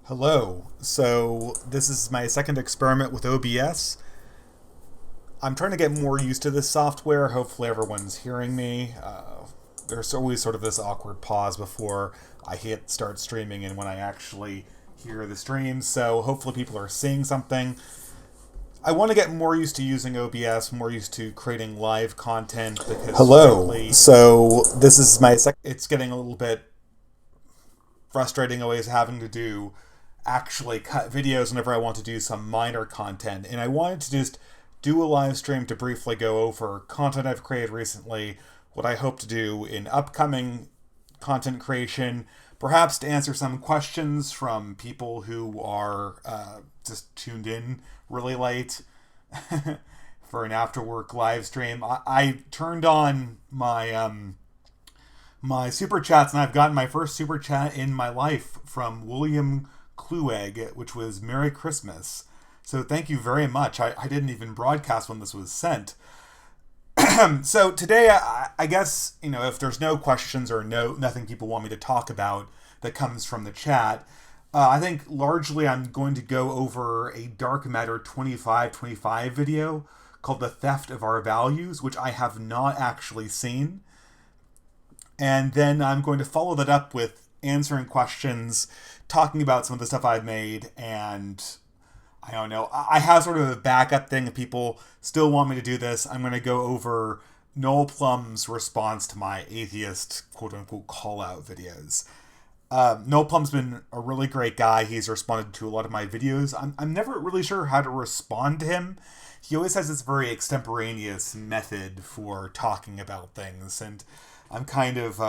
Hello. So this is my second experiment with OBS. I'm trying to get more used to this software. Hopefully everyone's hearing me. There's always sort of this awkward pause before I hit start streaming and when I actually hear the stream. So hopefully people are seeing something. I want to get more used to using OBS, more used to creating live content because Hello. frankly, So this is my second. it's getting a little bit frustrating always having to do actually cut videos whenever I want to do some minor content. And I wanted to just do a live stream to briefly go over content I've created recently, what I hope to do in upcoming content creation, perhaps to answer some questions from people who are just tuned in really late for an after work live stream. I turned on my super chats, and I've gotten my first super chat in my life from William Klueg, which was Merry Christmas. So thank you very much. I didn't even broadcast when this was sent. So today, I guess, if there's no questions or nothing people want me to talk about that comes from the chat, I think largely I'm going to go over a Dark Matter 2525 video called The Theft of Our Values, which I have not actually seen. And then I'm going to follow that up with answering questions, talking about some of the stuff I've made, and I don't know. I have sort of a backup thing if people still want me to do this. I'm going to go over Noel Plum's response to my atheist quote-unquote call-out videos. Noel Plum's been a really great guy. He's responded to a lot of my videos. I'm never really sure how to respond to him. He always has this very extemporaneous method for talking about things, and I'm kind of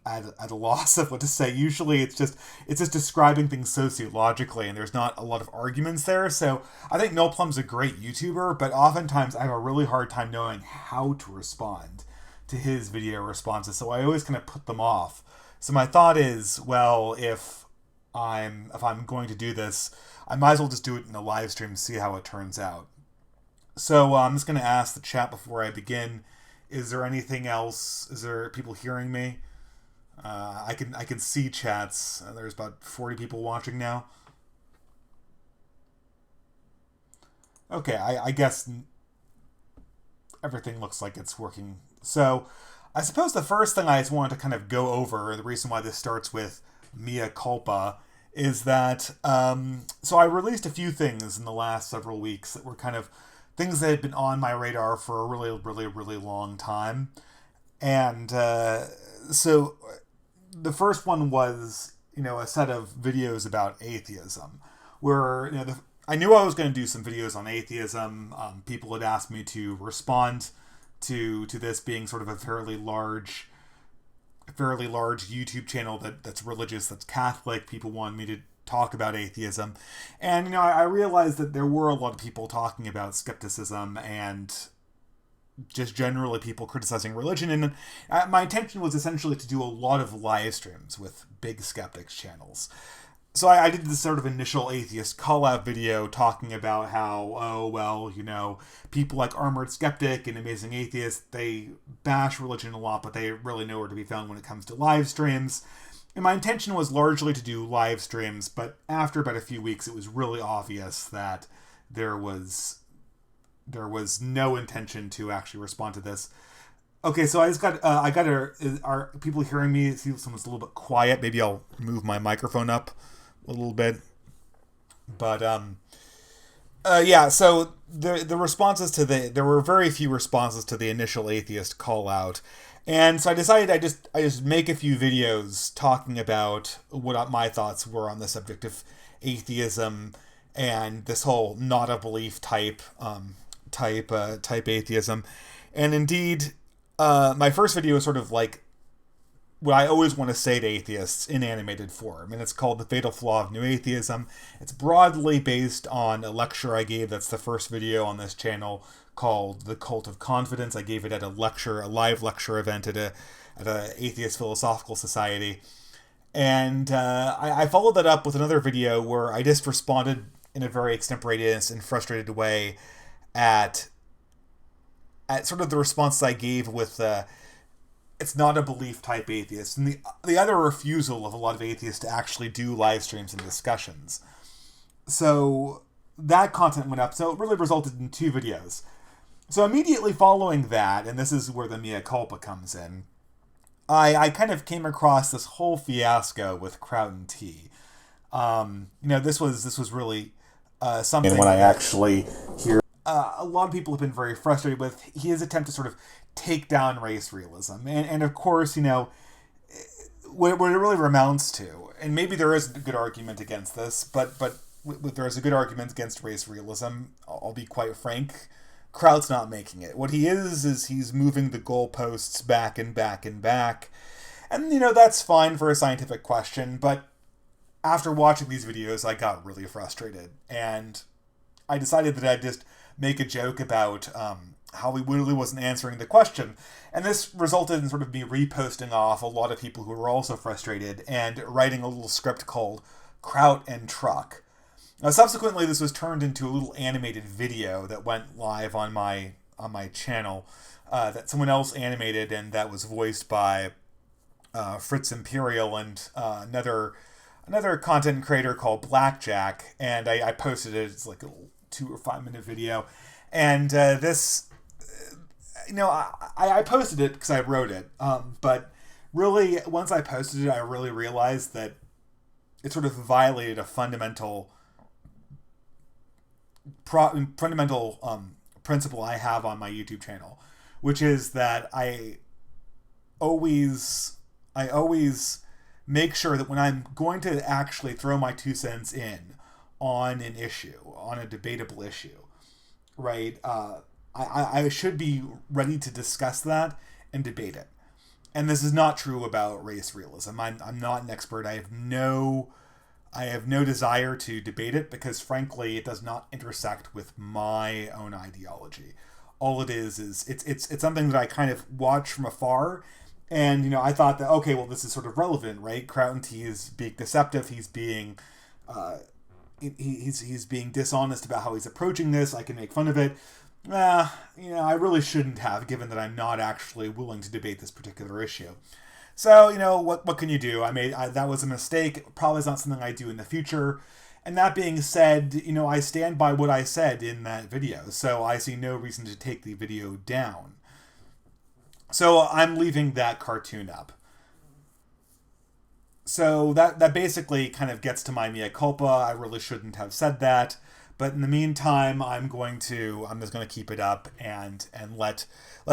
at a loss of what to say. Usually it's just describing things sociologically, and there's not a lot of arguments there. So I think Noel Plum's a great YouTuber, but oftentimes I have a really hard time knowing how to respond to his video responses. So I always kind of put them off. So my thought is, well, if I'm going to do this, I might as well just do it in a live stream to see how it turns out. So I'm just going to ask the chat before I begin. Is there anything else? Is there people hearing me? I can see chats. There's about 40 people watching now. Okay, I guess everything looks like it's working. So I suppose the first thing I just wanted to kind of go over, the reason why this starts with Mea Culpa, is that so I released a few things in the last several weeks that were kind of things that had been on my radar for a really, really, really long time. And so the first one was, a set of videos about atheism, where, I knew I was going to do some videos on atheism. People had asked me to respond to this being sort of a fairly large YouTube channel that's religious, that's Catholic. People wanted me to talk about atheism. And, I realized that there were a lot of people talking about skepticism and just generally people criticizing religion. And my intention was essentially to do a lot of live streams with big skeptics channels. So I did this sort of initial atheist call-out video talking about how, oh, well, people like Armored Skeptic and Amazing Atheist, they bash religion a lot, but they really nowhere to be found when it comes to live streams. And my intention was largely to do live streams, but after about a few weeks, it was really obvious that there was no intention to actually respond to this. Okay, so are people hearing me? It seems someone's a little bit quiet. Maybe I'll move my microphone up a little bit. But yeah, so the responses there were very few responses to the initial atheist call out. And so I decided I just make a few videos talking about what my thoughts were on the subject of atheism and this whole not a belief type atheism. And indeed, my first video is sort of like what I always want to say to atheists in animated form, and it's called The Fatal Flaw of New Atheism. It's broadly based on a lecture I gave. That's the first video on this channel called The Cult of Confidence. I gave it at a live lecture event at a Atheist Philosophical Society. And I followed that up with another video where I just responded in a very extemporaneous and frustrated way at sort of the response I gave with it's not a belief type atheist. And the other refusal of a lot of atheists to actually do live streams and discussions. So that content went up. So it really resulted in 2 videos. So immediately following that, and this is where the Mea Culpa comes in, I kind of came across this whole fiasco with Crown T. This was really something. And when I actually hear, a lot of people have been very frustrated with his attempt to sort of take down race realism, and of course, what it really amounts to, and maybe there is a good argument against this, but there is a good argument against race realism. I'll be quite frank. Kraut's not making it. What he is he's moving the goalposts back and back and back. And, that's fine for a scientific question, but after watching these videos, I got really frustrated. And I decided that I'd just make a joke about how he really wasn't answering the question. And this resulted in sort of me reposting off a lot of people who were also frustrated and writing a little script called Kraut and Truck. Now, subsequently, this was turned into a little animated video that went live on my channel that someone else animated, and that was voiced by Fritz Imperial and another content creator called Blackjack. And I posted it. It's like a little 2 or 5 minute video, and this, I posted it because I wrote it. But really, once I posted it, I really realized that it sort of violated a fundamental principle I have on my YouTube channel, which is that I always make sure that when I'm going to actually throw my 2 cents in on an issue, on a debatable issue, right, I should be ready to discuss that and debate it. And this is not true about race realism. I'm not an expert. I have no desire to debate it because, frankly, it does not intersect with my own ideology. All it is it's something that I kind of watch from afar, and I thought that, okay, well, this is sort of relevant, right? Crown T is being deceptive. He's being he's being dishonest about how he's approaching this. I can make fun of it. I really shouldn't have, given that I'm not actually willing to debate this particular issue. So, what can you do? That was a mistake. Probably is not something I do in the future. And that being said, I stand by what I said in that video. So I see no reason to take the video down. So I'm leaving that cartoon up. So that basically kind of gets to my mea culpa. I really shouldn't have said that. But in the meantime, I'm just going to keep it up and let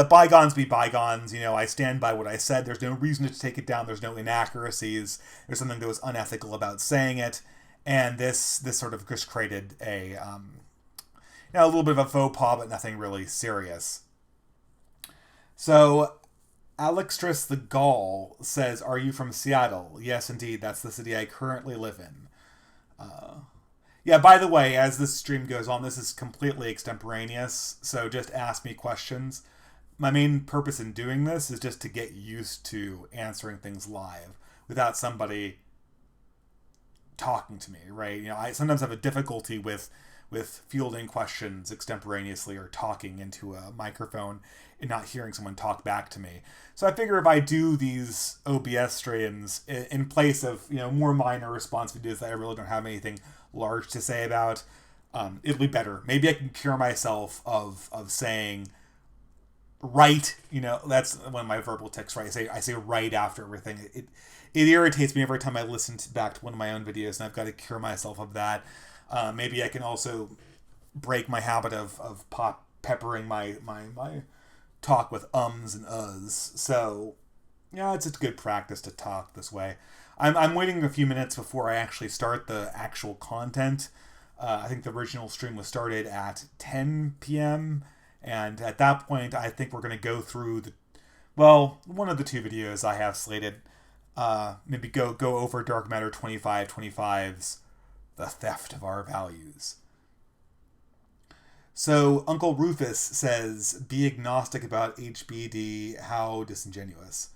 bygones be bygones. I stand by what I said. There's no reason to take it down. There's no inaccuracies. There's something that was unethical about saying it. And this sort of just created a little bit of a faux pas, but nothing really serious. So Alextris the Gaul says, "Are you from Seattle?" Yes, indeed. That's the city I currently live in. Yeah, by the way, as this stream goes on, this is completely extemporaneous, so just ask me questions. My main purpose in doing this is just to get used to answering things live without somebody talking to me, right? I sometimes have a difficulty with fielding questions extemporaneously or talking into a microphone and not hearing someone talk back to me. So I figure if I do these OBS streams in place of more minor response videos that I really don't have anything large to say about, it'll be better. Maybe I can cure myself of saying right. That's one of my verbal tics, right? I say right after everything. It irritates me every time I listen back to one of my own videos, and I've got to cure myself of that. Maybe I can also break my habit of peppering my talk with ums and uhs. So, it's a good practice to talk this way. I'm waiting a few minutes before I actually start the actual content. I think the original stream was started at 10 p.m. And at that point, I think we're going to go through one of the 2 videos I have slated. Maybe go over Dark Matter 2525's The Theft of Our Values. So Uncle Rufus says, "Be agnostic about HBD, how disingenuous."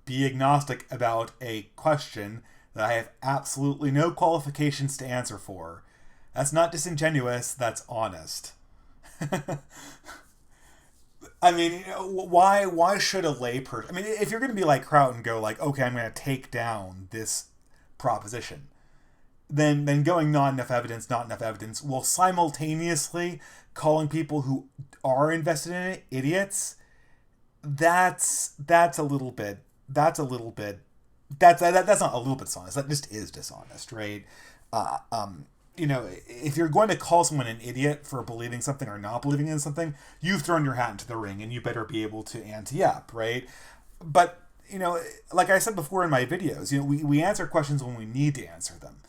Be agnostic about a question that I have absolutely no qualifications to answer for. That's not disingenuous, that's honest. I mean, why should a layperson? I mean, if you're going to be like Kraut and go like, okay, I'm going to take down this proposition, then going not enough evidence, while simultaneously calling people who are invested in it idiots. That's a little bit. That's not a little bit dishonest. That just is dishonest, right? Uh, um, if you're going to call someone an idiot for believing something or not believing in something, you've thrown your hat into the ring, and you better be able to ante up, right? But like I said before in my videos, we answer questions when we need to answer them.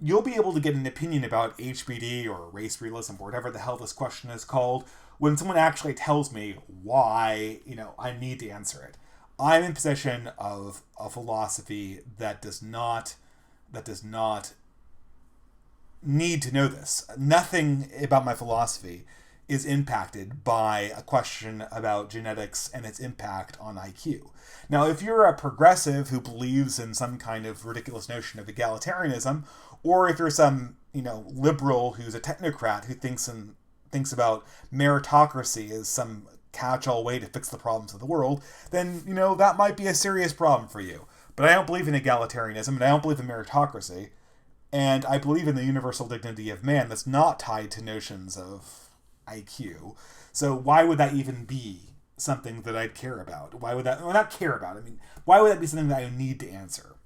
You'll be able to get an opinion about HBD or race realism or whatever the hell this question is called when someone actually tells me why, I need to answer it. I'm in possession of a philosophy that does not need to know this. Nothing about my philosophy is impacted by a question about genetics and its impact on IQ. Now, if you're a progressive who believes in some kind of ridiculous notion of egalitarianism, or if you're some, liberal who's a technocrat who thinks about meritocracy as some catch-all way to fix the problems of the world, then, that might be a serious problem for you. But I don't believe in egalitarianism, and I don't believe in meritocracy, and I believe in the universal dignity of man that's not tied to notions of IQ. So why would that even be something that I'd care about? Why would that, well, not care about, why would that be something that I need to answer?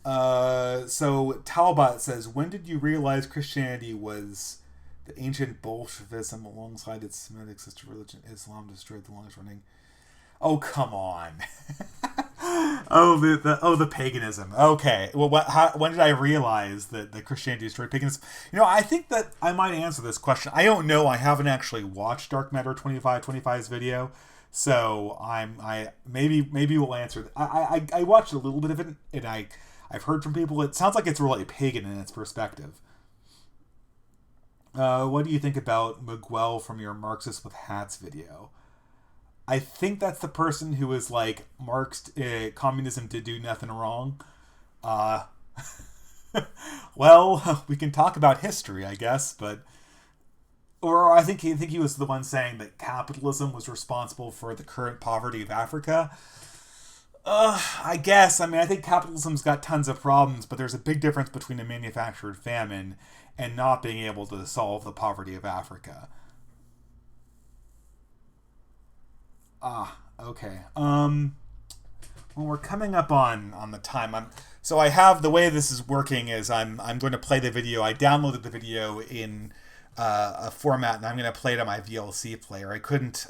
So Talbot says, when did you realize Christianity was the ancient Bolshevism alongside its Semitic sister religion, Islam, destroyed the longest running? Oh, come on. the paganism. Okay. Well, when did I realize that Christianity destroyed paganism? I think that I might answer this question. I don't know. I haven't actually watched Dark Matter 2525's video, so maybe we'll answer. I watched a little bit of it, and I've heard from people. It sounds like it's really pagan in its perspective. What do you think about Miguel from your Marxist with Hats video? I think that's the person who is like, communism did do nothing wrong. Well, we can talk about history, I guess, but... Or I think he was the one saying that capitalism was responsible for the current poverty of Africa. I guess. I think capitalism's got tons of problems, but there's a big difference between a manufactured famine and not being able to solve the poverty of Africa. Okay. Well, we're coming up on the time. So I have, the way this is working is I'm going to play the video. I downloaded the video in a format, and I'm going to play it on my VLC player. I couldn't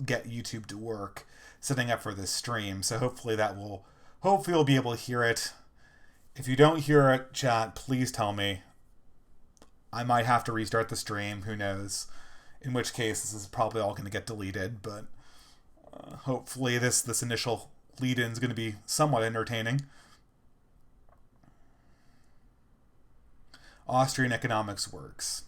get YouTube to work setting up for this stream, so hopefully you'll be able to hear it. If you don't hear it, chat, please tell me. I might have to restart the stream, who knows. In which case, this is probably all going to get deleted, but hopefully this initial lead-in is going to be somewhat entertaining. Austrian economics works.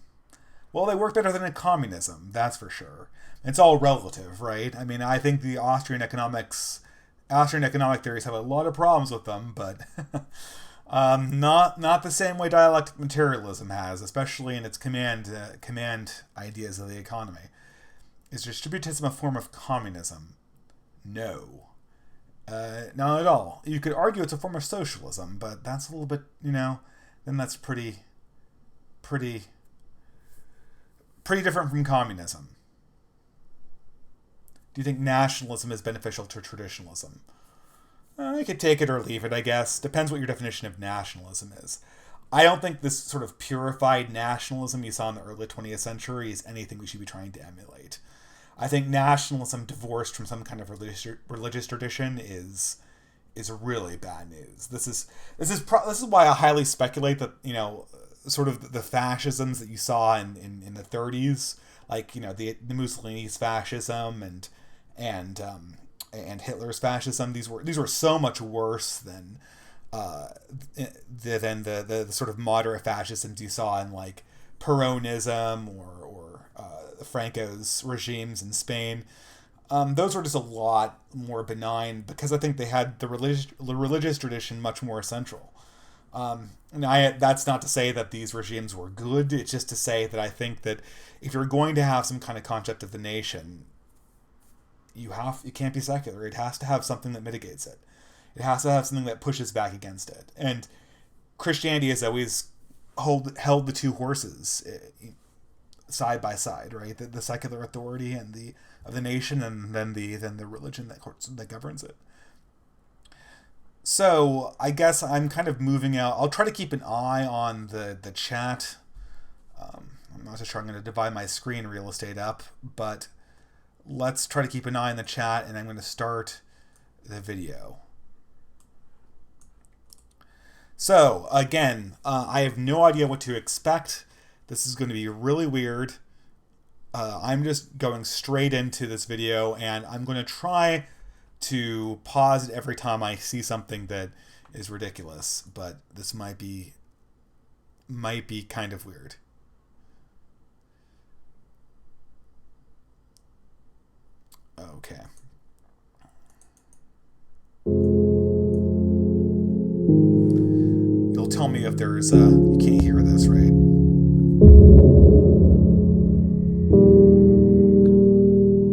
Well, they work better than communism, that's for sure. It's all relative, right? I think the Austrian economic theories have a lot of problems with them, but not the same way dialectic materialism has, especially in its command ideas of the economy. Is distributism a form of communism? No. Not at all. You could argue it's a form of socialism, but that's a little bit, then that's pretty different from communism. Do you think nationalism is beneficial to traditionalism? I could take it or leave it, I guess. Depends what your definition of nationalism is. I don't think this sort of purified nationalism you saw in the early 20th century is anything we should be trying to emulate. I think nationalism divorced from some kind of religious tradition is really bad news. This is why I highly speculate that, sort of the fascisms that you saw in the 30s, like, the Mussolini's fascism and Hitler's fascism, these were so much worse than the sort of moderate fascisms you saw in like Peronism or Franco's regimes in Spain. Those were just a lot more benign because I think they had the religious tradition much more central. That's not to say that these regimes were good. It's just to say that I think that if you're going to have some kind of concept of the nation, you can't be secular. It has to have something that mitigates it. It has to have something that pushes back against it. And Christianity has always held the two horses side by side, right? The secular authority and of the nation, and then the religion that governs it. So I guess I'm kind of moving out. I'll try to keep an eye on the chat. I'm not so sure I'm going to divide my screen real estate up, but let's try to keep an eye on the chat, and I'm going to start the video. So again, I have no idea what to expect. This is going to be really weird. I'm just going straight into this video, and I'm going to try to pause it every time I see something that is ridiculous, but this might be kind of weird. Okay. You'll tell me if there's you can't hear this, right?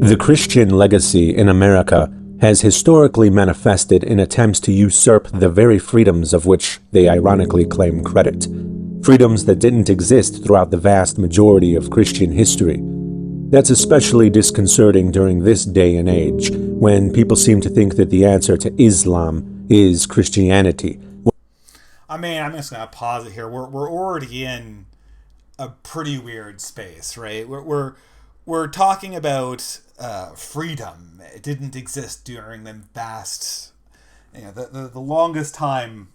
The Christian legacy in America has historically manifested in attempts to usurp the very freedoms of which they ironically claim credit. Freedoms that didn't exist throughout the vast majority of Christian history. That's especially disconcerting during this day and age, when people seem to think that the answer to Islam is Christianity. I mean, I'm just going to pause it here. We're already in a pretty weird space, right? We're talking about freedom. It didn't exist during the vast, the longest time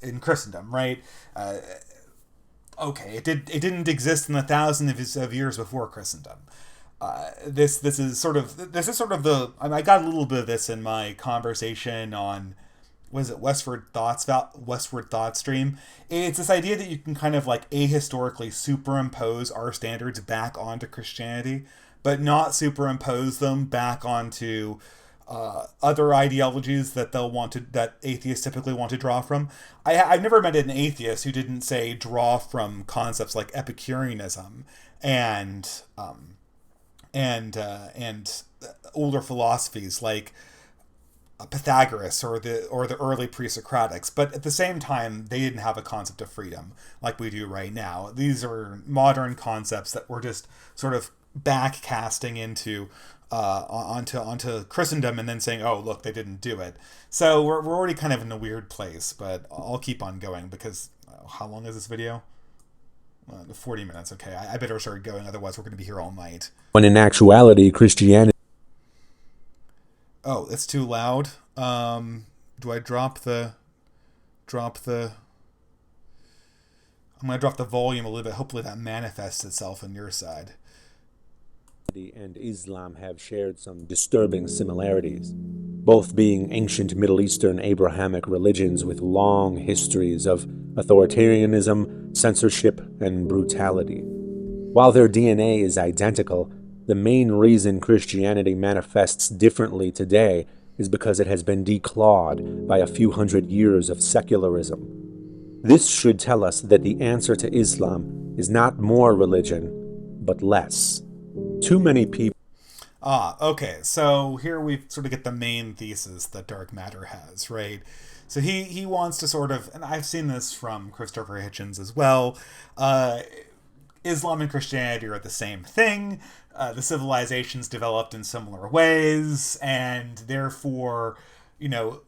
in Christendom, right? Okay, it didn't exist in the thousands of years before Christendom. This is sort of the. I got a little bit of this in my conversation on, was it Westward Thought Stream. It's this idea that you can kind of like ahistorically superimpose our standards back onto Christianity, but not superimpose them back onto other ideologies that atheists typically want to draw from. I've never met an atheist who didn't say draw from concepts like Epicureanism and older philosophies like Pythagoras or the early pre-Socratics, but at the same time they didn't have a concept of freedom like we do right now. These are modern concepts that we're just sort of back casting into onto Christendom and then saying, oh look, they didn't do it. So we're already kind of in a weird place, but I'll keep on going because how long is this video? 40 minutes. Okay, I better start going, otherwise we're going to be here all night. When in actuality, Christianity... Oh, it's too loud. Do I drop the... I'm going to drop the volume a little bit. Hopefully that manifests itself on your side. And Islam have shared some disturbing similarities, both being ancient Middle Eastern Abrahamic religions with long histories of authoritarianism, censorship, and brutality. While their DNA is identical, the main reason Christianity manifests differently today is because it has been declawed by a few hundred years of secularism. This should tell us that the answer to Islam is not more religion, but less. Too many people... Okay, so here we sort of get the main thesis that dark matter has, right? So he wants to sort of, and I've seen this from Christopher Hitchens as well, Islam and Christianity are the same thing. The civilizations developed in similar ways, and therefore,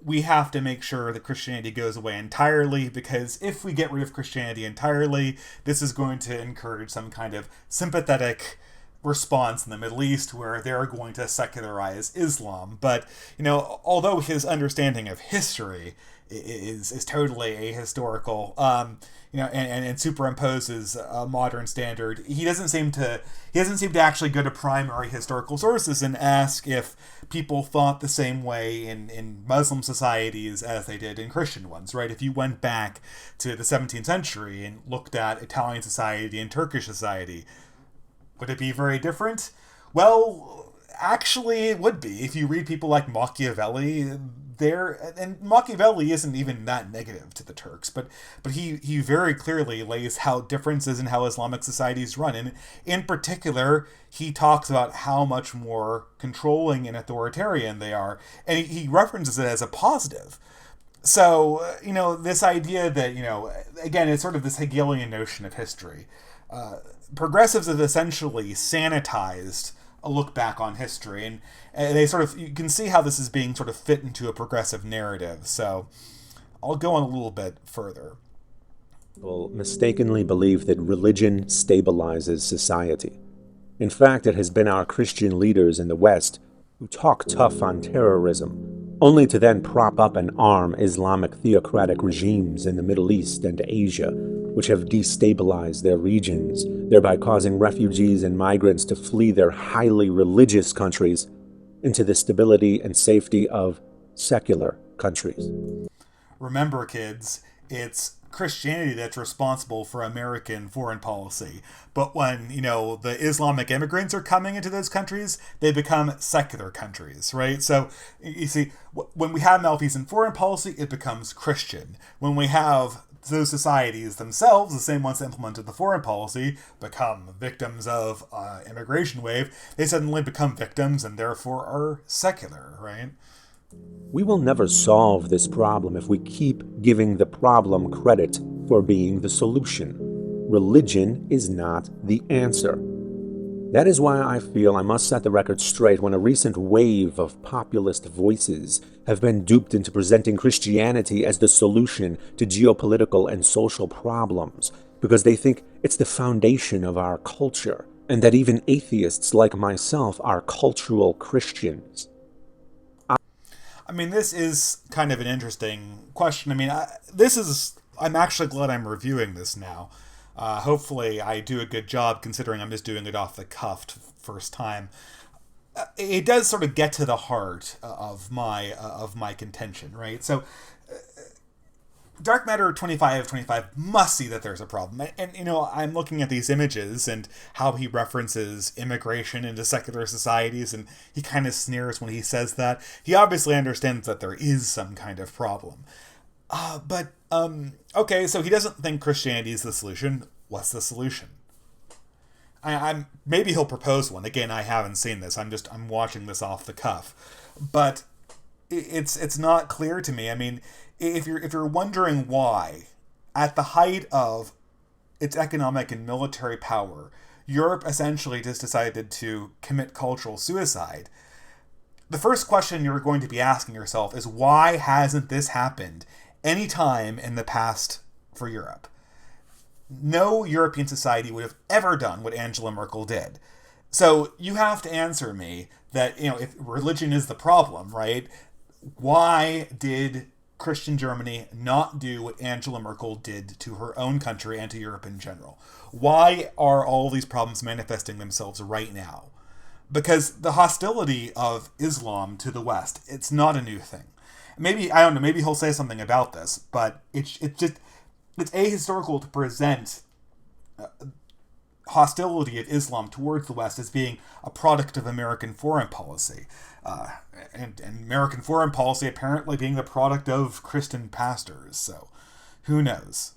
we have to make sure that Christianity goes away entirely, because if we get rid of Christianity entirely, this is going to encourage some kind of sympathetic response in the Middle East where they're going to secularize Islam. But, although his understanding of history is totally ahistorical, and superimposes a modern standard, he doesn't seem to actually go to primary historical sources and ask if people thought the same way in Muslim societies as they did in Christian ones, right? If you went back to the 17th century and looked at Italian society and Turkish society, would it be very different? Well, Actually, it would be. If you read people like Machiavelli, and Machiavelli isn't even that negative to the Turks, but he very clearly lays out differences in how Islamic societies run. And in particular, he talks about how much more controlling and authoritarian they are. And he references it as a positive. So, this idea that, again, it's sort of this Hegelian notion of history. Progressives have essentially sanitized a look back on history, and they you can see how this is being sort of fit into a progressive narrative. So I'll go on a little bit further. People mistakenly believe that religion stabilizes society. In fact, it has been our Christian leaders in the West who talk tough on terrorism, only to then prop up and arm Islamic theocratic regimes in the Middle East and Asia, which have destabilized their regions, thereby causing refugees and migrants to flee their highly religious countries into the stability and safety of secular countries. Remember, kids, it's Christianity that's responsible for American foreign policy. But when, the Islamic immigrants are coming into those countries, they become secular countries, right? So, you see, when we have malfeasant foreign policy, it becomes Christian. When we have those societies themselves, the same ones that implemented the foreign policy, become victims of immigration wave, they suddenly become victims and therefore are secular, right? We will never solve this problem if we keep giving the problem credit for being the solution. Religion is not the answer. That is why I feel I must set the record straight when a recent wave of populist voices have been duped into presenting Christianity as the solution to geopolitical and social problems, because they think it's the foundation of our culture, and that even atheists like myself are cultural Christians. I mean, this is kind of an interesting question. I mean, I'm actually glad I'm reviewing this now. Hopefully I do a good job, considering I'm just doing it off the cuff first time. It does sort of get to the heart of my contention, right? So Dark Matter 25 must see that there's a problem. And I'm looking at these images and how he references immigration into secular societies, and he kind of sneers when he says that. He obviously understands that there is some kind of problem. Okay, so he doesn't think Christianity is the solution. What's the solution? Maybe he'll propose one. Again, I haven't seen this. I'm watching this off the cuff. But it's not clear to me. I mean, if you're wondering why, at the height of its economic and military power, Europe essentially just decided to commit cultural suicide. The first question you're going to be asking yourself is, why hasn't this happened any time in the past for Europe? No European society would have ever done what Angela Merkel did. So you have to answer me that, if religion is the problem, right? Why did Christian Germany not do what Angela Merkel did to her own country and to Europe in general? Why are all these problems manifesting themselves right now? Because the hostility of Islam to the West, it's not a new thing. Maybe, I don't know, maybe he'll say something about this, but it's ahistorical to present hostility of Islam towards the West as being a product of American foreign policy. And American foreign policy apparently being the product of Christian pastors. So, who knows?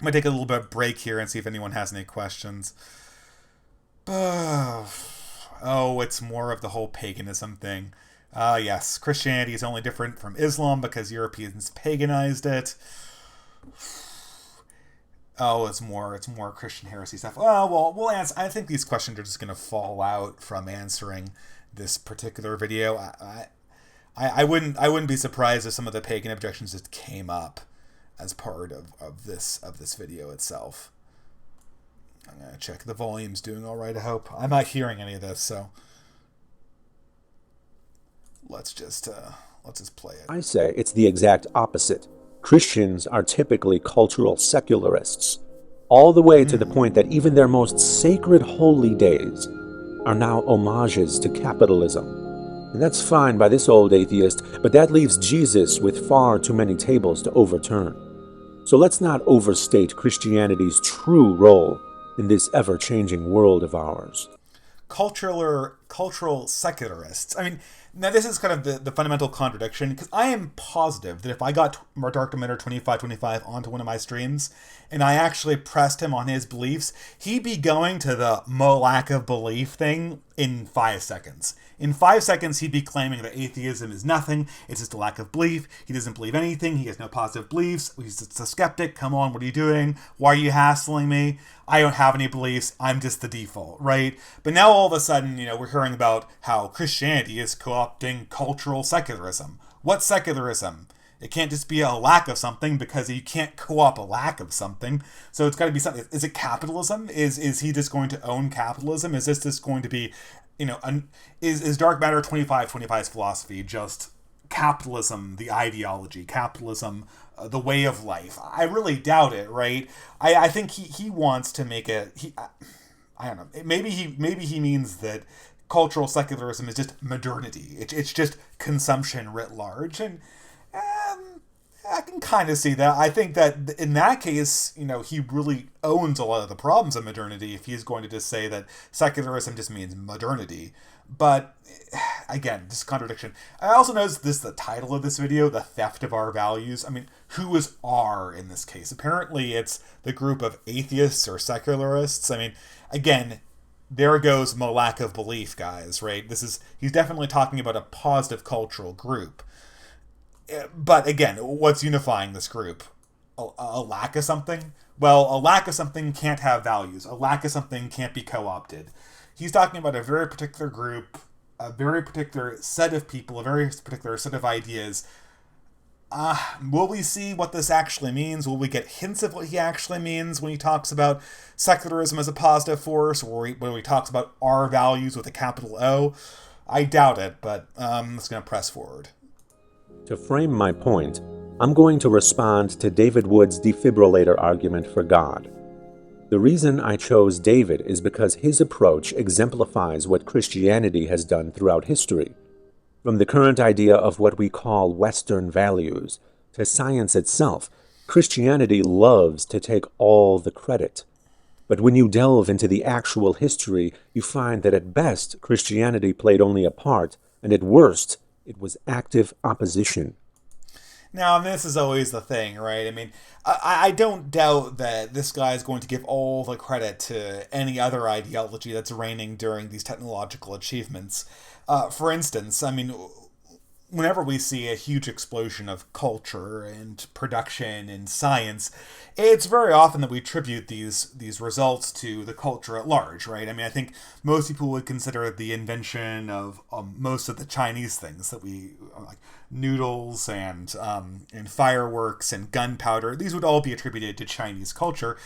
I'm going to take a little bit of break here and see if anyone has any questions. It's more of the whole paganism thing. Yes, Christianity is only different from Islam because Europeans paganized it. It's more Christian heresy stuff. We'll answer. I think these questions are just going to fall out from answering this particular video. I wouldn't be surprised if some of the pagan objections just came up as part of this video itself. I'm gonna check the volume's doing all right. I hope I'm not hearing any of this, so let's just play it. I say it's the exact opposite. Christians are typically cultural secularists, all the way to the point that even their most sacred holy days are now homages to capitalism. And that's fine by this old atheist, but that leaves Jesus with far too many tables to overturn. So let's not overstate Christianity's true role in this ever-changing world of ours. Cultural cultural secularists. I mean, now this is kind of the fundamental contradiction, because I am positive that if I got Dark Emitter 2525 onto one of my streams and I actually pressed him on his beliefs, he'd be going to the lack of belief thing in 5 seconds. In 5 seconds, he'd be claiming that atheism is nothing. It's just a lack of belief. He doesn't believe anything. He has no positive beliefs. He's just a skeptic. Come on, what are you doing? Why are you hassling me? I don't have any beliefs. I'm just the default, right? But now all of a sudden, we're hearing about how Christianity is co-opting cultural secularism. What's secularism? It can't just be a lack of something, because you can't co-opt a lack of something. So it's got to be something. Is it capitalism? Is he just going to own capitalism? Is this just going to be, is Dark Matter 2525's philosophy just capitalism, the ideology, capitalism, the way of life? I really doubt it, right? I think he wants to make it. I don't know. Maybe he means that cultural secularism is just modernity. It's just consumption writ large, and I can kind of see that. I think that in that case, he really owns a lot of the problems of modernity if he's going to just say that secularism just means modernity. But again, just contradiction. I also noticed the title of this video, The Theft of Our Values. I mean, who is R in this case? Apparently it's the group of atheists or secularists. I mean, again, there goes my lack of belief, guys, right? He's definitely talking about a positive cultural group. But again, what's unifying this group? A lack of something? Well, a lack of something can't have values. A lack of something can't be co-opted. He's talking about a very particular group, a very particular set of people, a very particular set of ideas. Will we see what this actually means? Will we get hints of what he actually means when he talks about secularism as a positive force, or when he talks about our values with a capital O? I doubt it, but I'm just going to press forward. To frame my point, I'm going to respond to David Wood's defibrillator argument for God. The reason I chose David is because his approach exemplifies what Christianity has done throughout history. From the current idea of what we call Western values to science itself, Christianity loves to take all the credit. But when you delve into the actual history, you find that at best, Christianity played only a part, and at worst, it was active opposition. Now, this is always the thing, right? I mean, I don't doubt that this guy is going to give all the credit to any other ideology that's reigning during these technological achievements. For instance, I mean, whenever we see a huge explosion of culture and production and science, it's very often that we attribute these results to the culture at large, right? I mean, I think most people would consider the invention of most of the Chinese things that we like, noodles and fireworks and gunpowder. These would all be attributed to Chinese culture.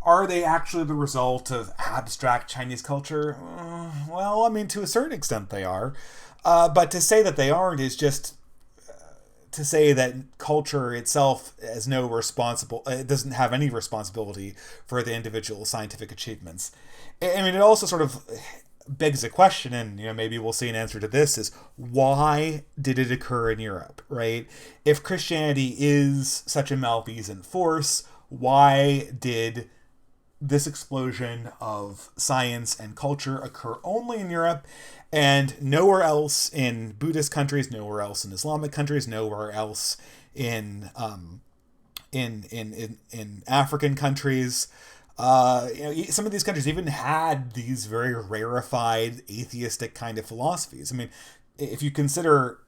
Are they actually the result of abstract Chinese culture? Well, I mean, to a certain extent they are. But to say that they aren't is just to say that culture itself has it doesn't have any responsibility for the individual scientific achievements. I mean, it also sort of begs a question, and maybe we'll see an answer to this, is why did it occur in Europe, right? If Christianity is such a malfeasant force, why did this explosion of science and culture occur only in Europe and nowhere else in Buddhist countries, nowhere else in Islamic countries, nowhere else in African countries? Some of these countries even had these very rarefied atheistic kind of philosophies. I mean, if you consider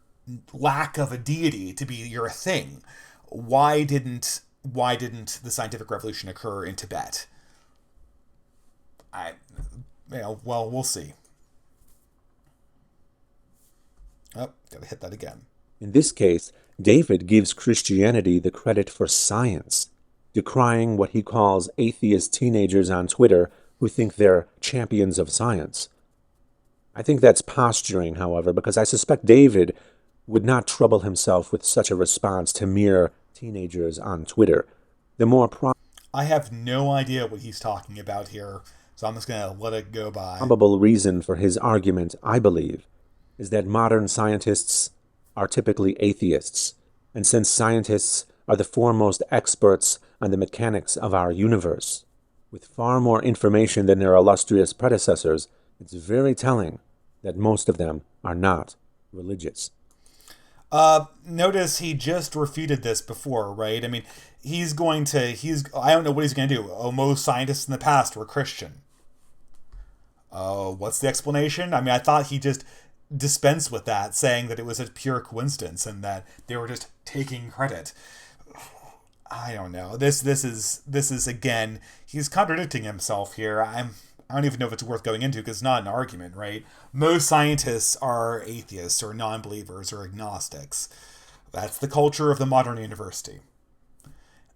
lack of a deity to be your thing, why didn't the scientific revolution occur in Tibet? Well, we'll see. Oh, gotta hit that again. In this case, David gives Christianity the credit for science, decrying what he calls atheist teenagers on Twitter who think they're champions of science. I think that's posturing, however, because I suspect David would not trouble himself with such a response to mere teenagers on Twitter. The more I have no idea what he's talking about here, so I'm just going to let it go by. Probable reason for his argument, I believe, is that modern scientists are typically atheists, and since scientists are the foremost experts on the mechanics of our universe, with far more information than their illustrious predecessors, it's very telling that most of them are not religious. Notice he just refuted this before, right? I mean, I don't know what he's going to do. Oh, most scientists in the past were Christian. Oh, what's the explanation? I mean, I thought he just dispensed with that, saying that it was a pure coincidence and that they were just taking credit. I don't know. This is again, he's contradicting himself here. I don't even know if it's worth going into because it's not an argument, right? Most scientists are atheists or non-believers or agnostics. That's the culture of the modern university.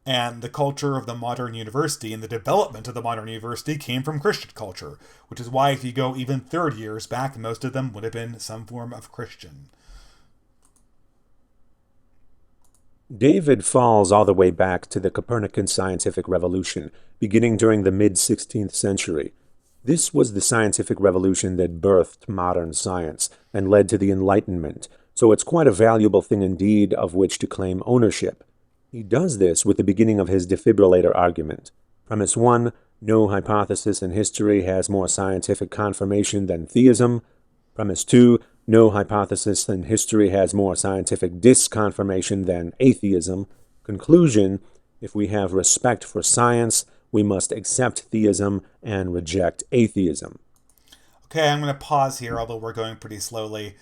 And the culture of the modern university and the development of the modern university came from Christian culture, which is why if you go even 30 years back, most of them would have been some form of Christian. David falls all the way back to the Copernican scientific revolution, beginning during the mid-16th century. This was the scientific revolution that birthed modern science and led to the Enlightenment, so it's quite a valuable thing indeed of which to claim ownership. He does this with the beginning of his defibrillator argument. Premise 1, no hypothesis in history has more scientific confirmation than theism. Premise 2, no hypothesis in history has more scientific disconfirmation than atheism. Conclusion, if we have respect for science, we must accept theism and reject atheism. Okay, I'm going to pause here, although we're going pretty slowly.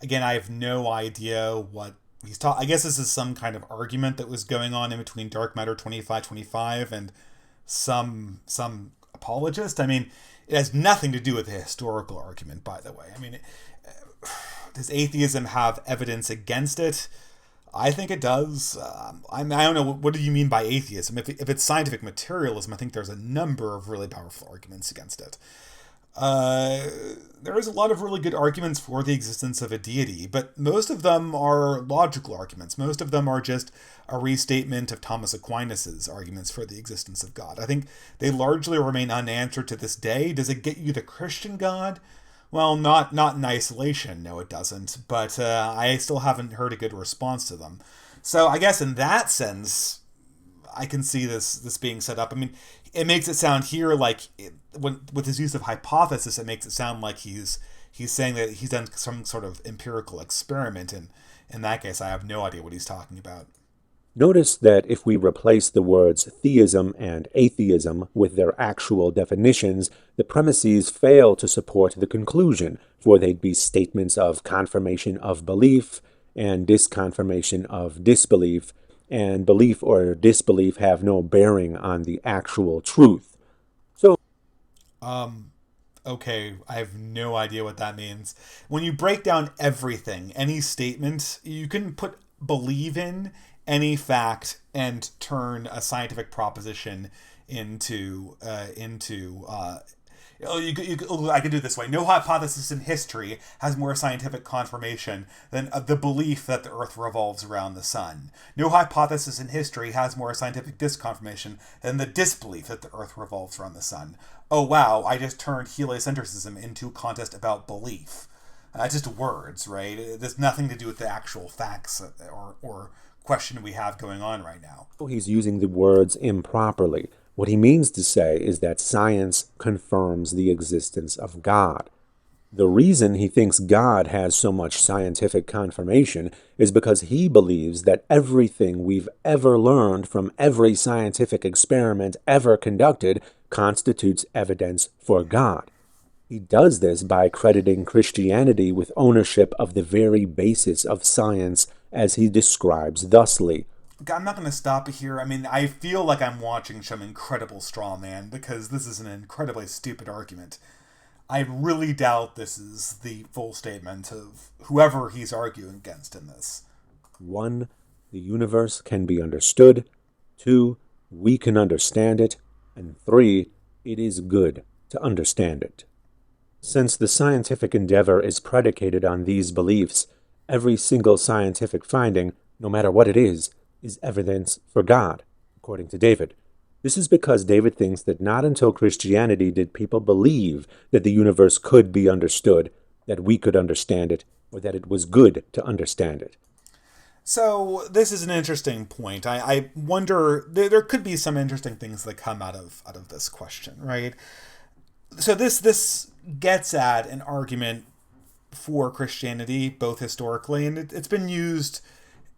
Again, I have no idea what he's taught. I guess this is some kind of argument that was going on in between Dark Matter 2525 and some apologist. I mean, it has nothing to do with the historical argument, by the way. I mean, does atheism have evidence against it? I think it does. I don't know. What do you mean by atheism? If it's scientific materialism, I think there's a number of really powerful arguments against it. There is a lot of really good arguments for the existence of a deity, but most of them are logical arguments. Most of them are just a restatement of Thomas Aquinas's arguments for the existence of God. I think they largely remain unanswered to this day. Does it get you the Christian God? Well, not in isolation, no it doesn't, but I still haven't heard a good response to them. So I guess in that sense, I can see this being set up. I mean, it makes it sound here like, with his use of hypothesis, it makes it sound like he's saying that he's done some sort of empirical experiment, and in that case, I have no idea what he's talking about. Notice that if we replace the words theism and atheism with their actual definitions, the premises fail to support the conclusion, for they'd be statements of confirmation of belief and disconfirmation of disbelief, and belief or disbelief have no bearing on the actual truth. So, okay, I have no idea what that means. When you break down everything, any statement, you can put believe in any fact and turn a scientific proposition into I can do it this way. No hypothesis in history has more scientific confirmation than the belief that the Earth revolves around the sun. No hypothesis in history has more scientific disconfirmation than the disbelief that the Earth revolves around the sun. Oh wow, I just turned heliocentrism into a contest about belief. Just words, right? There's nothing to do with the actual facts or question we have going on right now. He's using the words improperly. What he means to say is that science confirms the existence of God. The reason he thinks God has so much scientific confirmation is because he believes that everything we've ever learned from every scientific experiment ever conducted constitutes evidence for God. He does this by crediting Christianity with ownership of the very basis of science, as he describes thusly. I'm not going to stop here. I mean, I feel like I'm watching some incredible straw man because this is an incredibly stupid argument. I really doubt this is the full statement of whoever he's arguing against in this. 1. The universe can be understood. 2. We can understand it. And 3. It is good to understand it. Since the scientific endeavor is predicated on these beliefs, every single scientific finding, no matter what it is evidence for God, according to David. This is because David thinks that not until Christianity did people believe that the universe could be understood, that we could understand it, or that it was good to understand it. So this is an interesting point. I wonder, there could be some interesting things that come out of this question, right? So this gets at an argument for Christianity, both historically, and it's been used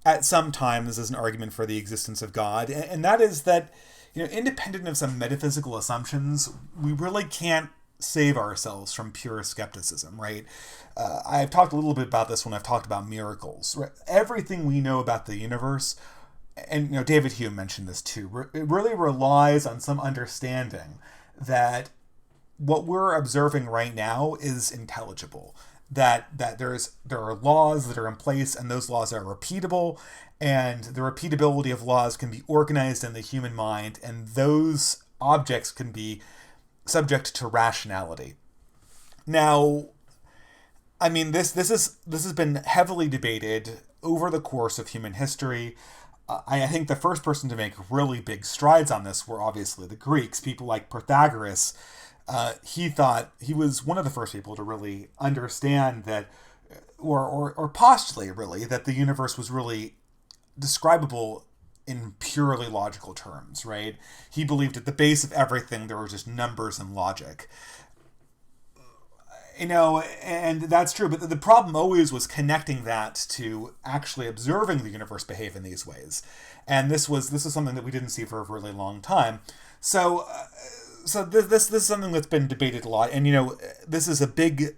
at some times as an argument for the existence of God, and that is that, independent of some metaphysical assumptions, we really can't save ourselves from pure skepticism, right? I've talked a little bit about this when I've talked about miracles. Right? Everything we know about the universe, and David Hume mentioned this too, it really relies on some understanding that what we're observing right now is intelligible. That there are laws that are in place, and those laws are repeatable, and the repeatability of laws can be organized in the human mind, and those objects can be subject to rationality. Now, I mean, this has been heavily debated over the course of human history. I think the first person to make really big strides on this were obviously the Greeks. People like Pythagoras. He thought he was one of the first people to really understand that, or postulate really, that the universe was really describable in purely logical terms, right? He believed at the base of everything there were just numbers and logic. And that's true, but the problem always was connecting that to actually observing the universe behave in these ways. And this was something that we didn't see for a really long time. So this is something that's been debated a lot, and this is a big,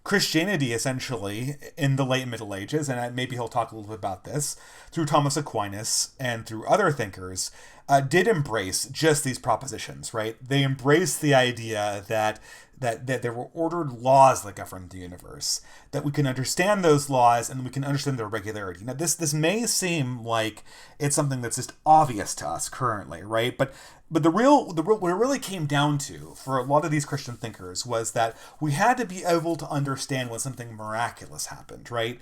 Christianity essentially in the late Middle Ages, and maybe he'll talk a little bit about this, through Thomas Aquinas and through other thinkers, did embrace just these propositions, right? They embraced the idea that there were ordered laws that govern the universe, that we can understand those laws and we can understand their regularity. Now, this may seem like it's something that's just obvious to us currently, right? But what it really came down to for a lot of these Christian thinkers was that we had to be able to understand when something miraculous happened, right?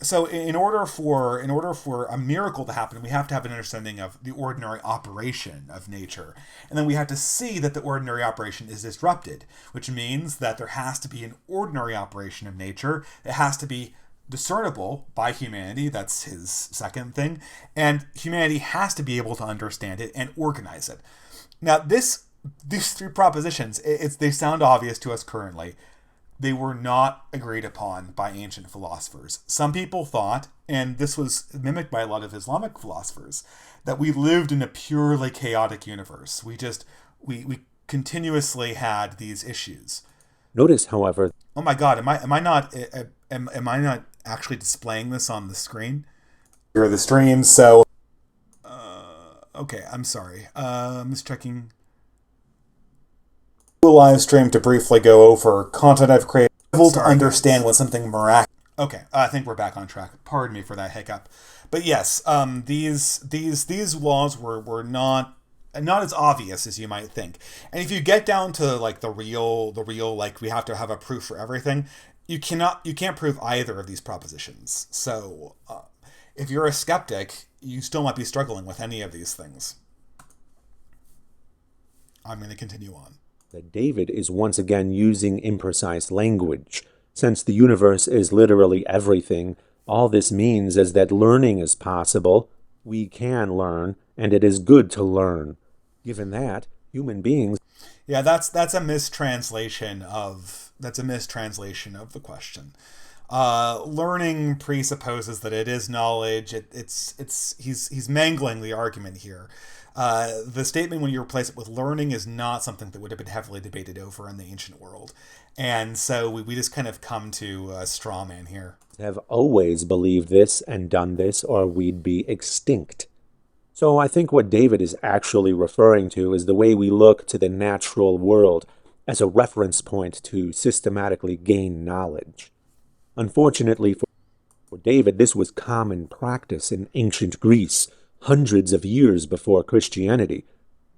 So in order for a miracle to happen, we have to have an understanding of the ordinary operation of nature, and then we have to see that the ordinary operation is disrupted, which means that there has to be an ordinary operation of nature. It has to be discernible by humanity. That's his second thing. And humanity has to be able to understand it and organize it. Now, these three propositions, they sound obvious to us currently. They were not agreed upon by ancient philosophers. Some people thought, and this was mimicked by a lot of Islamic philosophers, that we lived in a purely chaotic universe. We continuously had these issues. Notice, however... Oh my God, am I not actually displaying this on the screen? Here are the streams, so... Okay, I'm sorry. I'm just checking. Live stream to briefly go over content I've created. To understand what something miraculous... Okay, I think we're back on track. Pardon me for that hiccup. But yes, these laws were not as obvious as you might think. And if you get down to like the real like we have to have a proof for everything, you can't prove either of these propositions. So if you're a skeptic, you still might be struggling with any of these things. I'm going to continue on. That David is once again using imprecise language. Since the universe is literally everything, all this means is that learning is possible, we can learn, and it is good to learn. Given that, human beings... Yeah, that's a mistranslation of the question. Learning presupposes that it is knowledge. He's mangling the argument here. The statement when you replace it with learning is not something that would have been heavily debated over in the ancient world. And so we just kind of come to a straw man here. Have always believed this and done this, or we'd be extinct. So I think what David is actually referring to is the way we look to the natural world as a reference point to systematically gain knowledge. Unfortunately for David, this was common practice in ancient Greece, hundreds of years before Christianity.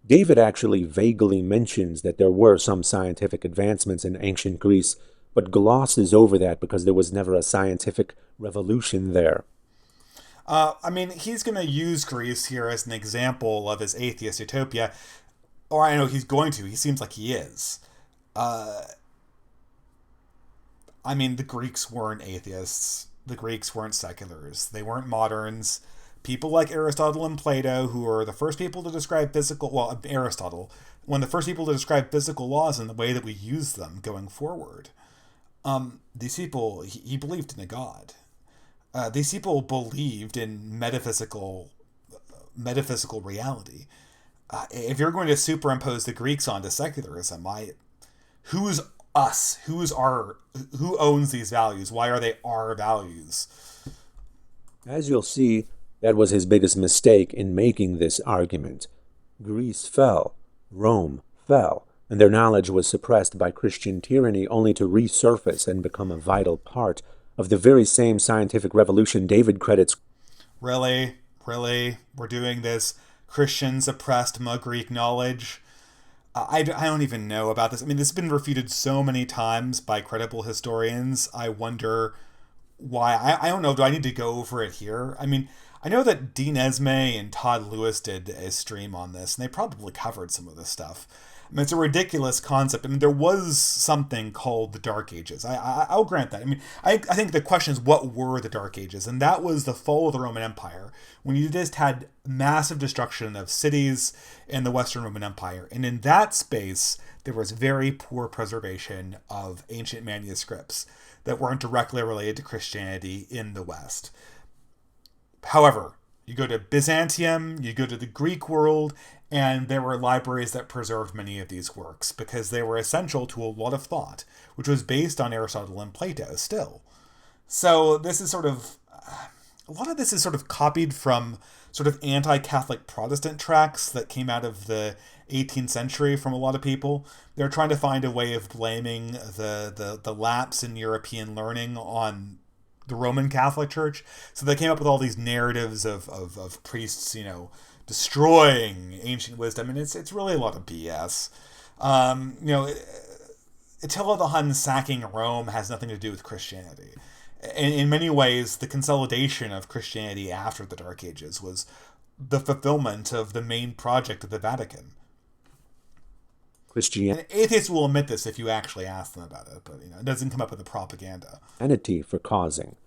David actually vaguely mentions that there were some scientific advancements in ancient Greece, but glosses over that because there was never a scientific revolution there. He's going to use Greece here as an example of his atheist utopia. Or I know he's going to. He seems like he is. The Greeks weren't atheists. The Greeks weren't seculars. They weren't moderns. people like Aristotle and Plato, who are the first people to describe Aristotle, one of the first people to describe physical laws and the way that we use them going forward. These people, he believed in a god. These people believed in metaphysical reality. If you're going to superimpose the Greeks onto secularism, who's us? Who owns these values? Why are they our values? As you'll see, that was his biggest mistake in making this argument. Greece fell, Rome fell, and their knowledge was suppressed by Christian tyranny only to resurface and become a vital part of the very same scientific revolution David credits. Really? We're doing this Christian suppressed Greek knowledge? I don't even know about this. I mean, this has been refuted so many times by credible historians. I wonder why. I don't know. Do I need to go over it here? I mean, I know that Dean Esme and Todd Lewis did a stream on this, and they probably covered some of this stuff. I mean, it's a ridiculous concept. I mean, there was something called the Dark Ages. I'll grant that. I mean, I think the question is, what were the Dark Ages? And that was the fall of the Roman Empire, when you just had massive destruction of cities in the Western Roman Empire. And in that space, there was very poor preservation of ancient manuscripts that weren't directly related to Christianity in the West. However, you go to Byzantium, you go to the Greek world, and there were libraries that preserved many of these works because they were essential to a lot of thought, which was based on Aristotle and Plato still. So this is a lot of this is sort of copied from sort of anti-Catholic Protestant tracts that came out of the 18th century from a lot of people. They're trying to find a way of blaming the lapse in European learning on the Roman Catholic Church. So they came up with all these narratives of priests, destroying ancient wisdom, and it's really a lot of BS. Attila the Hun sacking Rome has nothing to do with Christianity. In many ways, the consolidation of Christianity after the Dark Ages was the fulfillment of the main project of the Vatican. Christianity, and atheists will admit this if you actually ask them about it, but it doesn't come up with the propaganda. For causing.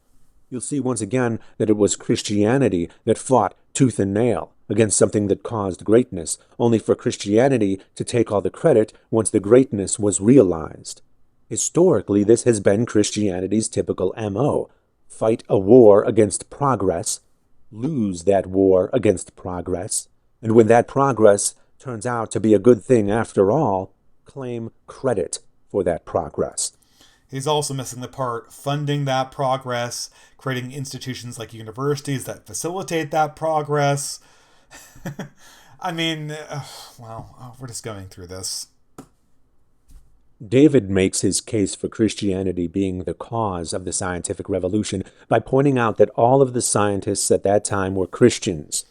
You'll see once again that it was Christianity that fought tooth and nail against something that caused greatness, only for Christianity to take all the credit once the greatness was realized. Historically, this has been Christianity's typical MO. Fight a war against progress, lose that war against progress, and when that progress turns out to be a good thing after all, claim credit for that progress. He's also missing the part funding that progress, creating institutions like universities that facilitate that progress. I mean, we're just going through this. David makes his case for Christianity being the cause of the scientific revolution by pointing out that all of the scientists at that time were Christians.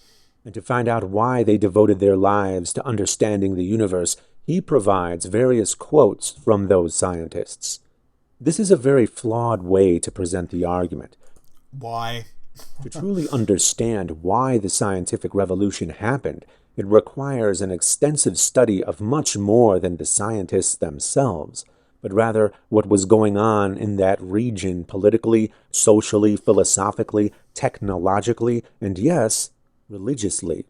And to find out why they devoted their lives to understanding the universe, he provides various quotes from those scientists. This is a very flawed way to present the argument. Why? To truly understand why the scientific revolution happened, it requires an extensive study of much more than the scientists themselves, but rather what was going on in that region politically, socially, philosophically, technologically, and yes, religiously.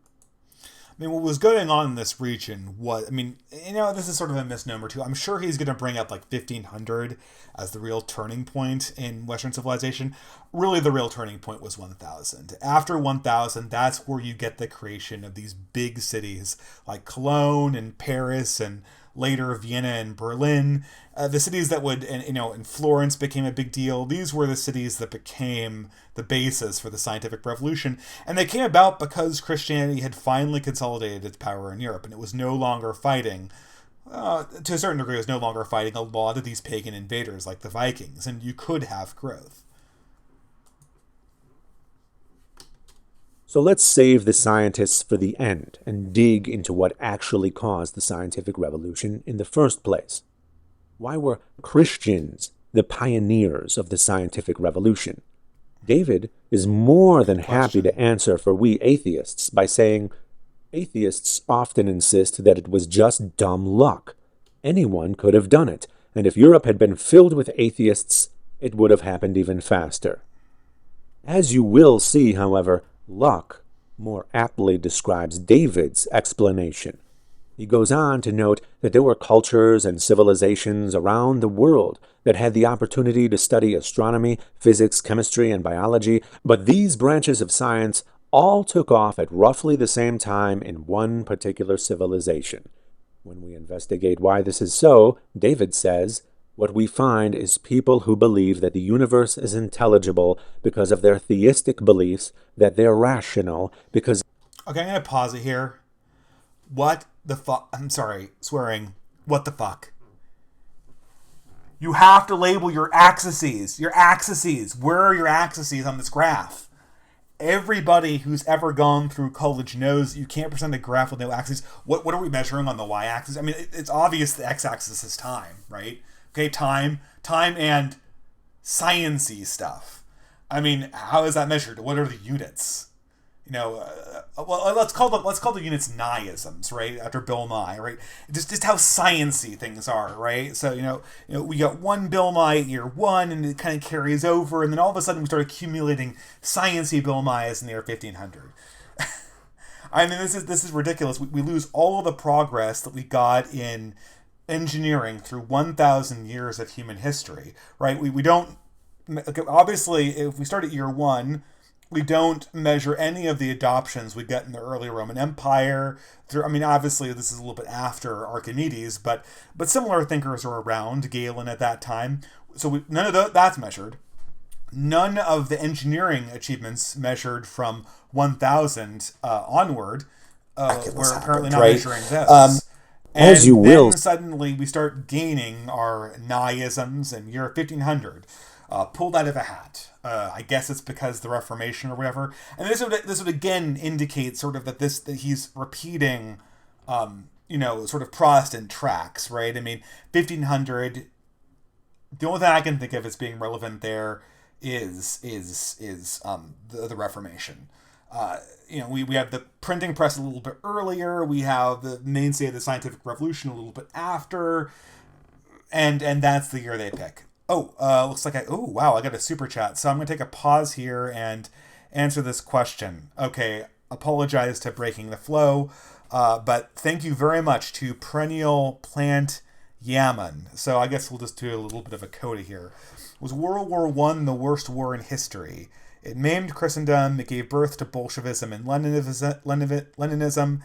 I mean, what was going on in this region was, this is sort of a misnomer too. I'm sure he's going to bring up like 1500 as the real turning point in Western civilization. Really, the real turning point was 1000. After 1000, that's where you get the creation of these big cities like Cologne and Paris and later Vienna and Berlin. The cities that and Florence became a big deal. These were the cities that became the basis for the scientific revolution. And they came about because Christianity had finally consolidated its power in Europe, and it was no longer fighting, to a certain degree, it was no longer fighting a lot of these pagan invaders like the Vikings, and you could have growth. So let's save the scientists for the end and dig into what actually caused the scientific revolution in the first place. Why were Christians the pioneers of the scientific revolution? David is more than happy to answer for we atheists by saying, atheists often insist that it was just dumb luck. Anyone could have done it, and if Europe had been filled with atheists, it would have happened even faster. As you will see, however, luck more aptly describes David's explanation. He goes on to note that there were cultures and civilizations around the world that had the opportunity to study astronomy, physics, chemistry, and biology, but these branches of science all took off at roughly the same time in one particular civilization. When we investigate why this is so, David says, what we find is people who believe that the universe is intelligible because of their theistic beliefs, that they're rational because... Okay, I'm going to pause it here. What the fuck? I'm sorry, swearing. What the fuck? You have to label your axes. Your axes. Where are your axes on this graph? Everybody who's ever gone through college knows you can't present a graph with no axes. What are we measuring on the y-axis? I mean, it's obvious the x-axis is time, right? Okay, time and science-y stuff. I mean, how is that measured? What are the units? You know, well, let's call the units Nyeisms, right? After Bill Nye, right? Just how sciencey things are, right? So you know, we got one Bill Nye at year one, and it kind of carries over, and then all of a sudden we start accumulating sciencey Bill Nyes in the year 1500. I mean, this is ridiculous. We lose all of the progress that we got in engineering through 1,000 years of human history, right? We don't, obviously, if we start at year one, we don't measure any of the adoptions we get in the early Roman Empire. I mean, obviously, this is a little bit after Archimedes, but similar thinkers were around, Galen at that time. So none of that's measured. None of the engineering achievements measured from 1000 onward. We're apparently not measuring this. And as you will, suddenly we start gaining our Nyeisms in year 1500. Pulled out of a hat. I guess it's because the Reformation or whatever. And this would again indicate sort of that he's repeating, sort of Protestant tracks, right? I mean, 1500. The only thing I can think of as being relevant there is the Reformation. We have the printing press a little bit earlier. We have the mainstay of the scientific revolution a little bit after, and that's the year they pick. Looks like I got a super chat. So I'm going to take a pause here and answer this question. Okay, apologize to breaking the flow, but thank you very much to Perennial Plant Yaman. So I guess we'll just do a little bit of a coda here. Was World War I the worst war in history? It maimed Christendom. It gave birth to Bolshevism and Leninism.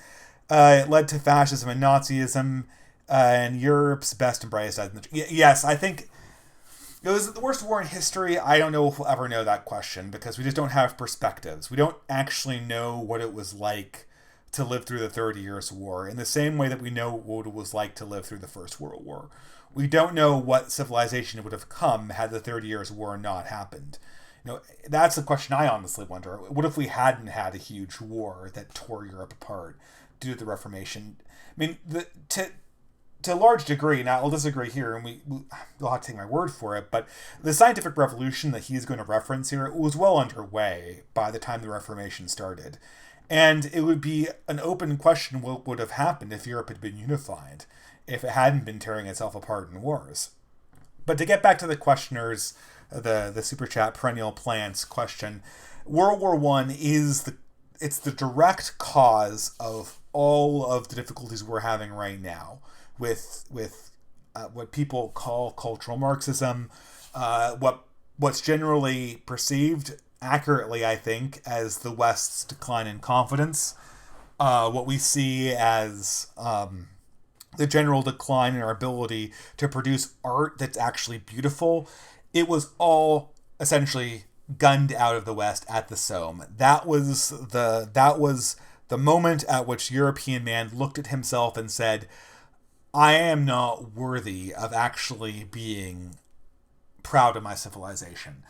It led to fascism and Nazism, and Europe's best and brightest. Yes, I think... It was the worst war in history. I don't know if we'll ever know that question because we just don't have perspectives. We don't actually know what it was like to live through the 30 Years' War in the same way that we know what it was like to live through the First World War. We don't know what civilization would have come had the 30 Years' War not happened. That's the question I honestly wonder. What if we hadn't had a huge war that tore Europe apart due to the Reformation? I mean, to a large degree, now I'll disagree here, and you'll have to take my word for it, but the scientific revolution that he's going to reference here was well underway by the time the Reformation started. And it would be an open question what would have happened if Europe had been unified, if it hadn't been tearing itself apart in wars. But to get back to the questioners, the Super Chat Perennial Plants question, World War I it's the direct cause of all of the difficulties we're having right now. With what people call cultural Marxism, what's generally perceived accurately, I think, as the West's decline in confidence, what we see as the general decline in our ability to produce art that's actually beautiful. It was all essentially gunned out of the West at the Somme. That was the moment at which European man looked at himself and said, I am not worthy of actually being proud of my civilization.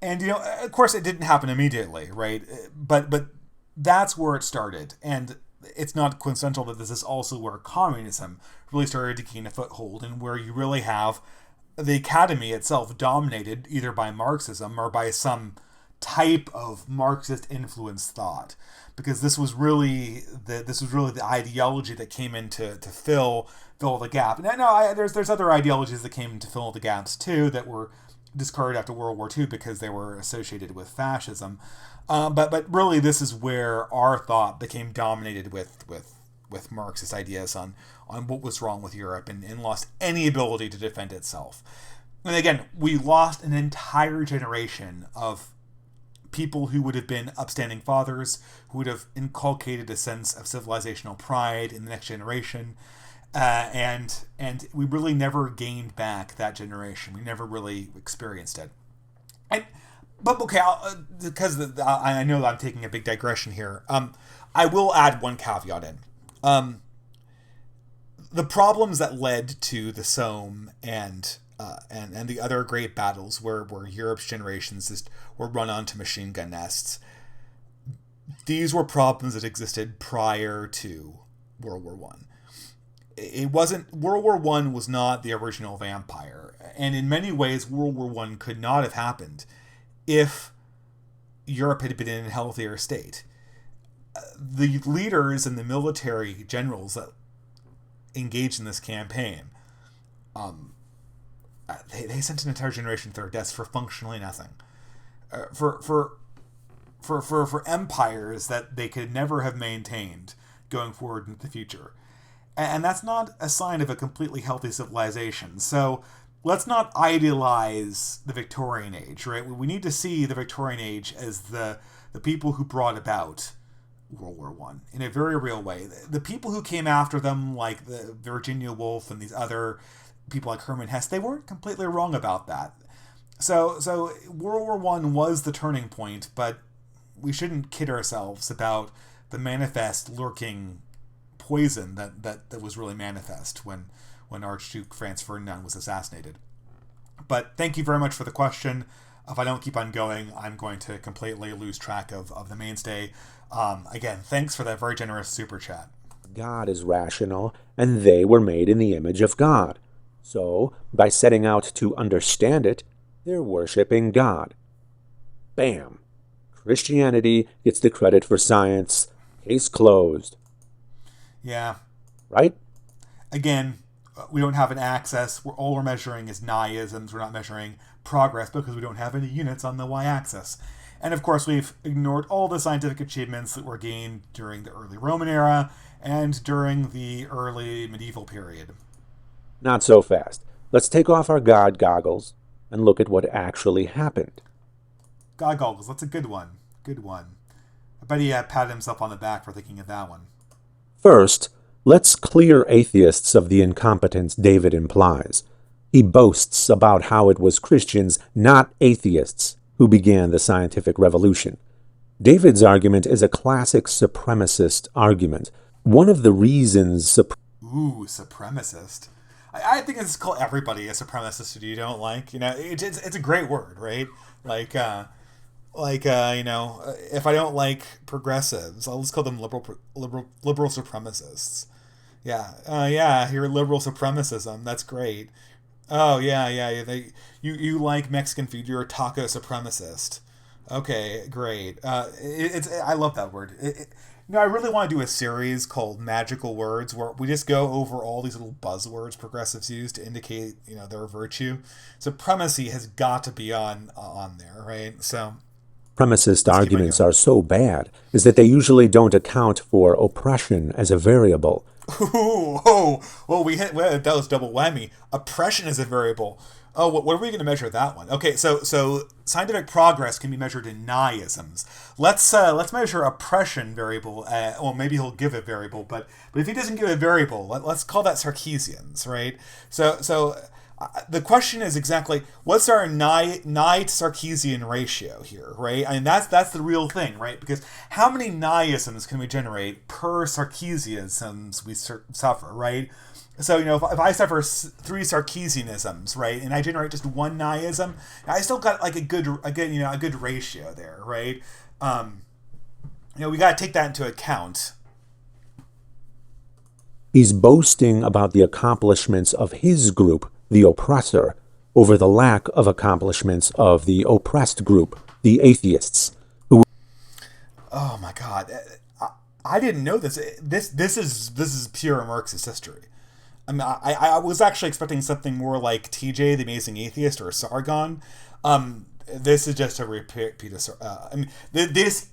And, of course it didn't happen immediately, right? But that's where it started. And it's not coincidental that this is also where communism really started to gain a foothold, and where you really have the academy itself dominated either by Marxism or by some type of Marxist influenced thought. Because this was really the ideology that came in to fill the gap. And I know there's other ideologies that came in to fill the gaps too that were discarded after World War II because they were associated with fascism. But really, this is where our thought became dominated with Marxist ideas on what was wrong with Europe, and lost any ability to defend itself. And again, we lost an entire generation of people who would have been upstanding fathers, who would have inculcated a sense of civilizational pride in the next generation. And we really never gained back that generation. We never really experienced it. But okay, because I know that I'm taking a big digression here. I will add one caveat in. The problems that led to the Somme and the other great battles where Europe's generations just were run onto machine gun nests. These were problems that existed prior to World War One. It wasn't World War One was not the original vampire, and in many ways, World War One could not have happened if Europe had been in a healthier state. The leaders and the military generals that engaged in this campaign, they sent an entire generation to their deaths for functionally nothing. For empires that they could never have maintained going forward into the future. And that's not a sign of a completely healthy civilization. So let's not idealize the Victorian age, right? We need to see the Victorian age as the people who brought about World War One in a very real way. The people who came after them, like the Virginia Woolf and these other people like Hermann Hesse, they weren't completely wrong about that. So World War One was the turning point, but we shouldn't kid ourselves about the manifest lurking poison that was really manifest when Archduke Franz Ferdinand was assassinated. But thank you very much for the question. If I don't keep on going, I'm going to completely lose track of the mainstay. Again, thanks for that very generous super chat. God is rational, and they were made in the image of God. So, by setting out to understand it, they're worshiping God. Bam! Christianity gets the credit for science. Case closed. Yeah. Right? Again, we don't have an axis. All we're measuring is niisms. We're not measuring progress because we don't have any units on the y-axis. And of course, we've ignored all the scientific achievements that were gained during the early Roman era and during the early medieval period. Not so fast. Let's take off our God goggles and look at what actually happened. God goggles, that's a good one. Good one. I bet he patted himself on the back for thinking of that one. First, let's clear atheists of the incompetence David implies. He boasts about how it was Christians, not atheists, who began the scientific revolution. David's argument is a classic supremacist argument. One of the reasons... Supremacist. I think it's called everybody a supremacist who you don't like. It's a great word, right? Like, if I don't like progressives, I'll just call them liberal supremacists. Yeah, you're liberal supremacism. That's great. Oh, yeah. You like Mexican food. You're a taco supremacist. Okay, great. I love that word. I really want to do a series called Magical Words where we just go over all these little buzzwords progressives use to indicate, their virtue. Supremacy has got to be on there, right? So supremacist arguments are so bad is that they usually don't account for oppression as a variable. That was double whammy. Oppression is a variable. Oh, what are we going to measure that one? Okay, so scientific progress can be measured in niisms. Let's measure oppression variable. Maybe he'll give a variable, but if he doesn't give a variable, let's call that Sarkeesians, right? So the question is exactly what's our Nye to Sarkeesian ratio here, right? I mean that's the real thing, right? Because how many niisms can we generate per Sarkeesianisms we suffer, right? So, if I suffer 3 Sarkeesianisms, right, and I generate just one niism, I still got like a good ratio there, right? We got to take that into account. He's boasting about the accomplishments of his group, the oppressor, over the lack of accomplishments of the oppressed group, the atheists. Oh my God, I didn't know this. This is pure Marxist history. I mean, I was actually expecting something more like TJ, the Amazing Atheist, or Sargon. This is just a repeat of. I mean, this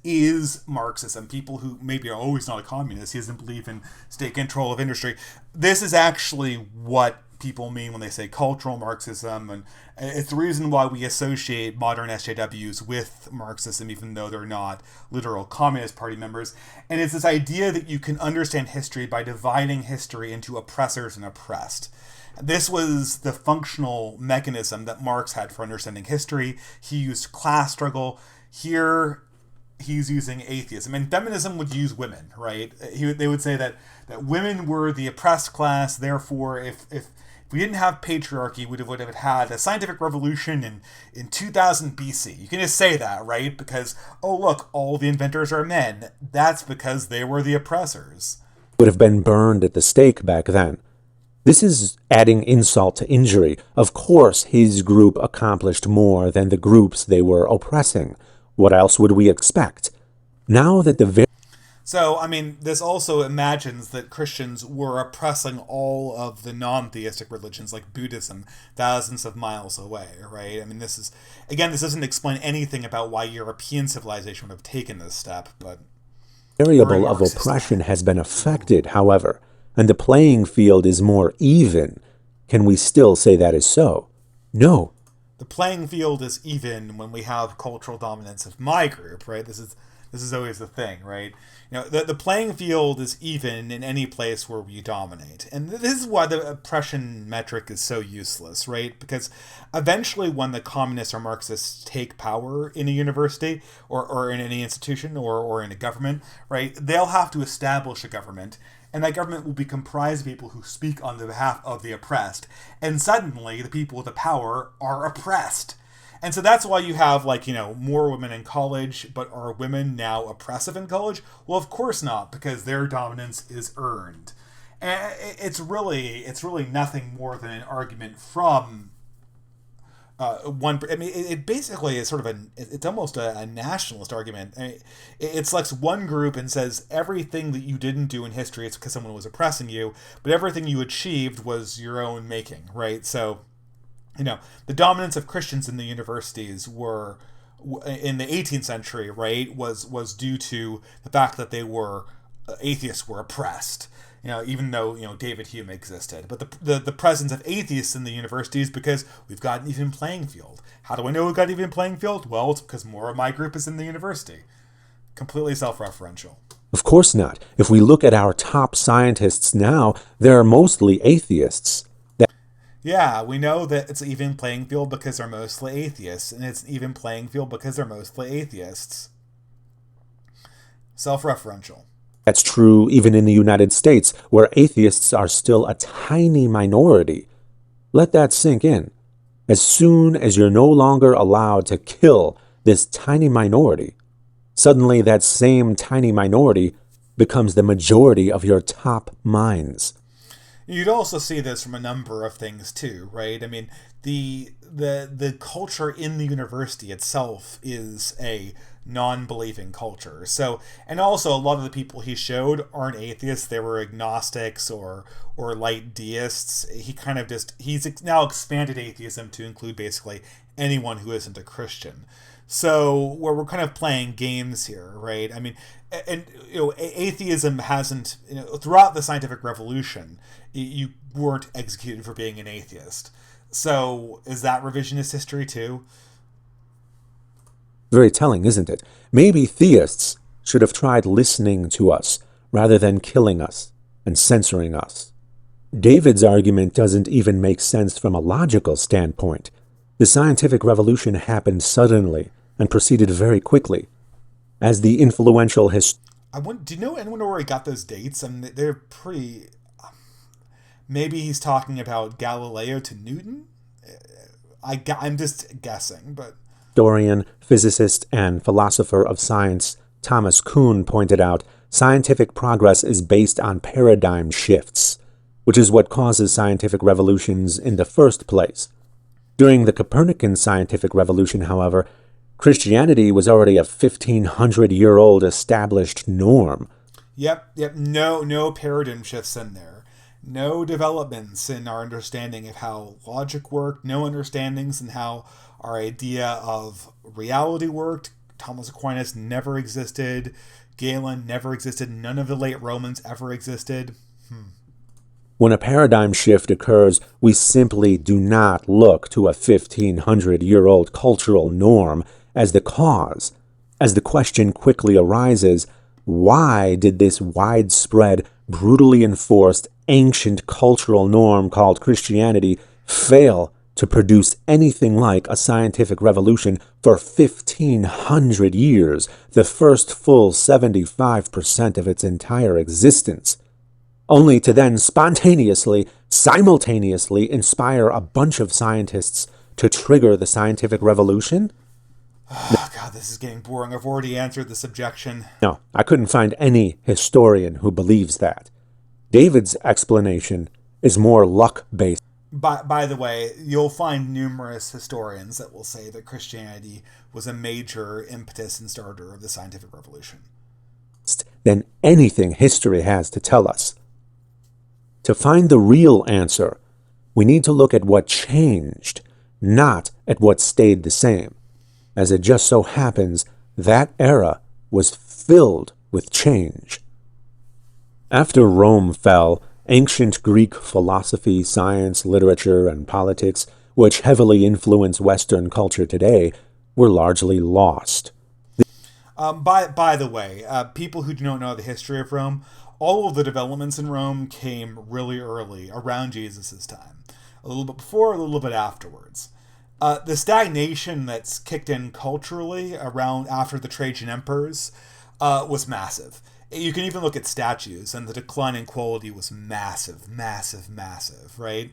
is Marxism. People who maybe are always not a communist, he doesn't believe in state control of industry. This is actually what people mean when they say cultural Marxism, and it's the reason why we associate modern SJWs with Marxism, even though they're not literal Communist Party members. And it's this idea that you can understand history by dividing history into oppressors and oppressed. This was the functional mechanism that Marx had for understanding history. He used class struggle. Here, he's using atheism. And feminism would use women, right? They would say that women were the oppressed class. Therefore, if we didn't have patriarchy, we would have had a scientific revolution in 2000 BC. You can just say that, right? Because, oh, look, all the inventors are men. That's because they were the oppressors. Would have been burned at the stake back then. This is adding insult to injury. Of course, his group accomplished more than the groups they were oppressing. What else would we expect? Now that So, I mean, this also imagines that Christians were oppressing all of the non-theistic religions like Buddhism thousands of miles away, right? I mean, this doesn't explain anything about why European civilization would have taken this step, but... variable of oppression has been affected, however, and the playing field is more even. Can we still say that is so? No. The playing field is even when we have cultural dominance of my group, right? This is always the thing, right? You know, the playing field is even in any place where we dominate. And this is why the oppression metric is so useless, right? Because eventually when the communists or Marxists take power in a university or in any institution or in a government, right, they'll have to establish a government. And that government will be comprised of people who speak on the behalf of the oppressed. And suddenly, the people with the power are oppressed. And so that's why you have, more women in college, but are women now oppressive in college? Well, of course not, because their dominance is earned. And it's really nothing more than an argument from one. I mean, it basically is sort of it's almost a nationalist argument. I mean, it selects one group and says everything that you didn't do in history is because someone was oppressing you, but everything you achieved was your own making, right? So, the dominance of Christians in the universities were in the 18th century, right, was due to the fact that they were atheists were oppressed. Even though, David Hume existed. But the presence of atheists in the university is because we've got an even playing field. How do I know we've got an even playing field? Well, it's because more of my group is in the university. Completely self-referential. Of course not. If we look at our top scientists now, they're mostly atheists. Yeah, we know that it's an even playing field because they're mostly atheists. And it's an even playing field because they're mostly atheists. Self-referential. That's true even in the United States, where atheists are still a tiny minority. Let that sink in. As soon as you're no longer allowed to kill this tiny minority, suddenly that same tiny minority becomes the majority of your top minds. You'd also see this from a number of things too, right? I mean, the culture in the university itself is a non-believing culture. So, and also a lot of the people he showed aren't atheists. They were agnostics or light deists. He's now expanded atheism to include basically anyone who isn't a Christian. So where we're kind of playing games here, right? I mean, and atheism hasn't, throughout the scientific revolution, you weren't executed for being an atheist. So is that revisionist history too? Very telling, isn't it? Maybe theists should have tried listening to us rather than killing us and censoring us. David's argument doesn't even make sense from a logical standpoint. The scientific revolution happened suddenly and proceeded very quickly. As the influential do you know anyone where he got those dates? I mean, they're pretty... Maybe he's talking about Galileo to Newton? I'm just guessing, but... Historian, physicist, and philosopher of science Thomas Kuhn pointed out, scientific progress is based on paradigm shifts, which is what causes scientific revolutions in the first place. During the Copernican scientific revolution, however, Christianity was already a 1,500-year-old established norm. Yep, no paradigm shifts in there. No developments in our understanding of how logic worked, no understandings in how our idea of reality worked. Thomas Aquinas never existed. Galen never existed. None of the late Romans ever existed. When a paradigm shift occurs, we simply do not look to a 1,500-year-old cultural norm as the cause. As the question quickly arises, why did this widespread, brutally enforced, ancient cultural norm called Christianity fail to produce anything like a scientific revolution for 1,500 years, the first full 75% of its entire existence, only to then spontaneously, simultaneously inspire a bunch of scientists to trigger the scientific revolution? Oh, God, this is getting boring. I've already answered this objection. No, I couldn't find any historian who believes that. David's explanation is more luck-based. By the way, you'll find numerous historians that will say that Christianity was a major impetus and starter of the scientific revolution. Than anything history has to tell us. To find the real answer, we need to look at what changed, not at what stayed the same. As it just so happens, that era was filled with change. After Rome fell, ancient Greek philosophy, science, literature, and politics, which heavily influence Western culture today, were largely lost. By the way, people who do not know the history of Rome, all of the developments in Rome came really early, around Jesus' time. A little bit before, a little bit afterwards. The stagnation that's kicked in culturally around after the Trajan emperors was massive. You can even look at statues, and the decline in quality was massive, right?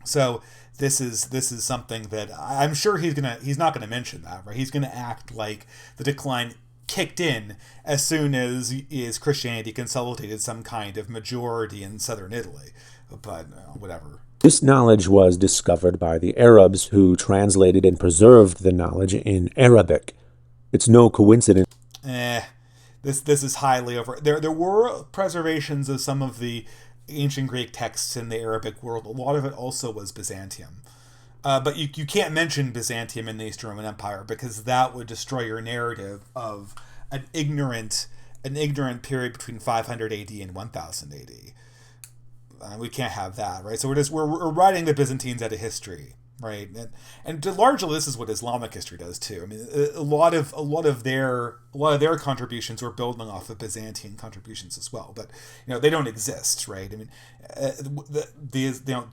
So this is something that I'm sure he's not gonna mention that, right? He's gonna act like the decline kicked in as soon as Christianity consolidated some kind of majority in southern Italy. But whatever. This knowledge was discovered by the Arabs, who translated and preserved the knowledge in Arabic. It's no coincidence. This is highly over. There were preservations of some of the ancient Greek texts in the Arabic world. A lot of it also was Byzantium. But you can't mention Byzantium in the Eastern Roman Empire because that would destroy your narrative of an ignorant period between 500 AD and 1000 AD. We can't have that, right? So we're writing the Byzantines out of history, right? And largely this is what Islamic history does too. I mean, a lot of their contributions were building off of Byzantine contributions as well, but they don't exist, right? I mean,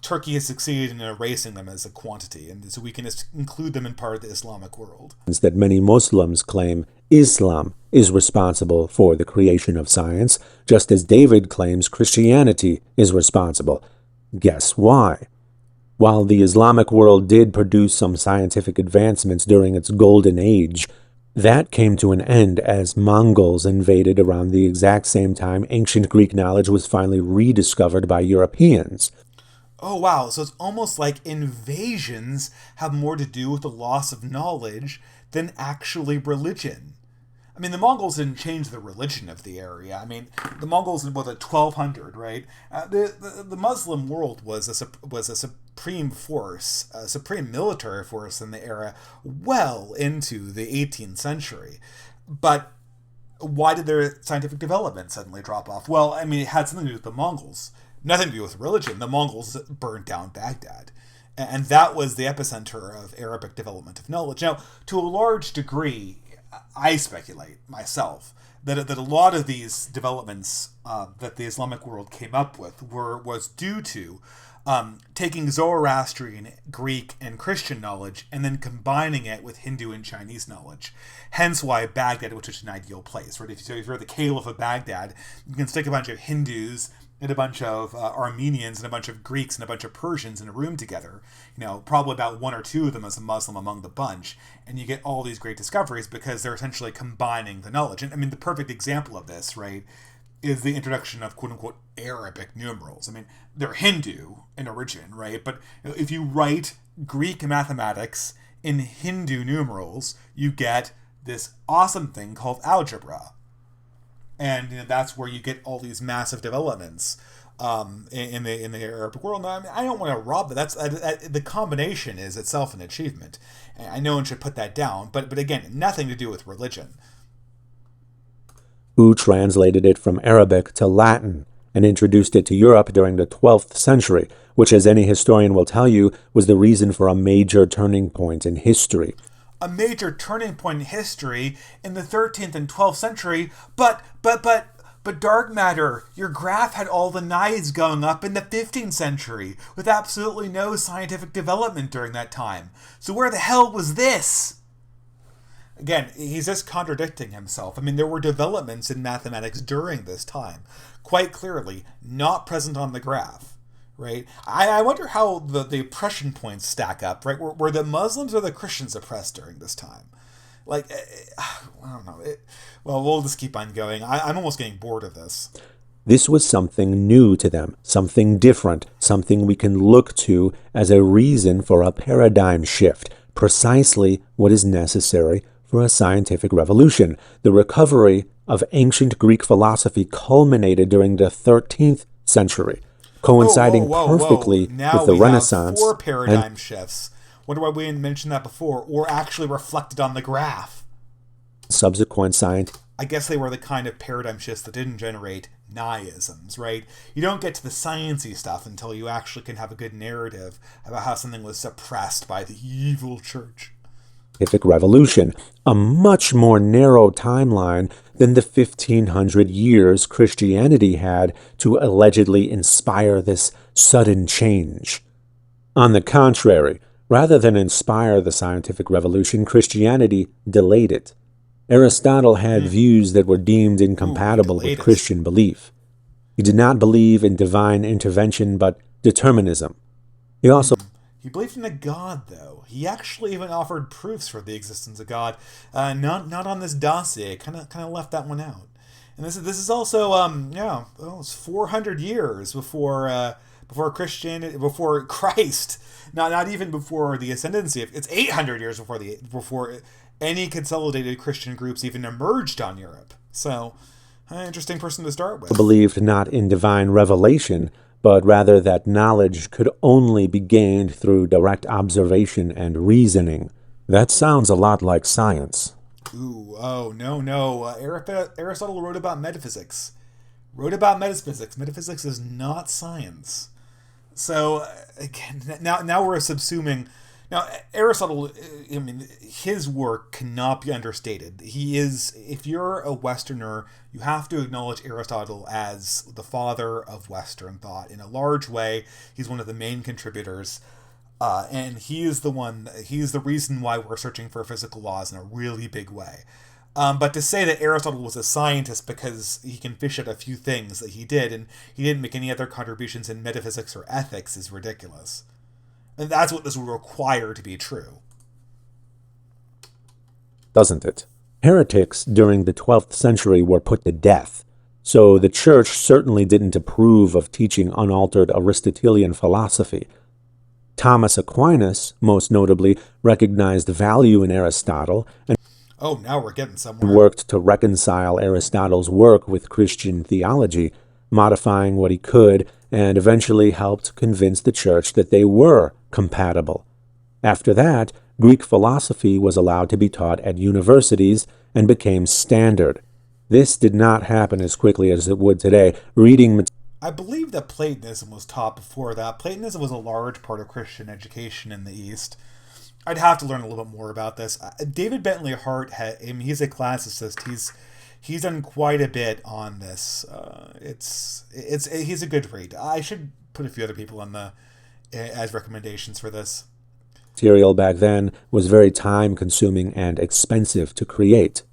Turkey has succeeded in erasing them as a quantity, and so we can just include them in part of the Islamic world. That many Muslims claim Islam is responsible for the creation of science, just as David claims Christianity is responsible. Guess why? While the Islamic world did produce some scientific advancements during its golden age, that came to an end as Mongols invaded around the exact same time ancient Greek knowledge was finally rediscovered by Europeans. Oh, wow. So it's almost like invasions have more to do with the loss of knowledge than actually religion. I mean, the Mongols didn't change the religion of the area. I mean, the Mongols was at 1200, right? The Muslim world was a supreme force, a supreme military force in the era, well into the 18th century. But why did their scientific development suddenly drop off? Well, I mean, it had something to do with the Mongols. Nothing to do with religion. The Mongols burned down Baghdad. And that was the epicenter of Arabic development of knowledge. Now, to a large degree, I speculate myself that a lot of these developments that the Islamic world came up with was due to taking Zoroastrian, Greek, and Christian knowledge and then combining it with Hindu and Chinese knowledge. Hence why Baghdad was such an ideal place, right? If you're the Caliph of Baghdad, you can stick a bunch of Hindus and a bunch of Armenians and a bunch of Greeks and a bunch of Persians in a room together. Probably about one or two of them as a Muslim among the bunch, and you get all these great discoveries because they're essentially combining the knowledge. And I mean, the perfect example of this, right, is the introduction of quote-unquote Arabic numerals. I mean, they're Hindu in origin, right? But if you write Greek mathematics in Hindu numerals, you get this awesome thing called algebra. And that's where you get all these massive developments in the Arabic world. No, I mean, I don't want to rob it. That's the combination is itself an achievement. And no one should put that down. But again, nothing to do with religion. Who translated it from Arabic to Latin and introduced it to Europe during the 12th century, which, as any historian will tell you, was the reason for a major turning point in history. A major turning point in history in the 13th and 12th century, but dark matter, your graph had all the naives going up in the 15th century with absolutely no scientific development during that time. So where the hell was this? Again, he's just contradicting himself. I mean, there were developments in mathematics during this time, quite clearly not present on the graph. Right? I wonder how the oppression points stack up, right? Were the Muslims or the Christians oppressed during this time? Like, I don't know. Well, we'll just keep on going. I'm almost getting bored of this. This was something new to them, something different, something we can look to as a reason for a paradigm shift, precisely what is necessary for a scientific revolution. The recovery of ancient Greek philosophy culminated during the 13th century. Coinciding perfectly with the Renaissance. Now we have 4 paradigm shifts. Wonder why we didn't mention that before, or actually reflected on the graph. Subsequent science. I guess they were the kind of paradigm shifts that didn't generate nihilisms, right? You don't get to the sciencey stuff until you actually can have a good narrative about how something was suppressed by the evil church. Scientific revolution, a much more narrow timeline than the 1500 years Christianity had to allegedly inspire this sudden change. On the contrary, rather than inspire the scientific revolution, Christianity delayed it. Aristotle had views that were deemed incompatible with Christian belief. He did not believe in divine intervention, but determinism. He also He believed in a God, though. He actually even offered proofs for the existence of God. Not on this dossier. Kind of left that one out. And this is also it's 400 years before Christ. Not even before the ascendancy. It's 800 years before any consolidated Christian groups even emerged on Europe. So, an interesting person to start with. Believed not in divine revelation, but rather that knowledge could only be gained through direct observation and reasoning. That sounds a lot like science. No. Aristotle wrote about metaphysics. Metaphysics is not science. So, again, now we're subsuming. Now, Aristotle, I mean, his work cannot be understated. If you're a Westerner, you have to acknowledge Aristotle as the father of Western thought. In a large way, he's one of the main contributors. And he's the reason why we're searching for physical laws in a really big way. But to say that Aristotle was a scientist because he can fish out a few things that he did, and he didn't make any other contributions in metaphysics or ethics, is ridiculous. And that's what this would require to be true. Doesn't it? Heretics during the 12th century were put to death, so the church certainly didn't approve of teaching unaltered Aristotelian philosophy. Thomas Aquinas, most notably, recognized value in Aristotle and now we're getting somewhere. Worked to reconcile Aristotle's work with Christian theology, modifying what he could, and eventually helped convince the church that they were compatible. After that, Greek philosophy was allowed to be taught at universities and became standard. This did not happen as quickly as it would today. I believe that Platonism was taught before that. Platonism was a large part of Christian education in the East. I'd have to learn a little bit more about this. David Bentley Hart, he's a classicist. He's done quite a bit on this. He's a good read. I should put a few other people as recommendations for this. Material back then was very time-consuming and expensive to create.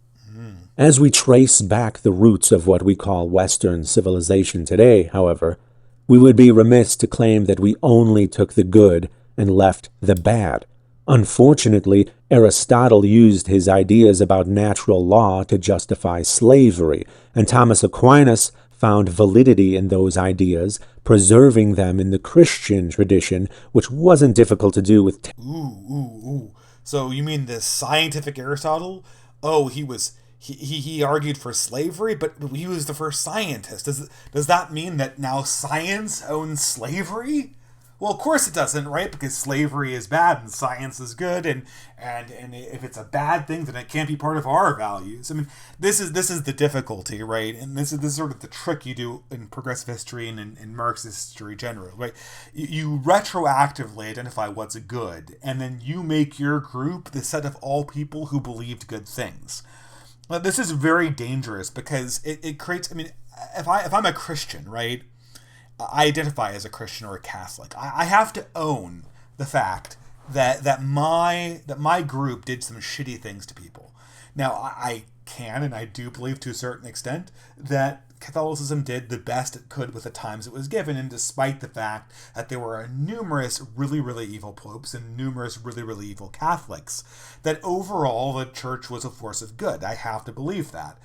As we trace back the roots of what we call Western civilization today, however, we would be remiss to claim that we only took the good and left the bad. Unfortunately, Aristotle used his ideas about natural law to justify slavery, and Thomas Aquinas found validity in those ideas, preserving them in the Christian tradition, which wasn't difficult to do with... So you mean the scientific Aristotle? Oh, he was he argued for slavery, but he was the first scientist. Does that mean that now science owns slavery? Well, of course it doesn't, right? Because slavery is bad and science is good, and if it's a bad thing, then it can't be part of our values. I mean, this is the difficulty, right? And this is sort of the trick you do in progressive history and in Marxist history generally, right? You retroactively identify what's good, and then you make your group the set of all people who believed good things. Now, this is very dangerous because it creates. I mean, if I'm a Christian, right? I identify as a Christian or a Catholic. I have to own the fact that my group did some shitty things to people. Now, I can and I do believe to a certain extent that Catholicism did the best it could with the times it was given, and despite the fact that there were numerous really, really evil popes and numerous really, really evil Catholics, that overall the church was a force of good. I have to believe that.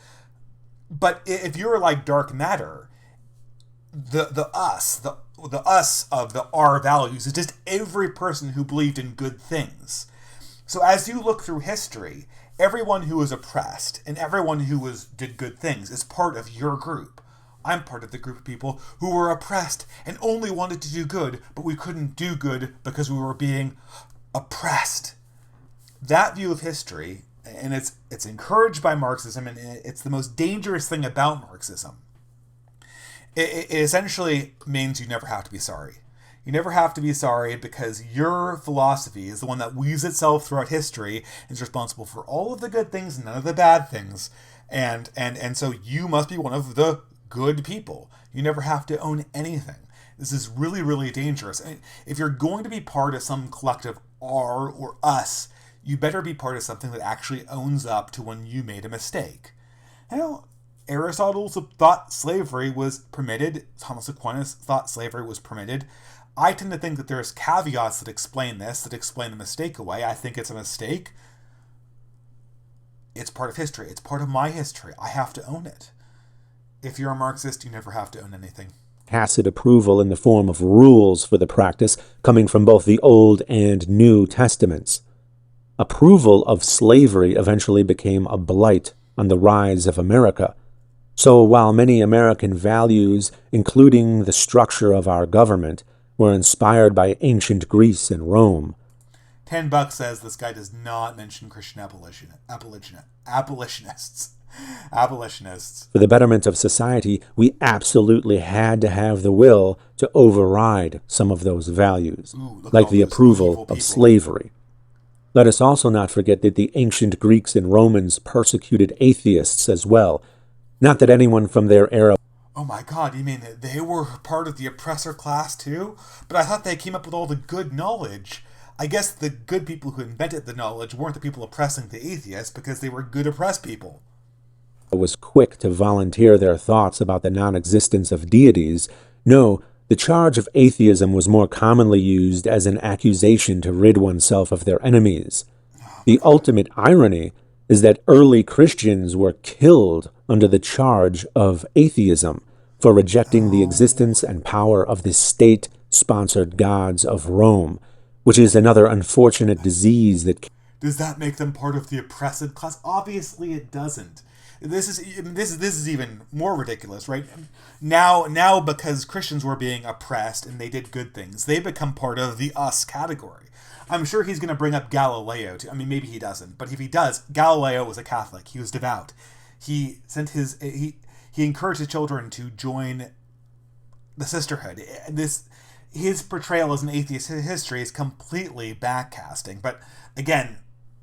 But if you're like dark matter, the us of the our values is just every person who believed in good things. So as you look through history, everyone who was oppressed and everyone who did good things is part of your group. I'm part of the group of people who were oppressed and only wanted to do good, but we couldn't do good because we were being oppressed. That view of history, and it's encouraged by Marxism, and it's the most dangerous thing about Marxism. It essentially means you never have to be sorry. You never have to be sorry because your philosophy is the one that weaves itself throughout history and is responsible for all of the good things and none of the bad things. And so you must be one of the good people. You never have to own anything. This is really, really dangerous. I mean, if you're going to be part of some collective R or us, you better be part of something that actually owns up to when you made a mistake. You know, Aristotle thought slavery was permitted. Thomas Aquinas thought slavery was permitted. I tend to think that there's caveats that explain this, that explain the mistake away. I think it's a mistake. It's part of history. It's part of my history. I have to own it. If you're a Marxist, you never have to own anything. Tacit approval in the form of rules for the practice coming from both the Old and New Testaments. Approval of slavery eventually became a blight on the rise of America. So while many American values, including the structure of our government, were inspired by ancient Greece and Rome, $10 says this guy does not mention Christian abolitionists. For the betterment of society, we absolutely had to have the will to override some of those values, like the approval of slavery. Let us also not forget that the ancient Greeks and Romans persecuted atheists as well. Not that anyone from their era... Oh my god, you mean that they were part of the oppressor class too? But I thought they came up with all the good knowledge. I guess the good people who invented the knowledge weren't the people oppressing the atheists because they were good oppressed people. ...was quick to volunteer their thoughts about the non-existence of deities. No, the charge of atheism was more commonly used as an accusation to rid oneself of their enemies. The ultimate irony is that early Christians were killed under the charge of atheism for rejecting the existence and power of the state-sponsored gods of Rome, which is another unfortunate disease that... Does that make them part of the oppressed class? Obviously it doesn't. This is even more ridiculous, right? Now because Christians were being oppressed and they did good things, they become part of the us category. I'm sure he's going to bring up Galileo too. I mean, maybe he doesn't, but if he does, Galileo was a Catholic. He was devout. He encouraged his children to join the sisterhood. His portrayal as an atheist in history is completely backcasting. But again,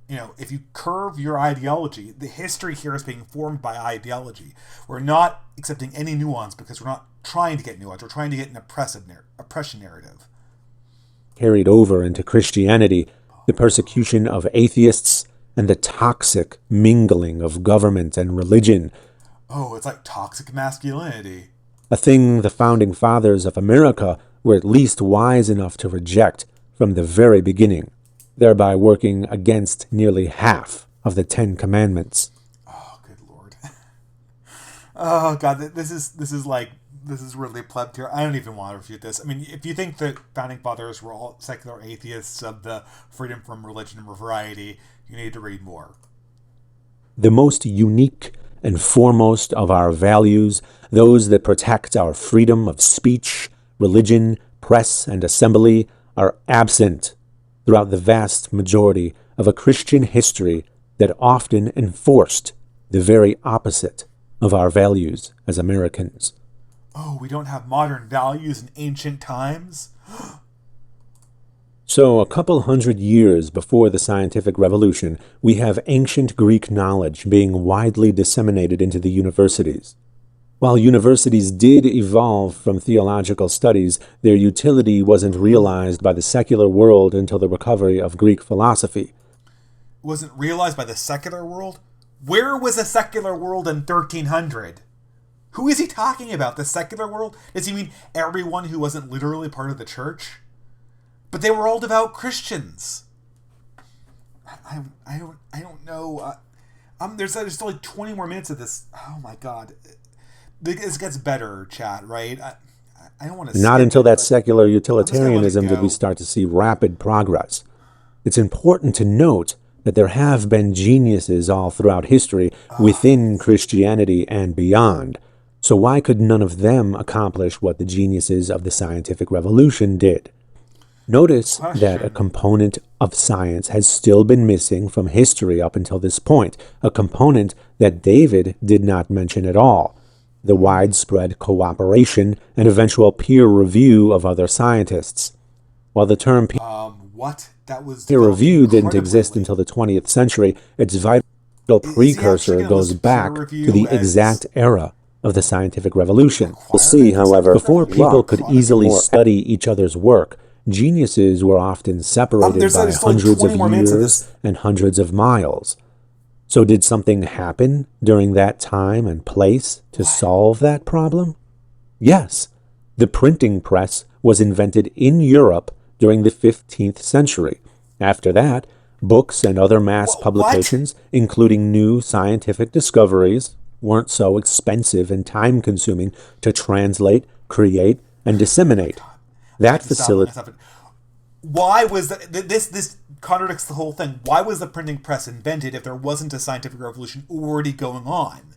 you know, if you curve your ideology, the history here is being formed by ideology. We're not accepting any nuance because we're not trying to get nuance. We're trying to get an oppression narrative. Carried over into Christianity, the persecution of atheists, and the toxic mingling of government and religion. Oh, it's like toxic masculinity. A thing the founding fathers of America were at least wise enough to reject from the very beginning, thereby working against nearly half of the 10 Commandments. Oh, good Lord. Oh, God, this is really pleb here. I don't even want to refute this. I mean, if you think the founding fathers were all secular atheists of the freedom from religion and variety, you need to read more. the most unique and foremost of our values, those that protect our freedom of speech, religion, press, and assembly, are absent throughout the vast majority of a Christian history that often enforced the very opposite of our values as Americans. Oh, we don't have modern values in ancient times? So, a couple hundred years before the scientific revolution, we have ancient Greek knowledge being widely disseminated into the universities. While universities did evolve from theological studies, their utility wasn't realized by the secular world until the recovery of Greek philosophy. Wasn't realized by the secular world? Where was the secular world in 1300? Who is he talking about? The secular world? Does he mean everyone who wasn't literally part of the church? But they were all devout Christians. I don't know. There's still like 20 more minutes of this. Oh my God. This gets better, chat, right? I don't want to. Not until that secular utilitarianism did we start to see rapid progress. It's important to note that there have been geniuses all throughout history within Christianity and beyond. So why could none of them accomplish what the geniuses of the scientific revolution did? Notice that a component of science has still been missing from history up until this point, a component that David did not mention at all: the widespread cooperation and eventual peer review of other scientists. While the term peer review didn't exist until the 20th century, its vital precursor goes back to the exact era of the scientific revolution. We'll see, however, before people could easily study each other's work, geniuses were often separated by hundreds of years and hundreds of miles. So did something happen during that time and place to solve that problem? Yes. The printing press was invented in Europe during the 15th century. After that, books and other mass publications, including new scientific discoveries, weren't so expensive and time-consuming to translate, create, and disseminate. That facility. Why was this contradicts the whole thing? Why was the printing press invented if there wasn't a scientific revolution already going on?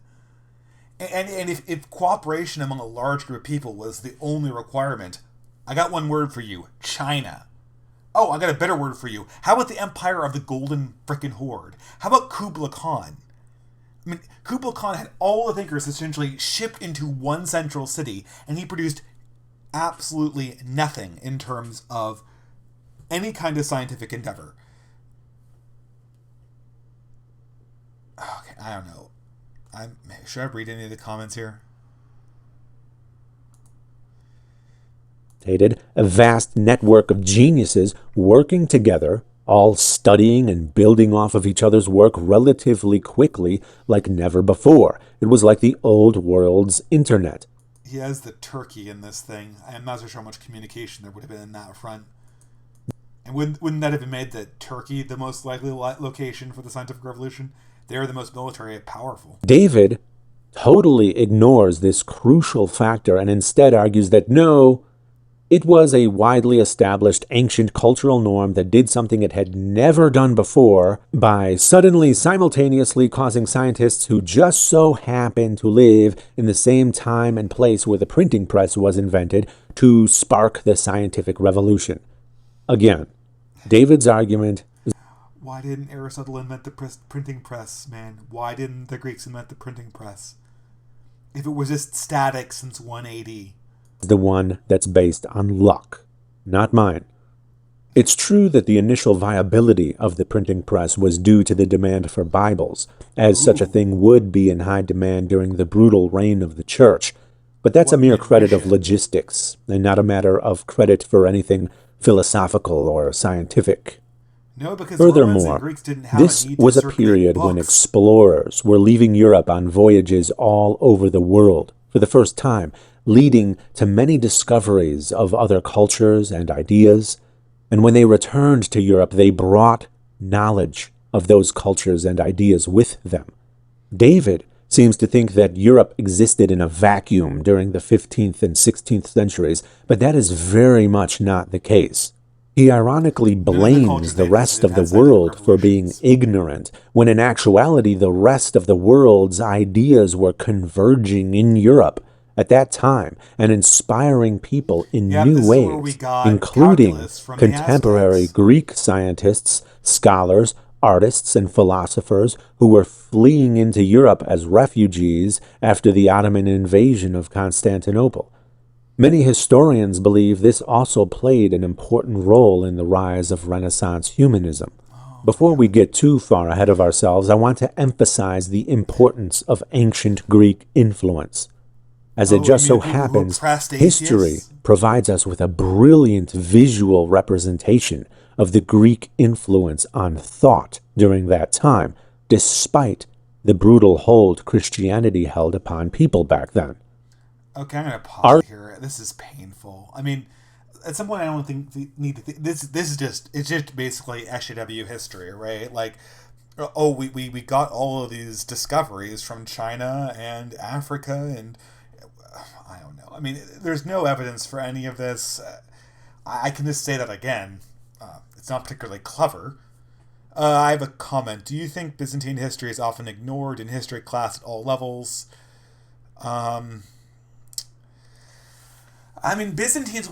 And if cooperation among a large group of people was the only requirement, I got one word for you: China. Oh, I got a better word for you. How about the Empire of the Golden Frickin' Horde? How about Kublai Khan? I mean, Kublai Khan had all the thinkers essentially shipped into one central city, and he produced absolutely nothing in terms of any kind of scientific endeavor. Okay, I don't know. Should I read any of the comments here? A vast network of geniuses working together, all studying and building off of each other's work relatively quickly like never before. It was like the old world's internet. He has the turkey in this thing. I'm not so sure how much communication there would have been in that front. And wouldn't that have made the Turkey the most likely location for the scientific revolution? They were the most military powerful. David totally ignores this crucial factor and instead argues that no, it was a widely established ancient cultural norm that did something it had never done before by suddenly simultaneously causing scientists who just so happened to live in the same time and place where the printing press was invented to spark the scientific revolution. Again, David's argument is, why didn't Aristotle invent the printing press, man? Why didn't the Greeks invent the printing press? If it was just static since 180. The one that's based on luck, not mine. It's true that the initial viability of the printing press was due to the demand for Bibles, as such a thing would be in high demand during the brutal reign of the church. But that's a mere credit of logistics, and not a matter of credit for anything philosophical or scientific. No, because Furthermore, Greeks didn't have this was a period when explorers were leaving Europe on voyages all over the world for the first time, leading to many discoveries of other cultures and ideas. And when they returned to Europe, they brought knowledge of those cultures and ideas with them. David seems to think that Europe existed in a vacuum during the 15th and 16th centuries, but that is very much not the case. He ironically blames the rest of the world for being ignorant, when in actuality the rest of the world's ideas were converging in Europe at that time and inspiring people in new ways, including contemporary Greek scientists, scholars, artists, and philosophers who were fleeing into Europe as refugees after the Ottoman invasion of Constantinople. Many historians believe this also played an important role in the rise of Renaissance humanism. Before we get too far ahead of ourselves, I want to emphasize the importance of ancient Greek influence. As it just so happens, history provides us with a brilliant visual representation of the Greek influence on thought during that time, despite the brutal hold Christianity held upon people back then. Okay, I'm going to pause here. This is painful. I mean, at some point, I don't think we need to think. This is just, it's just basically SJW history, right? Like, oh, we got all of these discoveries from China and Africa, and I don't know. I mean, there's no evidence for any of this. I can just say that again. It's not particularly clever. I have a comment. Do you think Byzantine history is often ignored in history class at all levels? Byzantines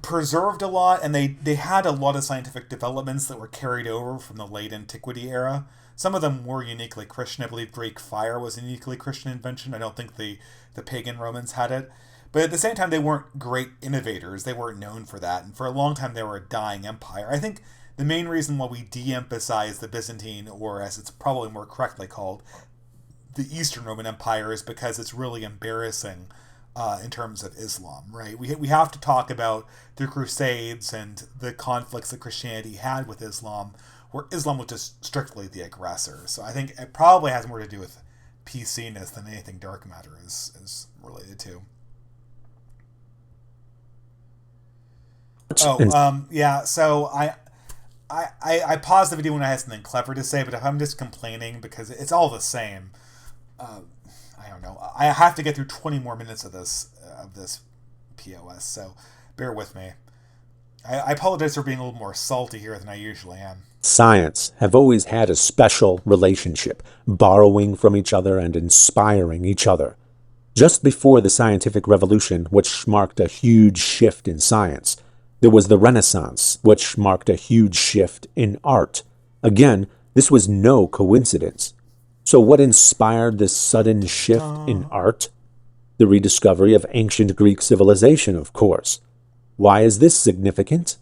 preserved a lot, and they had a lot of scientific developments that were carried over from the late antiquity era. Some of them were uniquely Christian. I believe Greek fire was a uniquely Christian invention. I don't think the pagan Romans had it. But at the same time, they weren't great innovators. They weren't known for that. And for a long time, they were a dying empire. I think the main reason why we de-emphasize the Byzantine, or as it's probably more correctly called, the Eastern Roman Empire, is because it's really embarrassing in terms of Islam, right? We have to talk about the Crusades and the conflicts that Christianity had with Islam, where Islam was just strictly the aggressor. So I think it probably has more to do with PC-ness than anything dark matter is related to. Yeah, so I paused the video when I had something clever to say, but if I'm just complaining because it's all the same, I don't know. I have to get through 20 more minutes of this POS, so bear with me. I apologize for being a little more salty here than I usually am. Science have always had a special relationship, borrowing from each other and inspiring each other. Just before the scientific revolution, which marked a huge shift in science, there was the Renaissance, which marked a huge shift in art. Again, this was no coincidence. So what inspired this sudden shift in art? The rediscovery of ancient Greek civilization, of course. Why is this significant?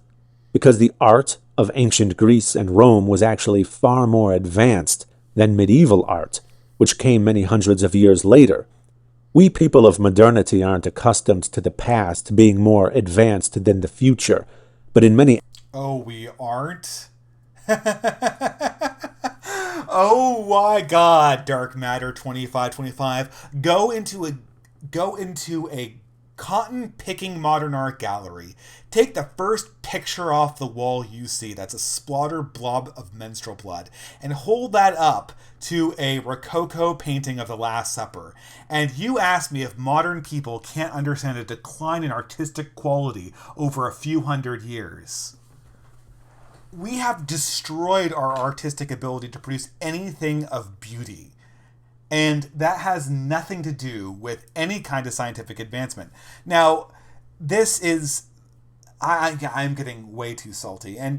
Because the art of ancient Greece and Rome was actually far more advanced than medieval art, which came many hundreds of years later. We people of modernity aren't accustomed to the past being more advanced than the future, but in many... Oh, we aren't? Oh my God, Dark Matter 2525. Go into a cotton-picking modern art gallery. Take the first picture off the wall you see that's a splatter blob of menstrual blood, and hold that up to a Rococo painting of the Last Supper. And you ask me if modern people can't understand a decline in artistic quality over a few hundred years. We have destroyed our artistic ability to produce anything of beauty. And that has nothing to do with any kind of scientific advancement. Now, this is... I'm getting way too salty. I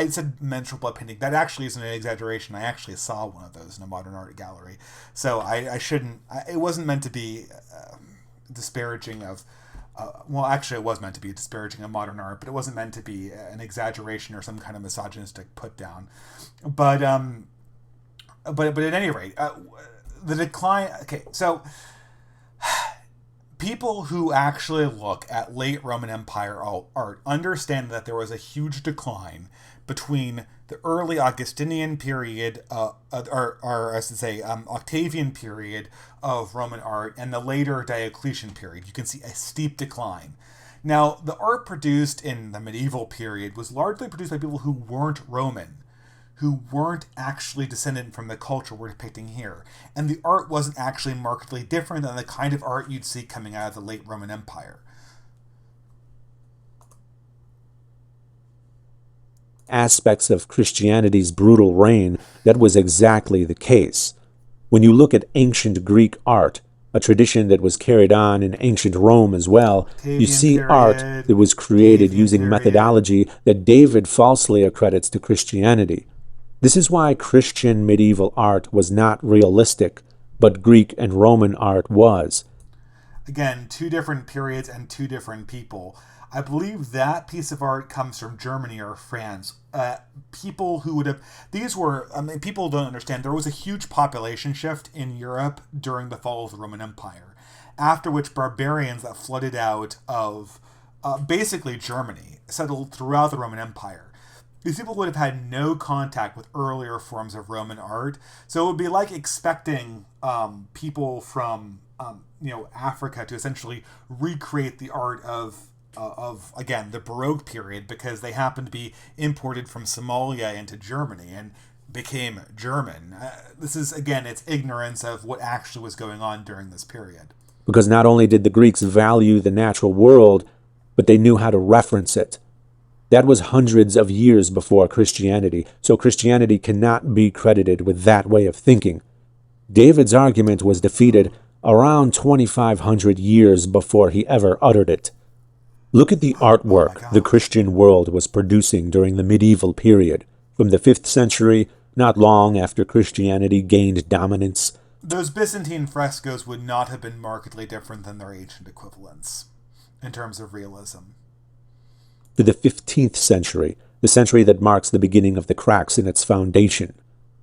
said menstrual blood painting. That actually isn't an exaggeration. I actually saw one of those in a modern art gallery. So I shouldn't... It wasn't meant to be disparaging of... well, actually, it was meant to be disparaging of modern art, but it wasn't meant to be an exaggeration or some kind of misogynistic put down. But at any rate, the decline... Okay, so people who actually look at late Roman Empire art understand that there was a huge decline between the early Augustinian period, Octavian period of Roman art and the later Diocletian period. You can see a steep decline. Now, the art produced in the medieval period was largely produced by people who weren't Roman, who weren't actually descendant from the culture we're depicting here. And the art wasn't actually markedly different than the kind of art you'd see coming out of the late Roman Empire. aspects of Christianity's brutal reign, that was exactly the case. When you look at ancient Greek art, a tradition that was carried on in ancient Rome as well, you see art that was created using methodology that David falsely accredits to Christianity. This is why Christian medieval art was not realistic, but Greek and Roman art was. Again, two different periods and two different people. I believe that piece of art comes from Germany or France. People who would have... people don't understand. There was a huge population shift in Europe during the fall of the Roman Empire, after which barbarians that flooded out of basically Germany settled throughout the Roman Empire. These people would have had no contact with earlier forms of Roman art, so it would be like expecting people from Africa to essentially recreate the art of again, the Baroque period, because they happened to be imported from Somalia into Germany and became German. This is, again, it's ignorance of what actually was going on during this period. Because not only did the Greeks value the natural world, but they knew how to reference it. That was hundreds of years before Christianity, so Christianity cannot be credited with that way of thinking. David's argument was defeated around 2,500 years before he ever uttered it. Look at the artwork the Christian world was producing during the medieval period, from the 5th century, not long after Christianity gained dominance. Those Byzantine frescoes would not have been markedly different than their ancient equivalents, in terms of realism. To the 15th century, the century that marks the beginning of the cracks in its foundation.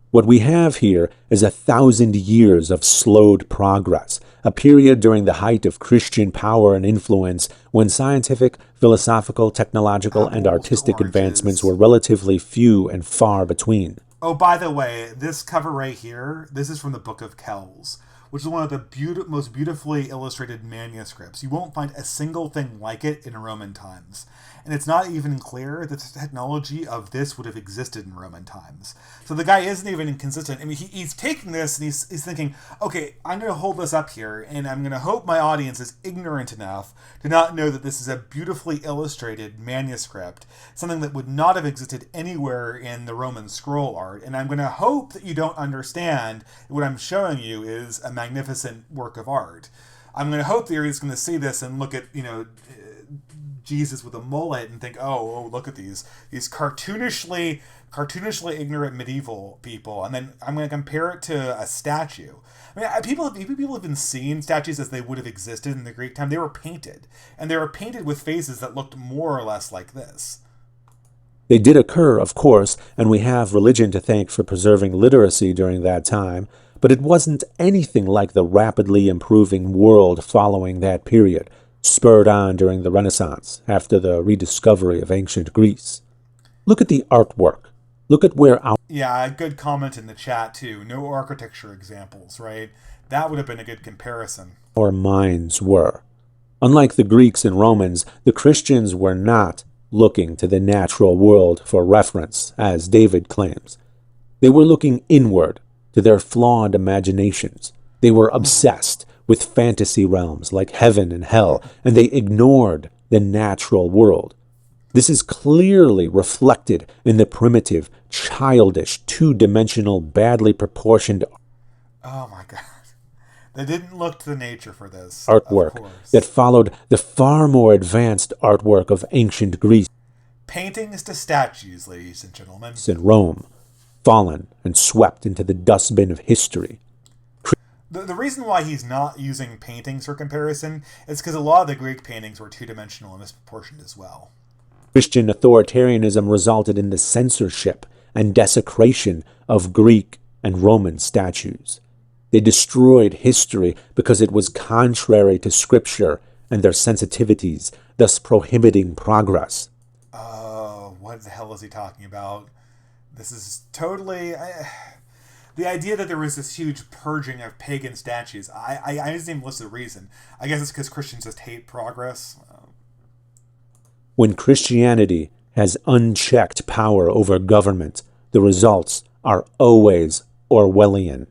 What we have here is 1,000 years of slowed progress, a period during the height of Christian power and influence when scientific, philosophical, technological, and artistic advancements were relatively few and far between. Oh, by the way, this cover right here, this is from the Book of Kells, which is one of the most beautifully illustrated manuscripts. You won't find a single thing like it in Roman times. And it's not even clear that the technology of this would have existed in Roman times. So the guy isn't even inconsistent. I mean, he's taking this and he's thinking, okay, I'm going to hold this up here, and I'm going to hope my audience is ignorant enough to not know that this is a beautifully illustrated manuscript, something that would not have existed anywhere in the Roman scroll art. And I'm going to hope that you don't understand that what I'm showing you is a magnificent work of art. I'm going to hope that you're just going to see this and look at, Jesus with a mullet and think, oh, look at these cartoonishly ignorant medieval people, and then I'm going to compare it to a statue. I mean, people have been seeing statues as they would have existed in the Greek time. They were painted, and they were painted with faces that looked more or less like this. They did occur, of course, and we have religion to thank for preserving literacy during that time, but it wasn't anything like the rapidly improving world following that period, spurred on during the Renaissance, after the rediscovery of ancient Greece. Look at the artwork. Look at where our... Yeah, a good comment in the chat, too. No architecture examples, right? That would have been a good comparison. Our minds were. Unlike the Greeks and Romans, the Christians were not looking to the natural world for reference, as David claims. They were looking inward to their flawed imaginations. They were obsessed with fantasy realms like heaven and hell, and they ignored the natural world. This is clearly reflected in the primitive, childish, two-dimensional, badly proportioned... Oh my God. They didn't look to the nature for this. Artwork that followed the far more advanced artwork of ancient Greece. Paintings to statues, ladies and gentlemen. In Rome, fallen and swept into the dustbin of history. The reason why he's not using paintings for comparison is because a lot of the Greek paintings were two-dimensional and misproportioned as well. Christian authoritarianism resulted in the censorship and desecration of Greek and Roman statues. They destroyed history because it was contrary to Scripture and their sensitivities, thus prohibiting progress. Oh, what the hell is he talking about? This is totally... The idea that there was this huge purging of pagan statues, I didn't even list the reason. I guess it's because Christians just hate progress. When Christianity has unchecked power over government, the results are always Orwellian.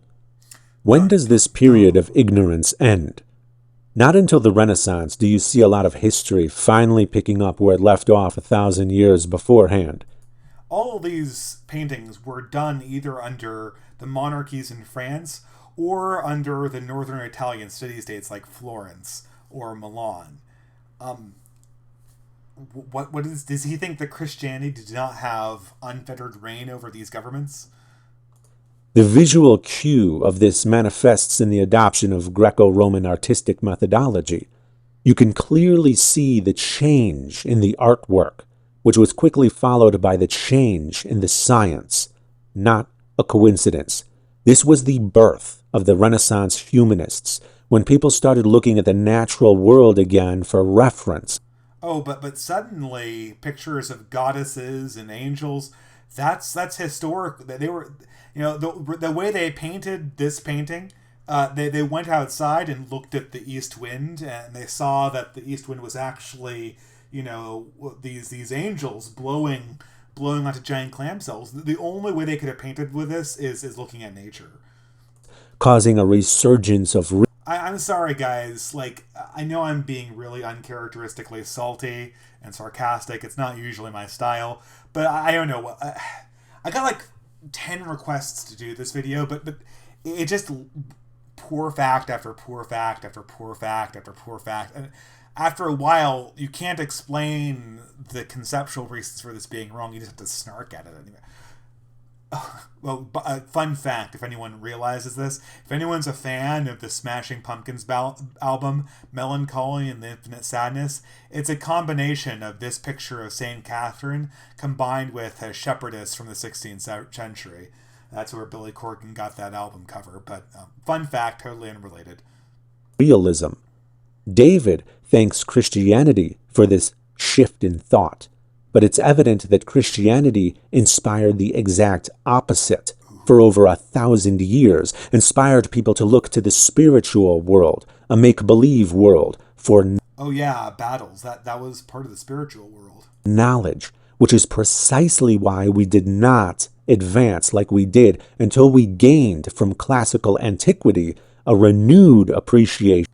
When does this period of ignorance end? Not until the Renaissance do you see a lot of history finally picking up where it left off 1,000 years beforehand. all of these paintings were done either under the monarchies in France or under the northern Italian city-states like Florence or Milan. Does he think that Christianity did not have unfettered reign over these governments? The visual cue of this manifests in the adoption of Greco-Roman artistic methodology. You can clearly see the change in the artwork, which was quickly followed by the change in the science. Not a coincidence. This was the birth of the Renaissance humanists, when people started looking at the natural world again for reference. Oh, but suddenly pictures of goddesses and angels, that's historic. They were, the way they painted this painting, they went outside and looked at the east wind, and they saw that the east wind was actually, these angels blowing onto giant clam cells. The only way they could have painted with this is looking at nature, causing a resurgence of... I'm sorry, guys. I know I'm being really uncharacteristically salty and sarcastic. It's not usually my style, but I don't know. I got 10 requests to do this video, but it just poor fact after poor fact after poor fact after poor fact. And after a while, you can't explain the conceptual reasons for this being wrong. You just have to snark at it anyway. Well, fun fact, if anyone realizes this, if anyone's a fan of the Smashing Pumpkins album, Melancholy and the Infinite Sadness, it's a combination of this picture of St. Catherine combined with a shepherdess from the 16th century. That's where Billy Corgan got that album cover, but fun fact, totally unrelated. Realism. David thanks Christianity for this shift in thought. But it's evident that Christianity inspired the exact opposite. For over 1,000 years, inspired people to look to the spiritual world, a make-believe world, for battles. That was part of the spiritual world. Knowledge, which is precisely why we did not advance like we did until we gained from classical antiquity a renewed appreciation.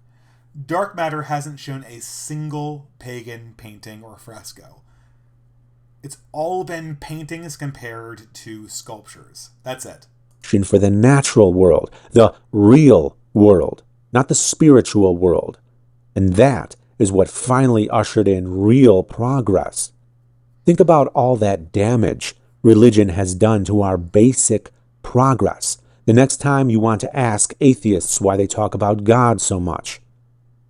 Dark matter hasn't shown a single pagan painting or fresco. It's all been paintings compared to sculptures. That's it. For the natural world, the real world, not the spiritual world. And that is what finally ushered in real progress. Think about all that damage religion has done to our basic progress. The next time you want to ask atheists why they talk about God so much.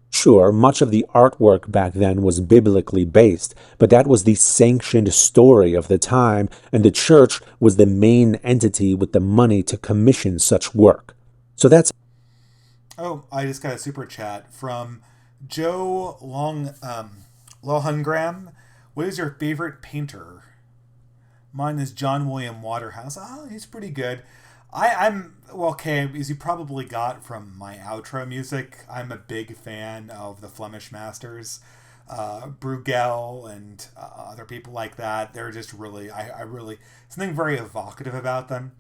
Sure, much of the artwork back then was biblically based, but that was the sanctioned story of the time, and the church was the main entity with the money to commission such work. So that's... Oh, I just got a super chat from Joe Lohangram. What is your favorite painter? Mine is John William Waterhouse. Oh, he's pretty good. As you probably got from my outro music, I'm a big fan of the Flemish masters, Bruegel and other people like that. They're just really, I really, something very evocative about them.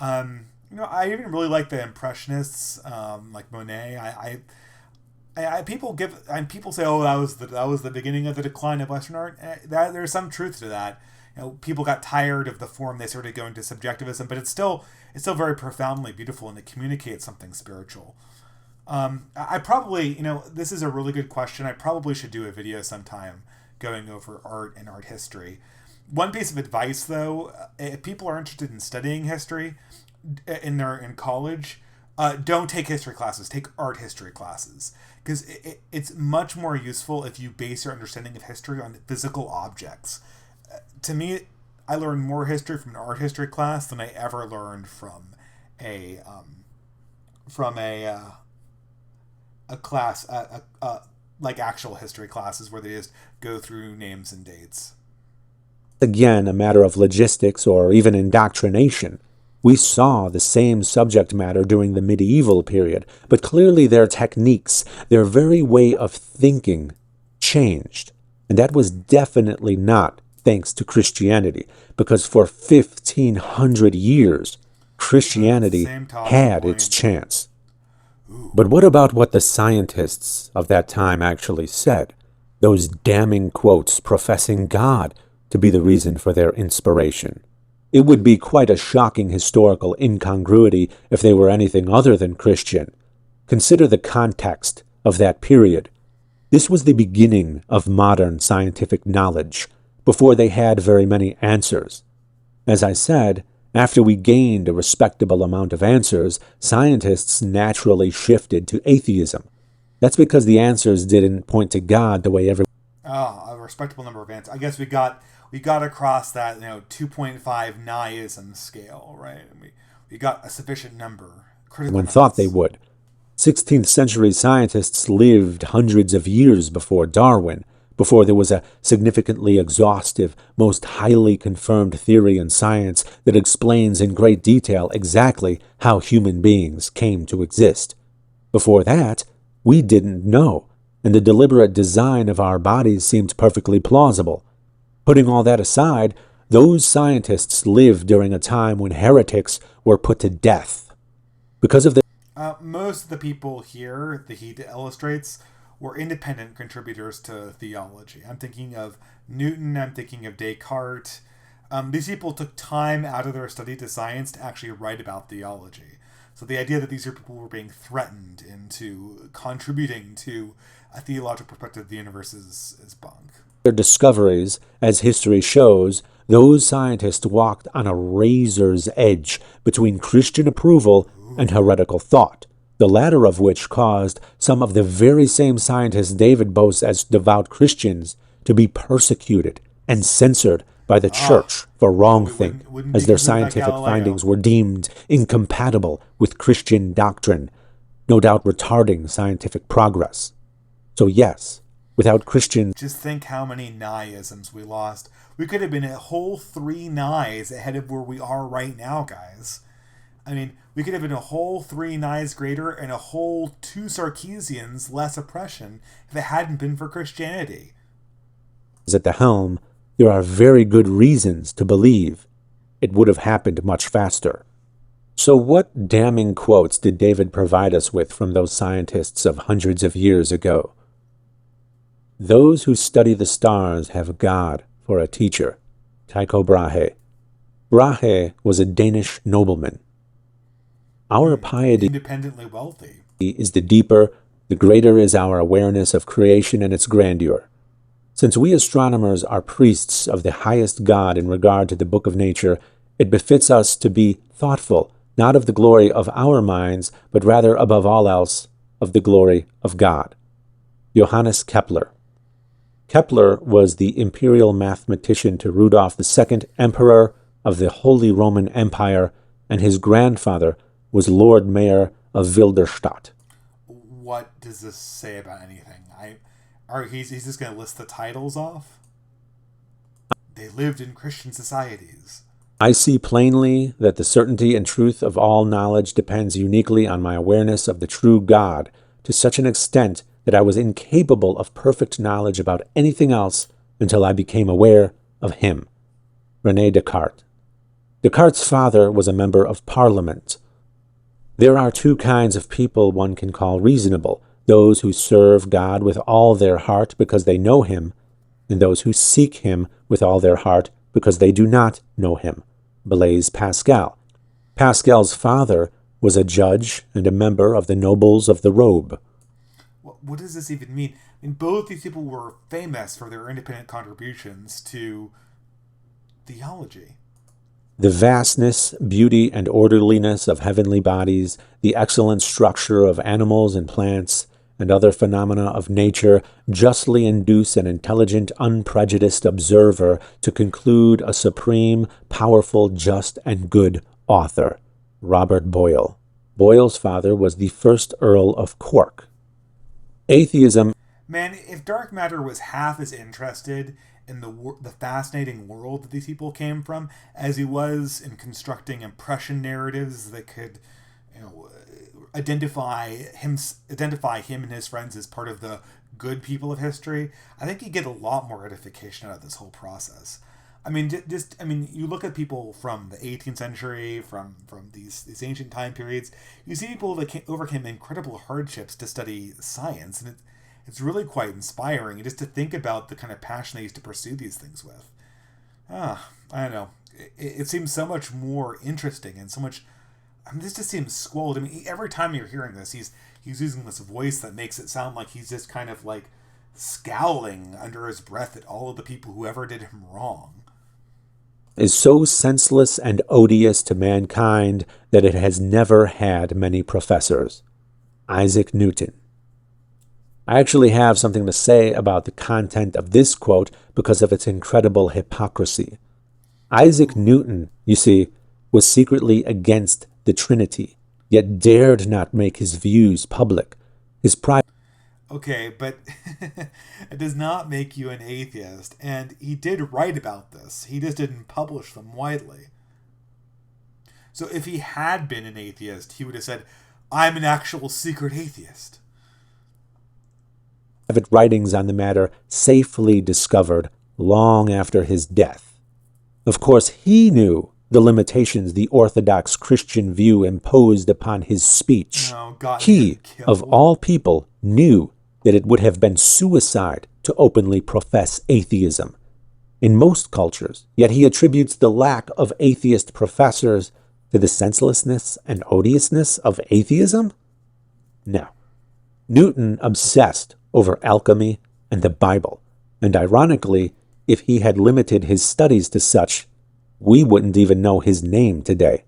I even really like the Impressionists, like Monet. People say, oh, that was the beginning of the decline of Western art. There's some truth to that. People got tired of the form, they started going to subjectivism, but it's still very profoundly beautiful, and it communicates something spiritual. I probably, this is a really good question. I probably should do a video sometime going over art and art history. One piece of advice, though, if people are interested in studying history in college, don't take history classes, take art history classes, because it's much more useful if you base your understanding of history on physical objects. To me, I learned more history from an art history class than I ever learned from a class, like actual history classes where they just go through names and dates. Again, a matter of logistics or even indoctrination. We saw the same subject matter during the medieval period, but clearly their techniques, their very way of thinking, changed. And that was definitely not thanks to Christianity, because for 1,500 years, Christianity had its chance. But what about what the scientists of that time actually said? Those damning quotes professing God, to be the reason for their inspiration. It would be quite a shocking historical incongruity if they were anything other than Christian. Consider the context of that period. This was the beginning of modern scientific knowledge, before they had very many answers. As I said, after we gained a respectable amount of answers, scientists naturally shifted to atheism. That's because the answers didn't point to God the way everyone... A respectable number of answers. I guess we got across that 2.5 Naism scale, right? And we got a sufficient number. Everyone thought they would. 16th century scientists lived hundreds of years before Darwin, before there was a significantly exhaustive, most highly confirmed theory in science that explains in great detail exactly how human beings came to exist. Before that, we didn't know, and the deliberate design of our bodies seemed perfectly plausible. Putting all that aside, those scientists lived during a time when heretics were put to death. Because of the most of the people here that he illustrates were independent contributors to theology. I'm thinking of Newton, I'm thinking of Descartes. These people took time out of their study to science to actually write about theology. So the idea that these people were being threatened into contributing to a theological perspective of the universe is bunk. Their discoveries, as history shows, those scientists walked on a razor's edge between Christian approval and heretical thought, the latter of which caused some of the very same scientists David boasts as devout Christians to be persecuted and censored by the church for wrongthink, as their scientific findings were deemed incompatible with Christian doctrine, no doubt retarding scientific progress. So yes, without Christians... Just think how many Naisms we lost. We could have been a whole 3 Nais ahead of where we are right now, guys. I mean, we could have been a whole 3 Nais greater and a whole 2 Sarkeesians less oppression if it hadn't been for Christianity. At the helm, there are very good reasons to believe it would have happened much faster. So what damning quotes did David provide us with from those scientists of hundreds of years ago? Those who study the stars have God for a teacher. Tycho Brahe. Brahe was a Danish nobleman. Our piety independently wealthy is the deeper, the greater is our awareness of creation and its grandeur. Since we astronomers are priests of the highest God in regard to the book of nature, it befits us to be thoughtful, not of the glory of our minds, but rather, above all else, of the glory of God. Johannes Kepler. Kepler was the imperial mathematician to Rudolf II, Emperor of the Holy Roman Empire, and his grandfather was Lord Mayor of Wilderstadt. What does this say about anything? He's just going to list the titles off? They lived in Christian societies. I see plainly that the certainty and truth of all knowledge depends uniquely on my awareness of the true God, to such an extent that I was incapable of perfect knowledge about anything else until I became aware of him. René Descartes. Descartes' father was a member of Parliament. There are 2 kinds of people one can call reasonable: those who serve God with all their heart because they know him, and those who seek him with all their heart because they do not know him. Blaise Pascal. Pascal's father was a judge and a member of the nobles of the robe. What does this even mean? I mean, both these people were famous for their independent contributions to theology. The vastness, beauty, and orderliness of heavenly bodies, the excellent structure of animals and plants, and other phenomena of nature justly induce an intelligent, unprejudiced observer to conclude a supreme, powerful, just, and good author. Robert Boyle. Boyle's father was the first Earl of Cork. Atheism... Man, if dark matter was half as interested in the fascinating world that these people came from as he was in constructing impression narratives that could, identify him and his friends as part of the good people of history, I think you get a lot more edification out of this whole process. I mean, you look at people from the 18th century, from these ancient time periods, you see people that overcame incredible hardships to study science, and it's really quite inspiring just to think about the kind of passion they used to pursue these things with. I don't know. It seems so much more interesting and so much. I mean, this just seems squalled. I mean, every time you're hearing this, he's using this voice that makes it sound like he's just kind of like scowling under his breath at all of the people who ever did him wrong. Is so senseless and odious to mankind that it has never had many professors. Isaac Newton. I actually have something to say about the content of this quote because of its incredible hypocrisy. Isaac Newton, you see, was secretly against the Trinity, yet dared not make his views public. His private Okay, but it does not make you an atheist, and he did write about this. He just didn't publish them widely. So if he had been an atheist, he would have said, I'm an actual secret atheist. writings on the matter safely discovered long after his death. Of course, he knew the limitations the Orthodox Christian view imposed upon his speech. Oh, God, He, killed. of all people, knew that it would have been suicide to openly profess atheism. In most cultures, yet he attributes the lack of atheist professors to the senselessness and odiousness of atheism? No. Newton obsessed over alchemy and the Bible, and ironically, if he had limited his studies to such, we wouldn't even know his name today.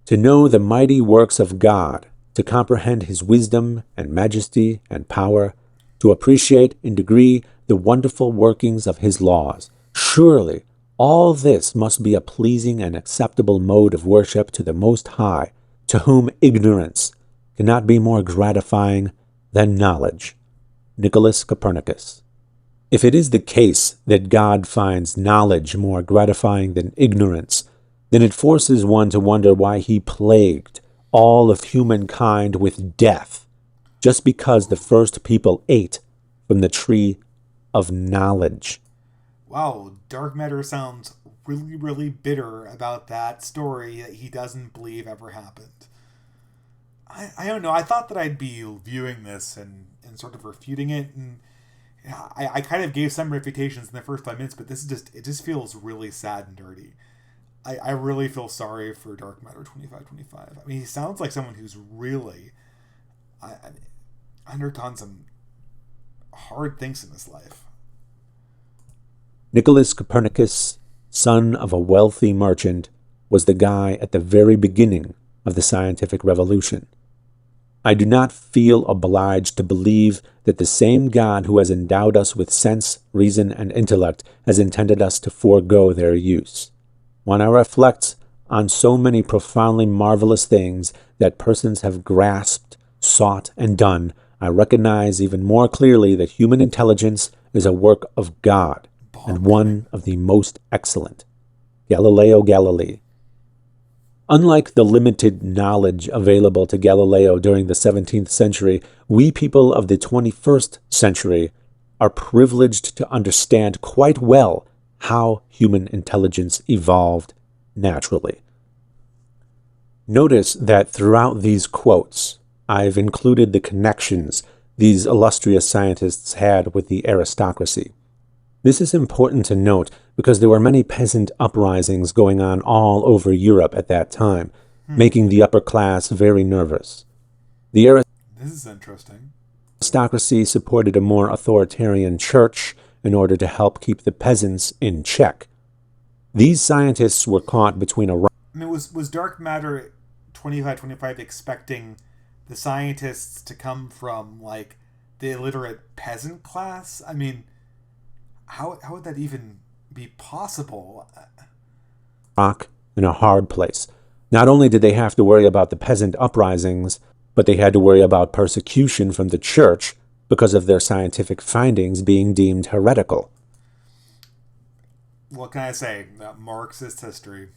To know the mighty works of God, to comprehend his wisdom and majesty and power, to appreciate in degree the wonderful workings of his laws, surely all this must be a pleasing and acceptable mode of worship to the Most High, to whom ignorance cannot be more gratifying than knowledge. Nicholas Copernicus. If it is the case that God finds knowledge more gratifying than ignorance, then it forces one to wonder why he plagued all of humankind with death, just because the first people ate from the tree of knowledge. Wow, Dark Matter sounds really, really bitter about that story that he doesn't believe ever happened. I don't know. I thought that I'd be viewing this and sort of refuting it, and I kind of gave some refutations in the first 5 minutes, but it just feels really sad and dirty. I really feel sorry for Dark Matter 2525. I mean, he sounds like someone who's really undergone some hard things in his life. Nicholas Copernicus, son of a wealthy merchant, was the guy at the very beginning of the scientific revolution. I do not feel obliged to believe that the same God who has endowed us with sense, reason, and intellect has intended us to forego their use. When I reflect on so many profoundly marvelous things that persons have grasped, sought, and done, I recognize even more clearly that human intelligence is a work of God, and one of the most excellent. Galileo Galilei. Unlike the limited knowledge available to Galileo during the 17th century, we people of the 21st century are privileged to understand quite well how human intelligence evolved naturally. Notice that throughout these quotes, I've included the connections these illustrious scientists had with the aristocracy. This is important to note because there were many peasant uprisings going on all over Europe at that time, making the upper class very nervous. The This is interesting. aristocracy supported a more authoritarian church in order to help keep the peasants in check. These scientists were caught between a... I mean, was Dark Matter 2525 expecting the scientists to come from, like, the illiterate peasant class? I mean, how would that even be possible? rock in a hard place. Not only did they have to worry about the peasant uprisings, but they had to worry about persecution from the church because of their scientific findings being deemed heretical. What can I say? Marxist history.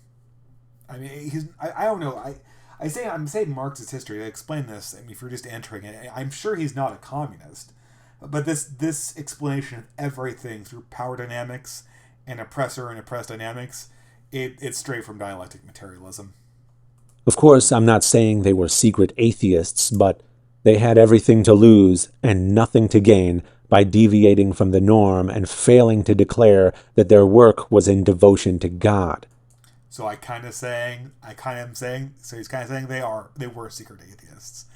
I mean, I don't know. I'm saying Marxist history. To explain this, I mean, if you're just entering it, I'm sure he's not a communist. But this explanation of everything through power dynamics and oppressor and oppressed dynamics, it's straight from dialectic materialism. Of course, I'm not saying they were secret atheists, but they had everything to lose and nothing to gain by deviating from the norm and failing to declare that their work was in devotion to God. So he's kind of saying they were secret atheists.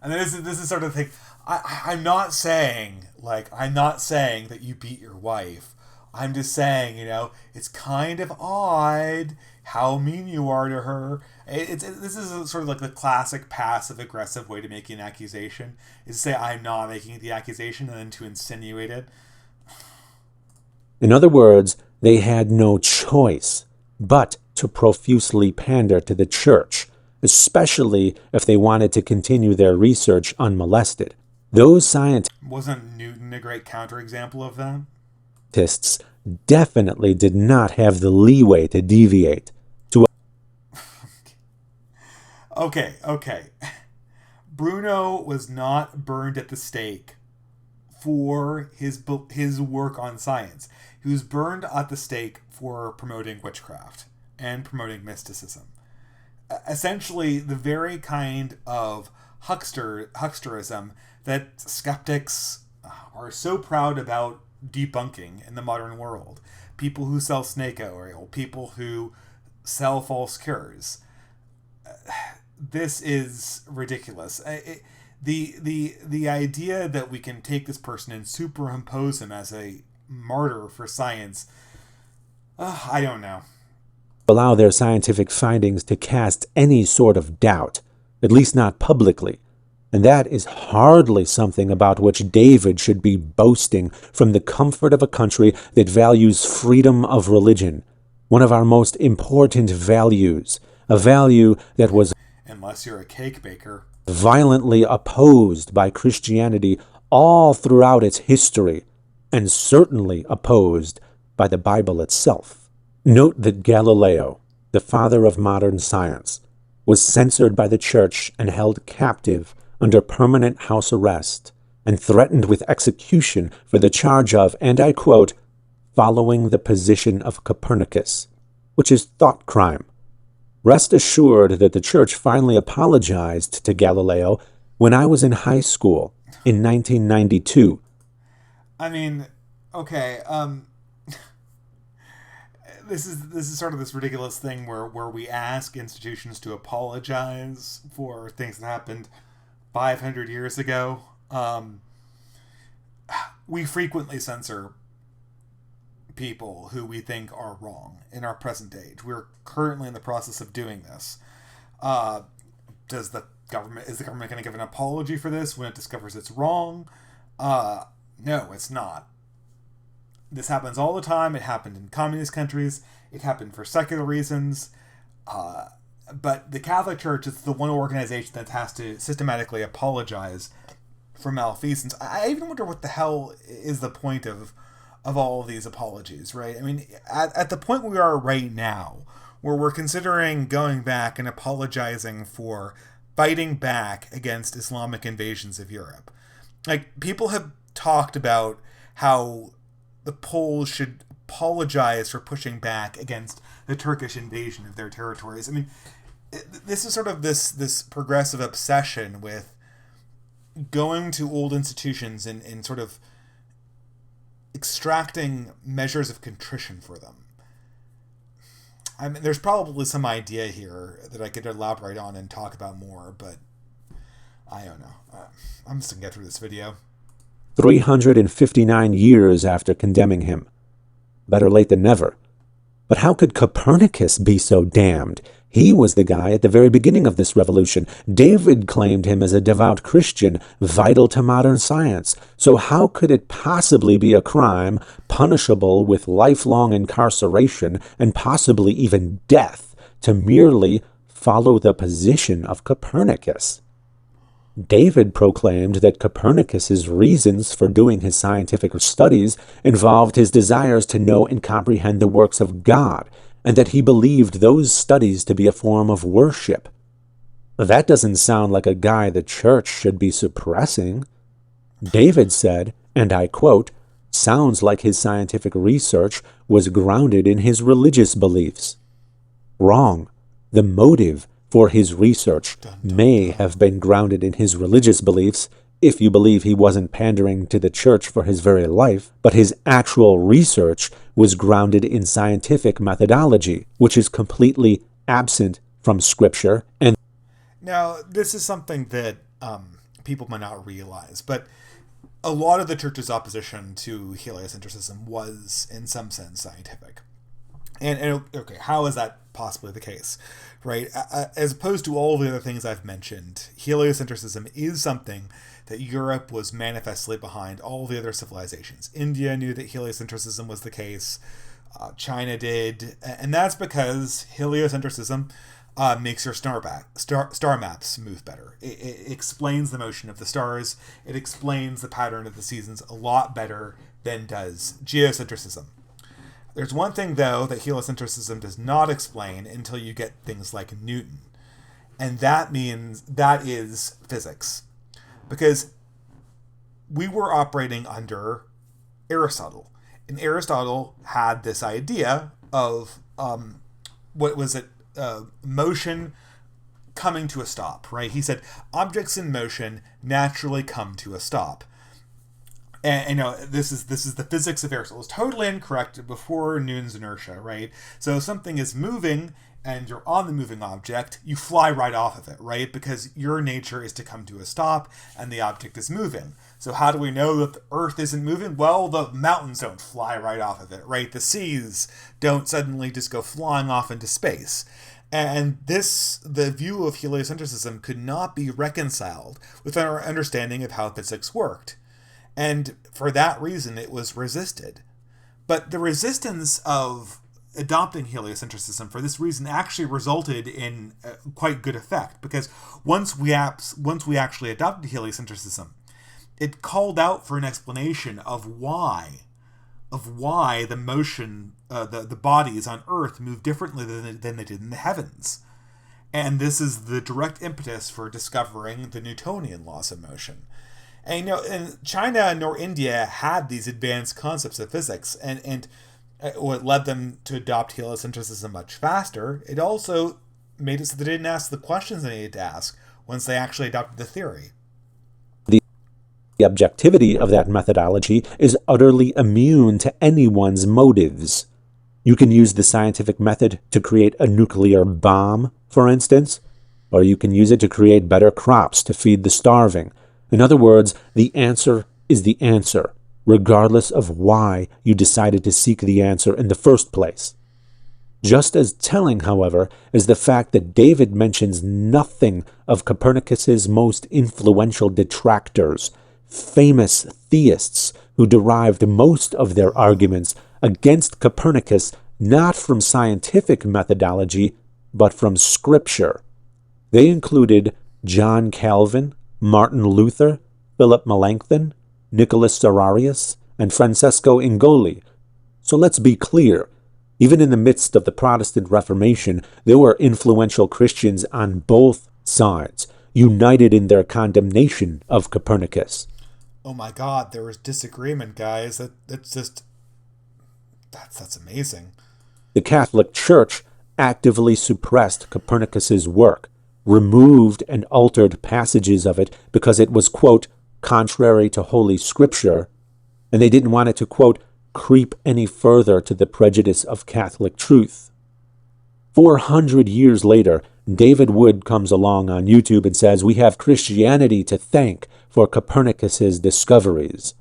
And this is sort of the thing. I'm not saying that you beat your wife. I'm just saying, it's kind of odd how mean you are to her. This is sort of like the classic passive-aggressive way to make an accusation, is to say, I'm not making the accusation, and then to insinuate it. In other words, they had no choice but to profusely pander to the church, especially if they wanted to continue their research unmolested. Those scientists... Wasn't Newton a great counterexample of that? Definitely did not have the leeway to deviate. Okay. Bruno was not burned at the stake for his work on science. He was burned at the stake for promoting witchcraft and promoting mysticism. Essentially, the very kind of hucksterism that skeptics are so proud about debunking in the modern world. People who sell snake oil, people who sell false cures. This is ridiculous. The idea that we can take this person and superimpose him as a martyr for science, I don't know. Allow their scientific findings to cast any sort of doubt, at least not publicly. And that is hardly something about which David should be boasting from the comfort of a country that values freedom of religion, one of our most important values, a value that was, unless you're a cake baker, violently opposed by Christianity all throughout its history, and certainly opposed by the Bible itself. Note that Galileo, the father of modern science, was censored by the church and held captive under permanent house arrest and threatened with execution for the charge of, and I quote, following the position of Copernicus, which is thought crime. Rest assured that the church finally apologized to Galileo when I was in high school in 1992. I mean, okay, this is sort of this ridiculous thing where we ask institutions to apologize for things that happened 500 years ago. We frequently censor people who we think are wrong in our present age. We're currently in the process of doing this. Is the government going to give an apology for this when it discovers it's wrong? No, it's not. This happens all the time. It happened in communist countries. It happened for secular reasons. But the Catholic Church is the one organization that has to systematically apologize for malfeasance. I even wonder what the hell is the point of all of these apologies, right? I mean, at the point we are right now, where we're considering going back and apologizing for fighting back against Islamic invasions of Europe. Like, people have talked about how the Poles should apologize for pushing back against the Turkish invasion of their territories. I mean, this is sort of this progressive obsession with going to old institutions and sort of extracting measures of contrition for them. I mean, there's probably some idea here that I could elaborate on and talk about more, but I don't know. I'm just going to get through this video. 359 years after condemning him. Better late than never. But how could Copernicus be so damned? He was the guy at the very beginning of this revolution. David claimed him as a devout Christian, vital to modern science. So how could it possibly be a crime, punishable with lifelong incarceration and possibly even death, to merely follow the position of Copernicus? David proclaimed that Copernicus's reasons for doing his scientific studies involved his desires to know and comprehend the works of God, and that he believed those studies to be a form of worship. That doesn't sound like a guy the church should be suppressing. David said, and I quote, sounds like his scientific research was grounded in his religious beliefs. Wrong. The motive for his research may have been grounded in his religious beliefs, if you believe he wasn't pandering to the church for his very life, but his actual research was grounded in scientific methodology, which is completely absent from Scripture. And now, this is something that people might not realize, but a lot of the church's opposition to heliocentrism was, in some sense, scientific. And okay, how is that possibly the case, right? As opposed to all the other things I've mentioned, heliocentrism is something that Europe was manifestly behind all the other civilizations. India knew that heliocentrism was the case. China did. And that's because heliocentrism makes your star maps move better. It explains the motion of the stars. It explains the pattern of the seasons a lot better than does geocentrism. There's one thing, though, that heliocentrism does not explain until you get things like Newton. And that is physics. Because we were operating under Aristotle. And Aristotle had this idea of, motion coming to a stop, right? He said, objects in motion naturally come to a stop. And this is the physics of Aristotle. It's totally incorrect before Newton's inertia, right? So if something is moving and you're on the moving object, you fly right off of it, right? Because your nature is to come to a stop and the object is moving. So how do we know that the Earth isn't moving? Well, the mountains don't fly right off of it, right? The seas don't suddenly just go flying off into space. And the view of heliocentrism could not be reconciled with our understanding of how physics worked. And for that reason, it was resisted. But the resistance of adopting heliocentrism for this reason actually resulted in quite good effect, because once we actually adopted heliocentrism, it called out for an explanation of why the motion, the bodies on Earth move differently than they did in the heavens. And this is the direct impetus for discovering the Newtonian laws of motion. And and China nor India had these advanced concepts of physics, and what led them to adopt heliocentrism much faster. It also made it so they didn't ask the questions they needed to ask once they actually adopted the theory. The objectivity of that methodology is utterly immune to anyone's motives. You can use the scientific method to create a nuclear bomb, for instance, or you can use it to create better crops to feed the starving. In other words, the answer is the answer, regardless of why you decided to seek the answer in the first place. Just as telling, however, is the fact that David mentions nothing of Copernicus's most influential detractors, famous theists who derived most of their arguments against Copernicus not from scientific methodology, but from Scripture. They included John Calvin, Martin Luther, Philip Melanchthon, Nicholas Serrarius, and Francesco Ingoli. So let's be clear. Even in the midst of the Protestant Reformation, there were influential Christians on both sides, united in their condemnation of Copernicus. Oh my God, there was disagreement, guys. That's amazing. The Catholic Church actively suppressed Copernicus's work, removed and altered passages of it because it was, quote, contrary to Holy Scripture, and they didn't want it to, quote, creep any further to the prejudice of Catholic truth. 400 years later, David Wood comes along on YouTube and says, we have Christianity to thank for Copernicus's discoveries.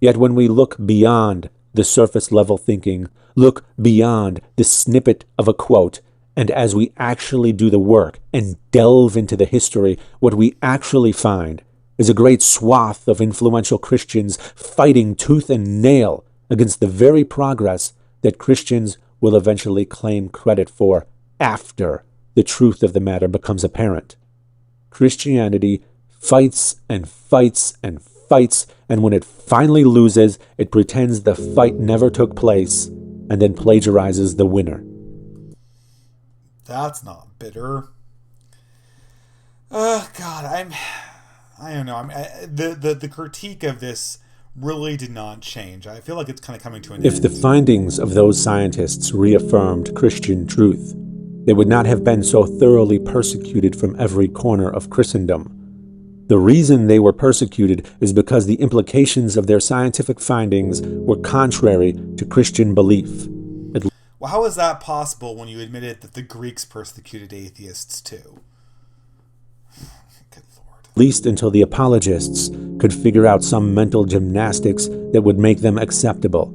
Yet when we look beyond the surface-level thinking, look beyond the snippet of a quote, and as we actually do the work and delve into the history, what we actually find is a great swath of influential Christians fighting tooth and nail against the very progress that Christians will eventually claim credit for after the truth of the matter becomes apparent. Christianity fights and fights and fights, and when it finally loses, it pretends the fight never took place and then plagiarizes the winner. That's not bitter. Oh God, I don't know. The critique of this really did not change. I feel like it's kind of coming to an end. If the findings of those scientists reaffirmed Christian truth, they would not have been so thoroughly persecuted from every corner of Christendom. The reason they were persecuted is because the implications of their scientific findings were contrary to Christian belief. Well, how is that possible when you admitted that the Greeks persecuted atheists too? Good Lord. At least until the apologists could figure out some mental gymnastics that would make them acceptable,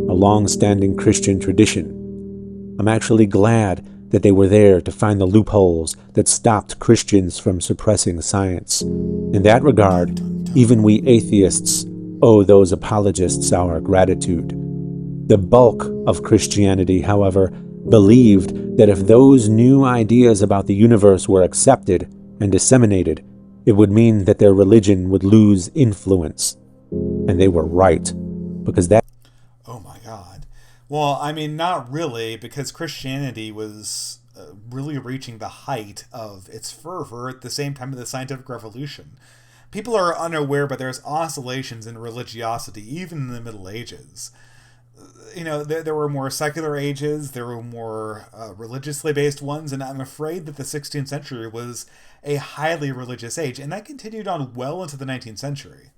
a long-standing Christian tradition. I'm actually glad that they were there to find the loopholes that stopped Christians from suppressing science. In that regard, even we atheists owe those apologists our gratitude. The bulk of Christianity, however, believed that if those new ideas about the universe were accepted and disseminated, it would mean that their religion would lose influence. And they were right, because that... Oh my God. Well, I mean, not really, because Christianity was really reaching the height of its fervor at the same time of the scientific revolution. People are unaware, but there's oscillations in religiosity, even in the Middle Ages. You know, there were more secular ages, there were more religiously based ones, and I'm afraid that the 16th century was a highly religious age, and that continued on well into the 19th century.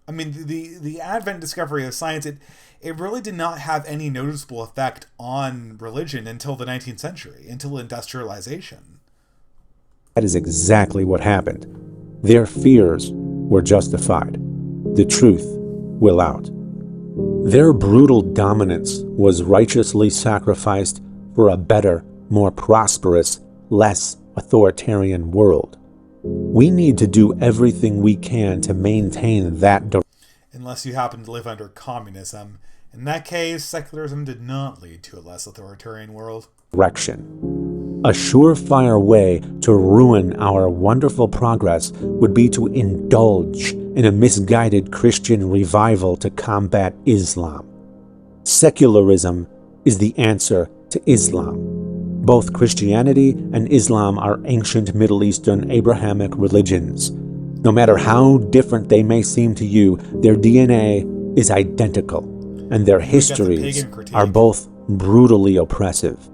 I mean, the advent and discovery of science, it really did not have any noticeable effect on religion until the 19th century, until industrialization. That is exactly what happened. Their fears were justified. The truth will out. Their brutal dominance was righteously sacrificed for a better, more prosperous, less authoritarian world. We need to do everything we can to maintain that unless you happen to live under communism. In that case, secularism did not lead to a less authoritarian world. direction. A surefire way to ruin our wonderful progress would be to indulge in a misguided Christian revival to combat Islam. Secularism is the answer to Islam. Both Christianity and Islam are ancient Middle Eastern Abrahamic religions. No matter how different they may seem to you, their DNA is identical, and their histories are both brutally oppressive.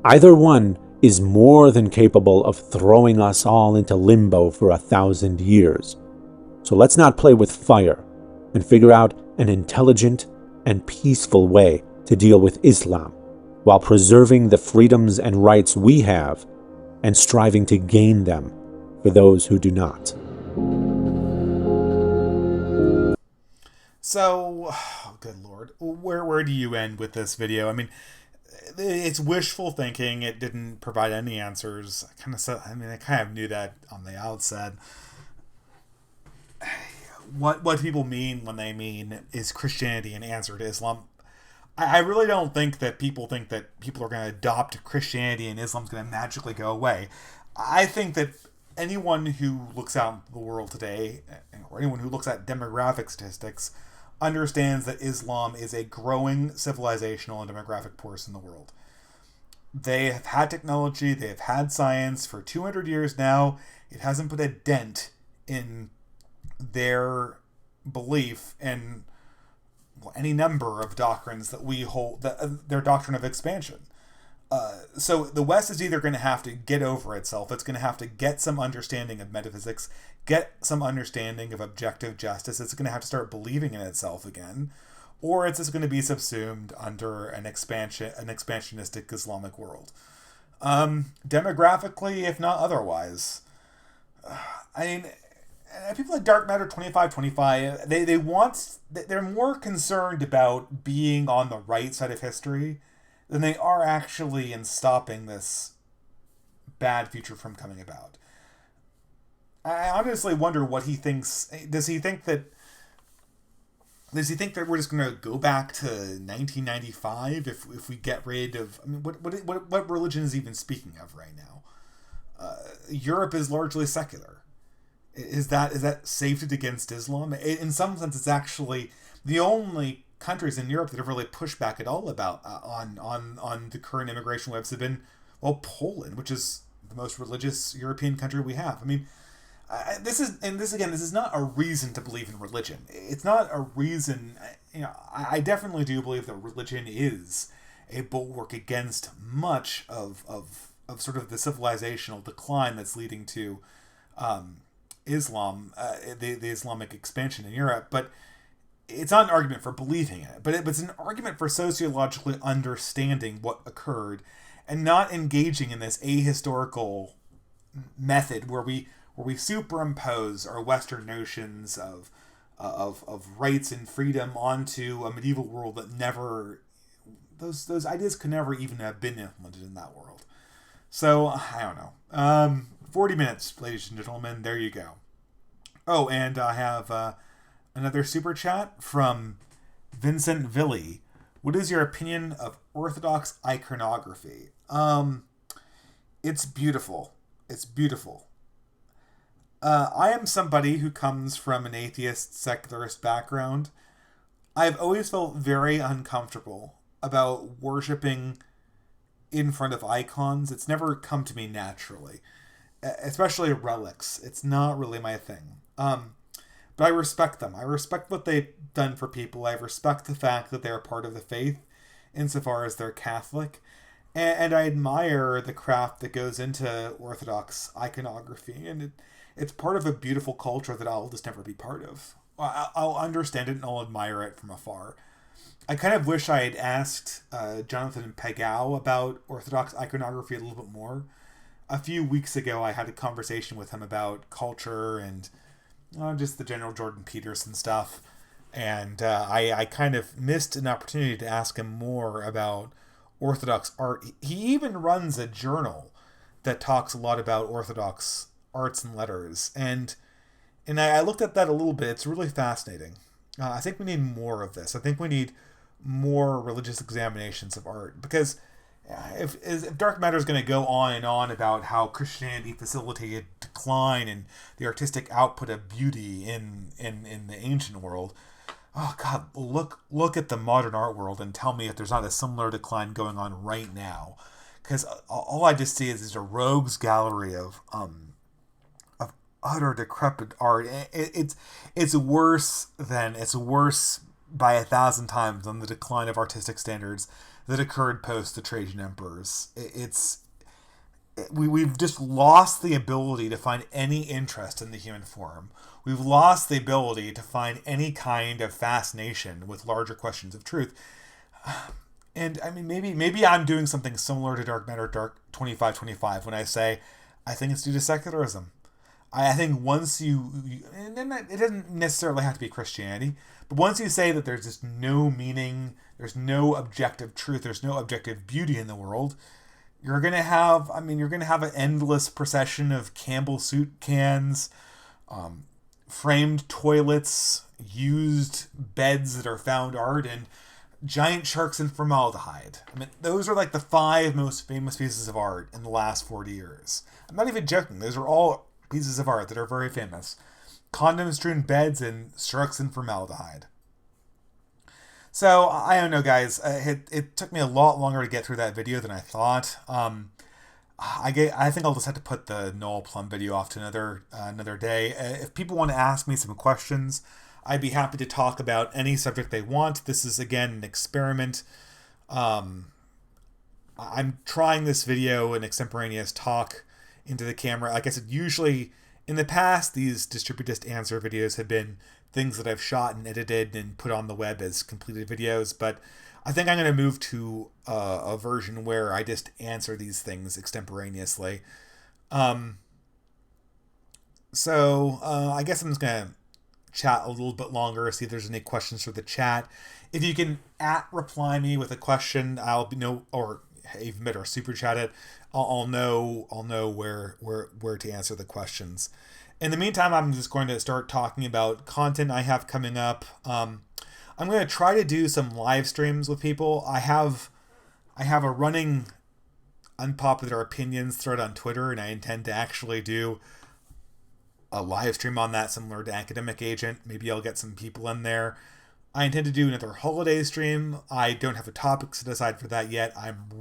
Either one is more than capable of throwing us all into limbo for 1,000 years. So let's not play with fire and figure out an intelligent and peaceful way to deal with Islam, while preserving the freedoms and rights we have and striving to gain them for those who do not. So, oh, good Lord, where do you end with this video? I mean, it's wishful thinking. It didn't provide any answers. I kind of knew that on the outset. What people mean when they mean is Christianity an answer to Islam? I really don't think that people are going to adopt Christianity and Islam's going to magically go away. I think that anyone who looks out into the world today, or anyone who looks at demographic statistics, understands that Islam is a growing civilizational and demographic force in the world. They have had technology, they have had science for 200 years now. It hasn't put a dent in their belief in any number of doctrines that we hold, their doctrine of expansion. So the West is either going to have to get over itself, it's going to have to get some understanding of metaphysics, get some understanding of objective justice, it's going to have to start believing in itself again, or it's just going to be subsumed under an expansionistic Islamic world. Demographically, if not otherwise. I mean, people like Dark Matter 2525, they're more concerned about being on the right side of history than they are actually in stopping this bad future from coming about. I honestly wonder what he thinks. Does he think that we're just going to go back to 1995 if we get rid of? I mean, what religion is he even speaking of right now? Europe is largely secular. Is that safety against Islam? In some sense, it's actually the only countries in Europe that have really pushed back at all about on the current immigration waves have been, well, Poland, which is the most religious European country we have. I mean, this is not a reason to believe in religion. It's not a reason. I definitely do believe that religion is a bulwark against much of sort of the civilizational decline that's leading to Islam, the Islamic expansion in Europe, but it's not an argument for believing it, but it's an argument for sociologically understanding what occurred and not engaging in this ahistorical method where we superimpose our Western notions of rights and freedom onto a medieval world that never, those ideas could never even have been implemented in that world. So I don't know. 40 minutes, ladies and gentlemen. There you go. Oh, and I have another super chat from Vincent Villi. What is your opinion of Orthodox iconography? It's beautiful. It's beautiful. I am somebody who comes from an atheist, secularist background. I've always felt very uncomfortable about worshiping in front of icons. It's never come to me naturally, especially relics. It's not really my thing. But I respect them. I respect what they've done for people. I respect the fact that they're part of the faith insofar as they're Catholic. And I admire the craft that goes into Orthodox iconography. And it's part of a beautiful culture that I'll just never be part of. I'll understand it and I'll admire it from afar. I kind of wish I had asked Jonathan Pegau about Orthodox iconography a little bit more. A few weeks ago, I had a conversation with him about culture and just the general Jordan Peterson stuff. And I kind of missed an opportunity to ask him more about Orthodox art. He even runs a journal that talks a lot about Orthodox arts and letters. And I looked at that a little bit. It's really fascinating. I think we need more of this. I think we need more religious examinations of art, because if dark matter is going to go on and on about how Christianity facilitated decline and the artistic output of beauty in the ancient world, oh God, look at the modern art world and tell me if there's not a similar decline going on right now. Because all I just see is a rogues gallery of utter decrepit art. It's worse by 1,000 times than the decline of artistic standards that occurred post the Trajan emperors. We've just lost the ability to find any interest in the human form. We've lost the ability to find any kind of fascination with larger questions of truth. And I mean, maybe I'm doing something similar to Dark Matter Dark 2525 when I say I think it's due to secularism. I think once and it doesn't necessarily have to be Christianity, but once you say that there's just no meaning, there's no objective truth, there's no objective beauty in the world, you're going to have an endless procession of Campbell soup cans, framed toilets, used beds that are found art, and giant sharks in formaldehyde. I mean, those are like the 5 most famous pieces of art in the last 40 years. I'm not even joking. Those are all pieces of art that are very famous. Condom-strewn beds and sharks in formaldehyde. So, I don't know, guys. It took me a lot longer to get through that video than I thought. I think I'll just have to put the Noel Plum video off to another day. If people want to ask me some questions, I'd be happy to talk about any subject they want. This is, again, an experiment. I'm trying this video, an extemporaneous talk into the camera. Like I said, usually in the past, these Distributist Answer videos have been things that I've shot and edited and put on the web as completed videos, but I think I'm going to move to a version where I just answer these things extemporaneously. So I guess I'm just going to chat a little bit longer, see if there's any questions for the chat. If you can reply me with a question, I'll know, or even better, super chat it. I'll know where to answer the questions. In the meantime, I'm just going to start talking about content I have coming up. I'm going to try to do some live streams with people. I have a running unpopular opinions thread on Twitter, and I intend to actually do a live stream on that, similar to Academic Agent. Maybe I'll get some people in there. I intend to do another holiday stream. I don't have a topic set aside for that yet. I'm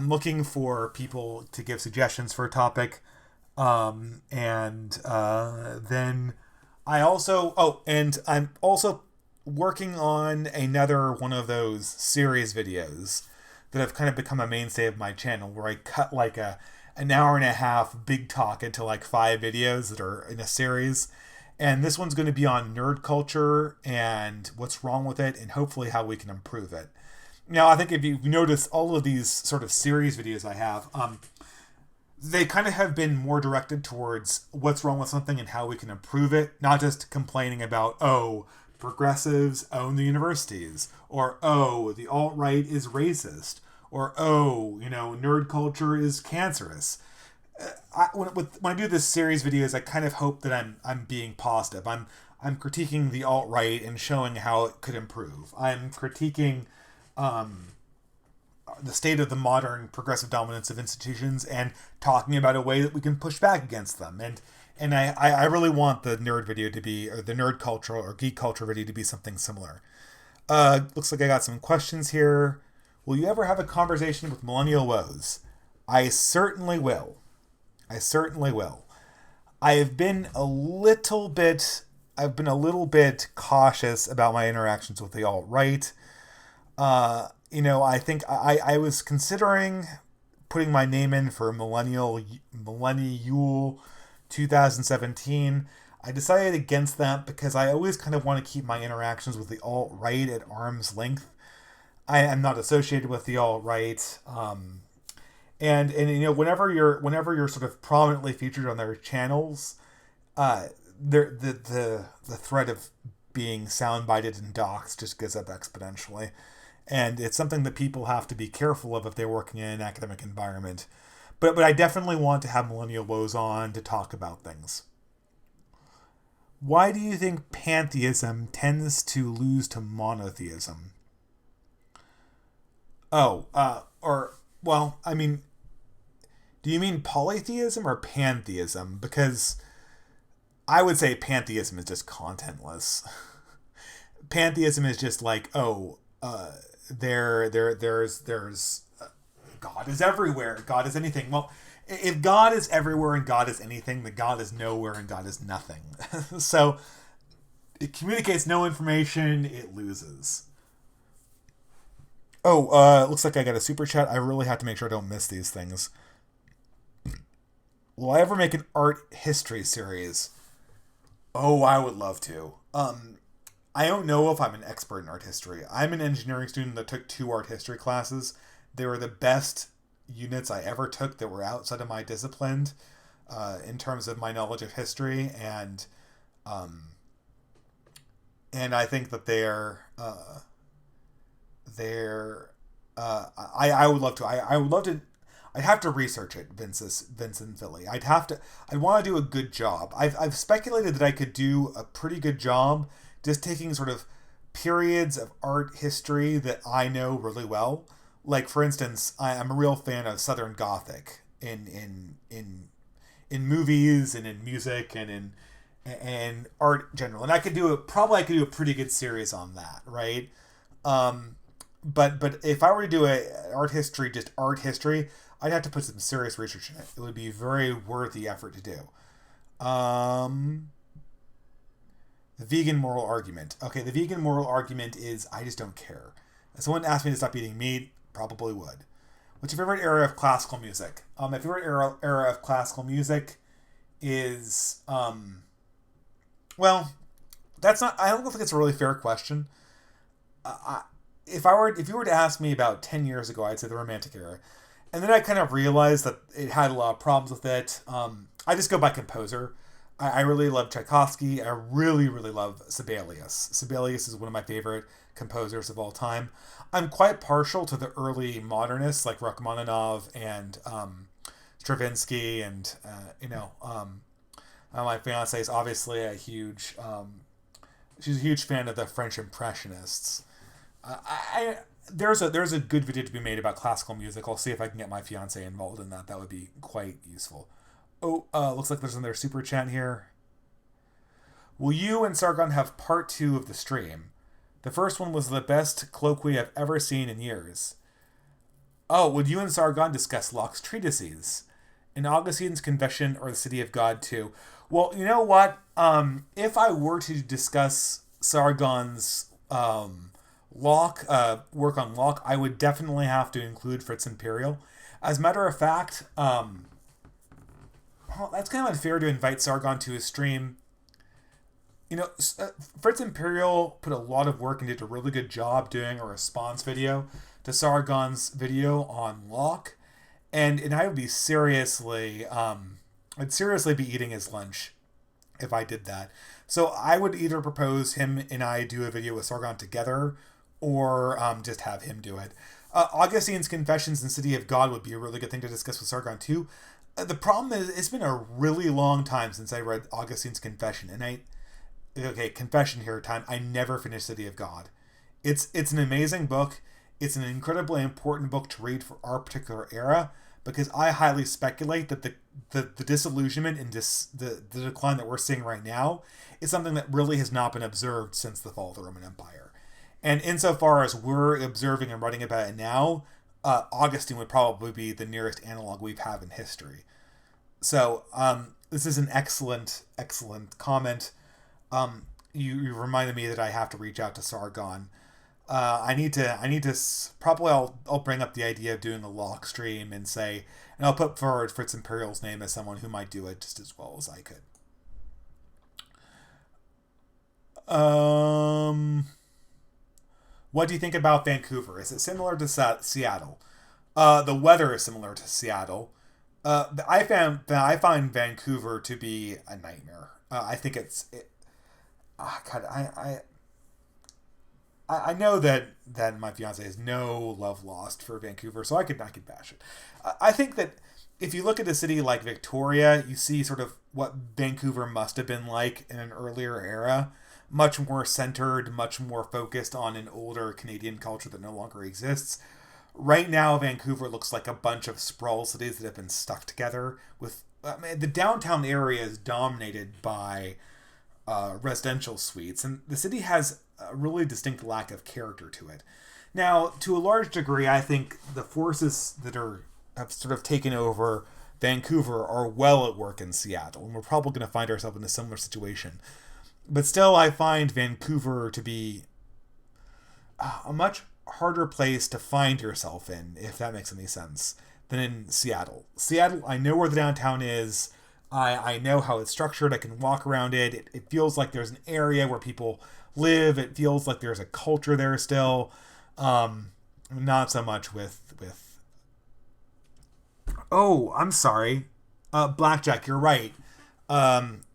looking for people to give suggestions for a topic. Then I'm also working on another one of those series videos that have kind of become a mainstay of my channel, where I cut like a an hour and a half big talk into like 5 videos that are in a series. And this one's going to be on nerd culture and what's wrong with it, and hopefully how we can improve it. Now, I think if you notice all of these sort of series videos I have, they kind of have been more directed towards what's wrong with something and how we can improve it, not just complaining about, oh, progressives own the universities, or oh, the alt-right is racist, or oh, nerd culture is cancerous. When I do this series videos, I kind of hope that I'm being positive. I'm critiquing the alt-right and showing how it could improve. I'm critiquing the state of the modern progressive dominance of institutions and talking about a way that we can push back against them. And I really want the nerd video to be, or the nerd culture or geek culture video to be something similar. Looks like I got some questions here. Will you ever have a conversation with Millennial Woes? I certainly will. I've been a little bit cautious about my interactions with the alt-right. I think I was considering putting my name in for Millennial 2017. I decided against that because I always kind of want to keep my interactions with the alt-right at arm's length. I am not associated with the alt-right. And whenever you're sort of prominently featured on their channels, the threat of being soundbited and doxxed just goes up exponentially. And it's something that people have to be careful of if they're working in an academic environment. But I definitely want to have Millennial Woes on to talk about things. Why do you think pantheism tends to lose to monotheism? Do you mean polytheism or pantheism? Because I would say pantheism is just contentless. Pantheism is just like, there's God is everywhere. God is anything. Well, if God is everywhere and God is anything, then God is nowhere and God is nothing. So it communicates no information, it loses. Looks like I got a super chat. I really have to make sure I don't miss these things. Will I ever make an art history series? Oh, I would love to. I don't know if I'm an expert in art history. I'm an engineering student that took 2 art history classes. They were the best units I ever took that were outside of my discipline in terms of my knowledge of history, and I think that I would love to. I would love to. I'd have to research it, Vincent Philly. I'd want to do a good job. I've speculated that I could do a pretty good job just taking sort of periods of art history that I know really well. Like, for instance, I'm a real fan of Southern Gothic in movies and in music and in art in general. And I could do a pretty good series on that, right? But if I were to do art history, I'd have to put some serious research in it. It would be a very worthy effort to do. The vegan moral argument. Okay, the vegan moral argument is I just don't care. If someone asked me to stop eating meat, probably would. What's your favorite era of classical music? My favorite era of classical music is well, that's not. I don't think it's a really fair question. If you were to ask me about 10 years ago, I'd say the Romantic era. And then I kind of realized that it had a lot of problems with it. I just go by composer. I really love Tchaikovsky. I really, really love Sibelius. Sibelius is one of my favorite composers of all time. I'm quite partial to the early modernists like Rachmaninoff and Stravinsky, and my fiance is obviously she's a huge fan of the French Impressionists. There's a good video to be made about classical music. I'll see if I can get my fiance involved in that. That would be quite useful. Looks like there's another super chat here. Will you and Sargon have part 2 of the stream? The first one was the best colloquy I've ever seen in years. Would you and Sargon discuss Locke's treatises? In Augustine's Confession or the City of God too? Well, you know what? If I were to discuss Sargon's work on Locke, I would definitely have to include Fritz Imperial. As a matter of fact, well, that's kind of unfair to invite Sargon to his stream. Fritz Imperial put a lot of work and did a really good job doing a response video to Sargon's video on Locke, and I would be I'd seriously be eating his lunch if I did that. So I would either propose him and I do a video with Sargon together, or just have him do it. Augustine's Confessions and City of God would be a really good thing to discuss with Sargon too. The problem is, it's been a really long time since I read Augustine's Confession, and confession here time, I never finished City of God. It's an amazing book. It's an incredibly important book to read for our particular era, because I highly speculate that the disillusionment and the decline that we're seeing right now is something that really has not been observed since the fall of the Roman Empire. And insofar as we're observing and writing about it now, Augustine would probably be the nearest analog we've had in history. So this is an excellent comment. You reminded me that I have to reach out to Sargon. I need to probably I'll bring up the idea of doing a Locke stream and I'll put forward Fritz Imperial's name as someone who might do it just as well as I could. What do you think about Vancouver? Is it similar to Seattle? The weather is similar to Seattle. I find Vancouver to be a nightmare. I think I know that my fiance has no love lost for Vancouver, so I could bash it. I think that if you look at a city like Victoria, you see sort of what Vancouver must have been like in an earlier era. Much more centered, much more focused on an older Canadian culture that no longer exists. Right now, Vancouver looks like a bunch of sprawl cities that have been stuck together. The downtown area is dominated by residential suites, and the city has a really distinct lack of character to it. Now, to a large degree, I think the forces that have sort of taken over Vancouver are well at work in Seattle, and we're probably going to find ourselves in a similar situation. But still, I find Vancouver to be a much harder place to find yourself in, if that makes any sense, than in Seattle. Seattle, I know where the downtown is. I know how it's structured. I can walk around it. It feels like there's an area where people live. It feels like there's a culture there still. Not so much with... Oh, I'm sorry. Blackjack, you're right.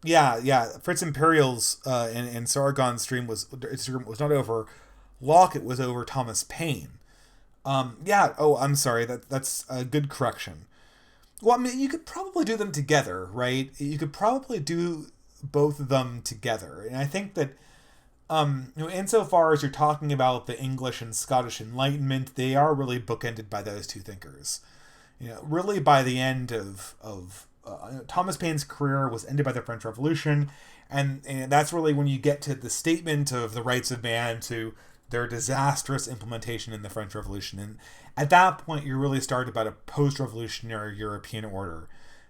Yeah. Fritz Imperial's and Sargon's stream was not over Locke, it was over Thomas Paine. I'm sorry, that's a good correction. Well, I mean, you could probably do them together, right? You could probably do both of them together. And I think that insofar as you're talking about the English and Scottish Enlightenment, they are really bookended by those two thinkers. Really by the end of Thomas Paine's career was ended by the French Revolution, and that's really when you get to the statement of the rights of man to their disastrous implementation in the French Revolution. And at that point, you really start about a post-revolutionary European order,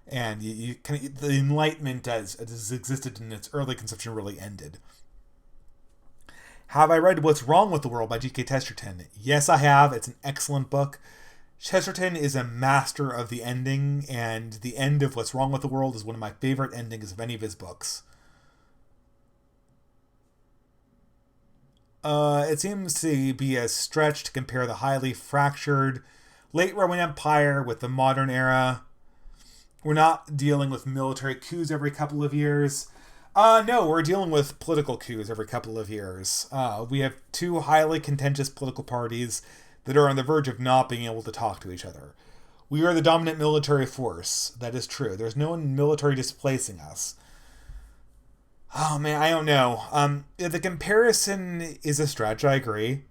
and the Enlightenment as it has existed in its early conception really ended. Have I read What's Wrong with the World by G.K. Chesterton? Yes, I have. It's an excellent book. Chesterton is a master of the ending, and the end of What's Wrong with the World is one of my favorite endings of any of his books. It seems to be a stretch to compare the highly fractured late Roman Empire with the modern era. We're not dealing with military coups every couple of years. No, we're dealing with political coups every couple of years. We have two highly contentious political parties that are on the verge of not being able to talk to each other. We are the dominant military force. That is true. There's no military displacing us. Oh man, I don't know. The comparison is a stretch, I agree.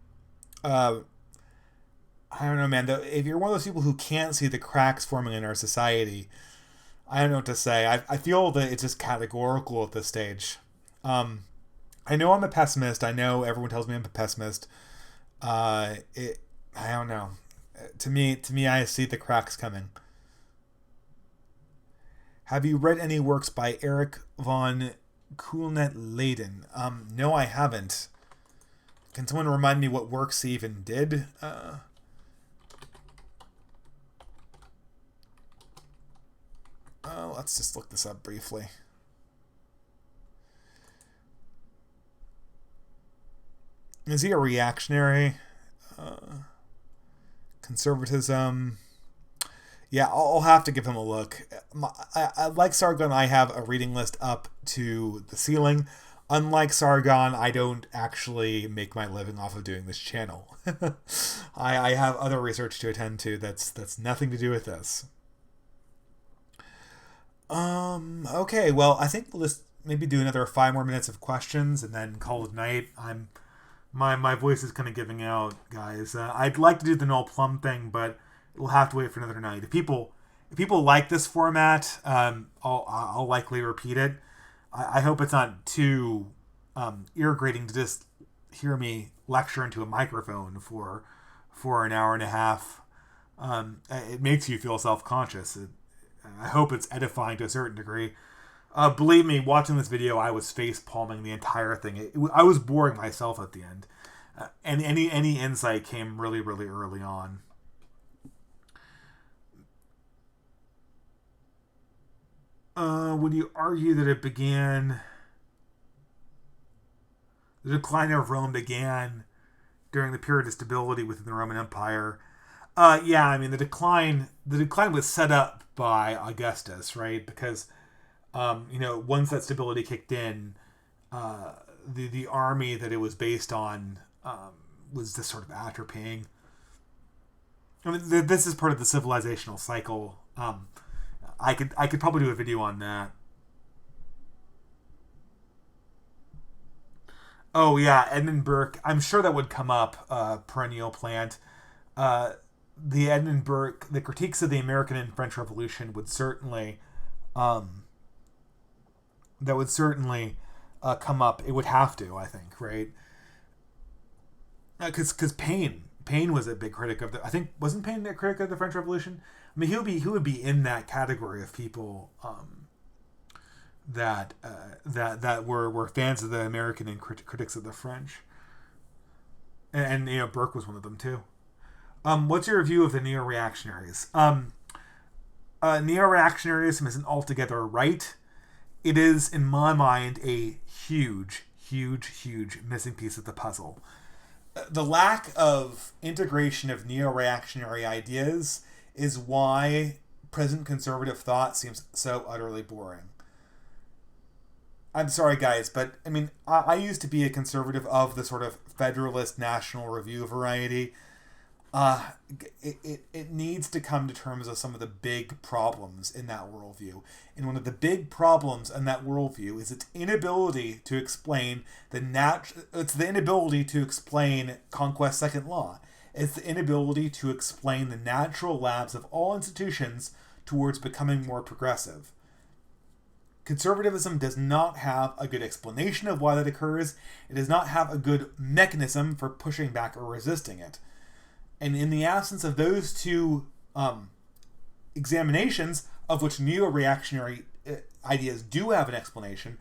I don't know, man. If you're one of those people who can't see the cracks forming in our society, I don't know what to say. I feel that it's just categorical at this stage. I know I'm a pessimist. I know everyone tells me I'm a pessimist. I don't know. To me, I see the cracks coming. Have you read any works by Eric von Coolnet-Leyden? No, I haven't. Can someone remind me what works he even did? Let's just look this up briefly. Is he a reactionary? Conservatism. Yeah, I'll have to give him a look. Like Sargon, I have a reading list up to the ceiling. Unlike Sargon, I don't actually make my living off of doing this channel. I have other research to attend to that's nothing to do with this. Okay, well, I think we'll just maybe do another 5 more minutes of questions and then call it night. My voice is kind of giving out, guys. I'd like to do the Noel Plum thing, but we'll have to wait for another night. If people like this format, I'll likely repeat it. I hope it's not too ear-grating to just hear me lecture into a microphone for an hour and a half. It makes you feel self-conscious. I hope it's edifying to a certain degree. Believe me, watching this video, I was face-palming the entire thing. I was boring myself at the end. And any insight came really, really early on. Would you argue that the decline of Rome began during the period of stability within the Roman Empire? Yeah, I mean, the decline was set up by Augustus, right? Because, once that stability kicked in, the army that it was based on was just sort of atrophying. I mean, this is part of the civilizational cycle. I could probably do a video on that. Oh yeah, Edmund Burke. I'm sure that would come up. Perennial plant. The Edmund Burke, the critiques of the American and French Revolution would certainly, come up. It would have to, I think, right? Because Paine was a big critic of I think wasn't Paine a critic of the French Revolution? I mean, he would be in that category of people that were fans of the American and critics of the French, and Burke was one of them too. What's your view of the neo-reactionaries? Neo-reactionaryism isn't altogether right. It is, in my mind, a huge missing piece of the puzzle. The lack of integration of neo-reactionary ideas is why present conservative thought seems so utterly boring. I'm sorry, guys, but I mean, I used to be a conservative of the sort of Federalist National Review variety. It needs to come to terms with some of the big problems in that worldview. And one of the big problems in that worldview is its inability to explain it's the inability to explain Conquest Second Law. It's the inability to explain the natural lapse of all institutions towards becoming more progressive. Conservatism does not have a good explanation of why that occurs. It does not have a good mechanism for pushing back or resisting it. And in the absence of those two examinations, of which neo-reactionary ideas do have an explanation,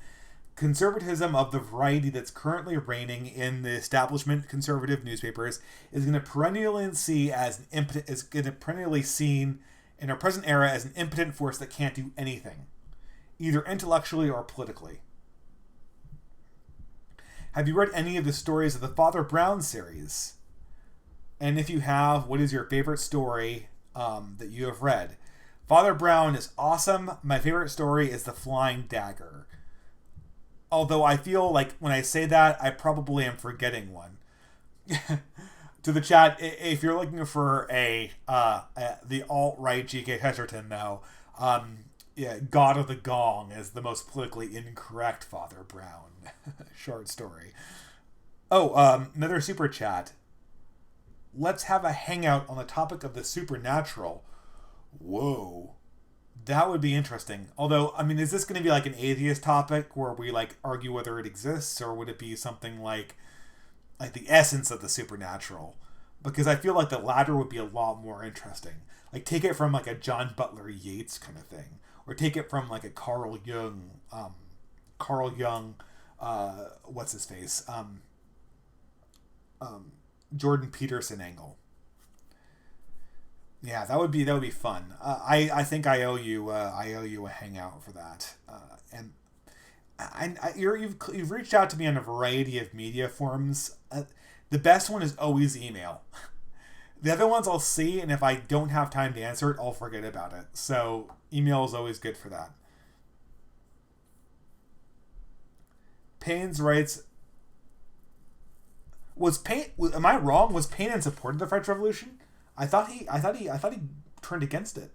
conservatism of the variety that's currently reigning in the establishment conservative newspapers is going to perennially seen in our present era as an impotent force that can't do anything, either intellectually or politically. Have you read any of the stories of the Father Brown series? And if you have, what is your favorite story that you have read? Father Brown is awesome. My favorite story is The Flying Dagger. Although I feel like when I say that, I probably am forgetting one. To the chat, if you're looking for the alt-right G.K. Chesterton, though, God of the Gong is the most politically incorrect Father Brown short story. Oh, another super chat. Let's have a hangout on the topic of the supernatural. Whoa. That would be interesting. Although, I mean, is this going to be like an atheist topic where we like argue whether it exists, or would it be something like the essence of the supernatural? Because I feel like the latter would be a lot more interesting. Like, take it from like a John Butler Yeats kind of thing, or take it from like a Carl Jung, what's his face? Jordan Peterson angle. Yeah, that would be fun. I think I owe you a hangout for that. And you've reached out to me on a variety of media forums. The best one is always email. The other ones I'll see, and if I don't have time to answer it, I'll forget about it. So email is always good for that. Paine's writes, was Paine? Am I wrong? Was Paine in support of the French Revolution? I thought he turned against it.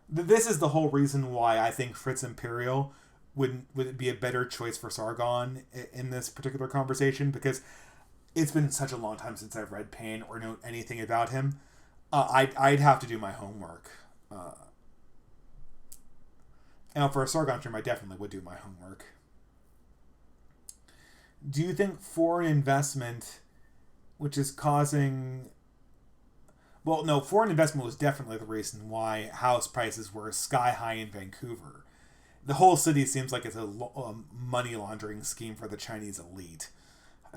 This is the whole reason why I think Fritz Imperial would be a better choice for Sargon in this particular conversation, because it's been such a long time since I've read Paine or know anything about him. I'd have to do my homework. And for a Sargon stream, I definitely would do my homework. Do you think foreign investment, which is causing... Well, no, foreign investment was definitely the reason why house prices were sky high in Vancouver. The whole city seems like it's a money laundering scheme for the Chinese elite.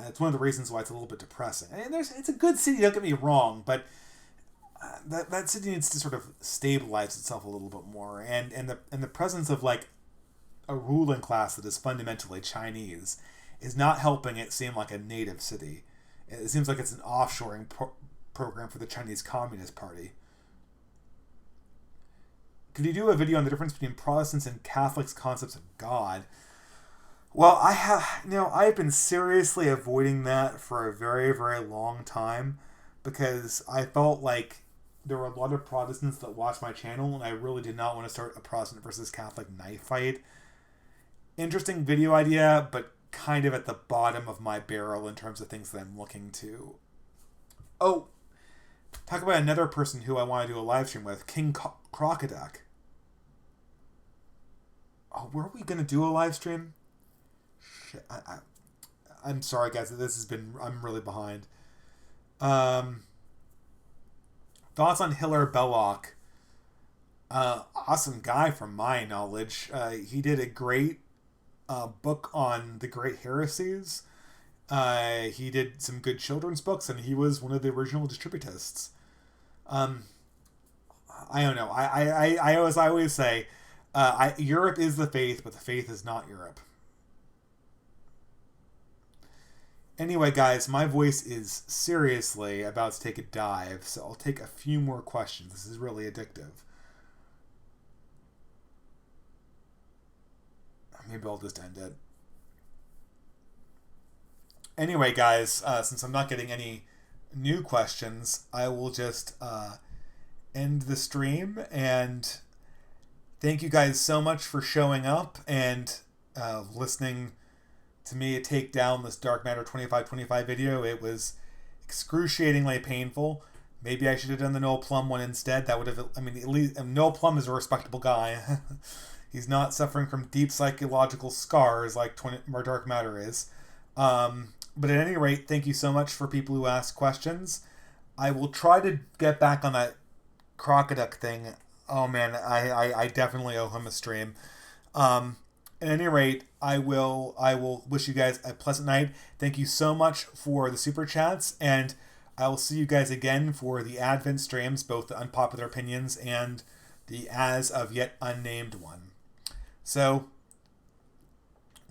It's one of the reasons why it's a little bit depressing. And it's a good city, don't get me wrong, but that city needs to sort of stabilize itself a little bit more. And the presence of like a ruling class that is fundamentally Chinese is not helping it seem like a native city. It seems like it's an offshoring program for the Chinese Communist Party. Could you do a video on the difference between Protestants and Catholics' concepts of God? Well, I've been seriously avoiding that for a very, very long time, because I felt like there were a lot of Protestants that watched my channel, and I really did not want to start a Protestant versus Catholic knife fight. Interesting video idea, but kind of at the bottom of my barrel in terms of things that I'm looking to. Oh, talk about another person who I want to do a live stream with, King Crocoduck. Oh, were we going to do a live stream? Shit, I'm sorry, guys. I'm really behind. Thoughts on Hilaire Belloc? Awesome guy from my knowledge. He did a great book on the Great Heresies. He did some good children's books, and he was one of the original distributists. I don't know. I always say, Europe is the faith, but the faith is not Europe. Anyway, guys, my voice is seriously about to take a dive, so I'll take a few more questions. This is really addictive. Maybe I'll just end it. Anyway, guys, since I'm not getting any new questions, I will just end the stream, and thank you guys so much for showing up and listening to me take down this Dark Matter 2525 video. It was excruciatingly painful. Maybe I should have done the Noel Plum one instead. That would have, at least Noel Plum is a respectable guy. He's not suffering from deep psychological scars like Dark Matter is. But at any rate, thank you so much for people who ask questions. I will try to get back on that Crocoduck thing. Oh man, I definitely owe him a stream. At any rate, I will wish you guys a pleasant night. Thank you so much for the super chats, and I will see you guys again for the Advent streams, both the unpopular opinions and the as of yet unnamed one. So,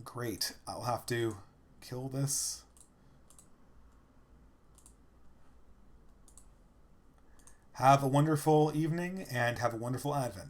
great. I'll have to kill this. Have a wonderful evening and have a wonderful Advent.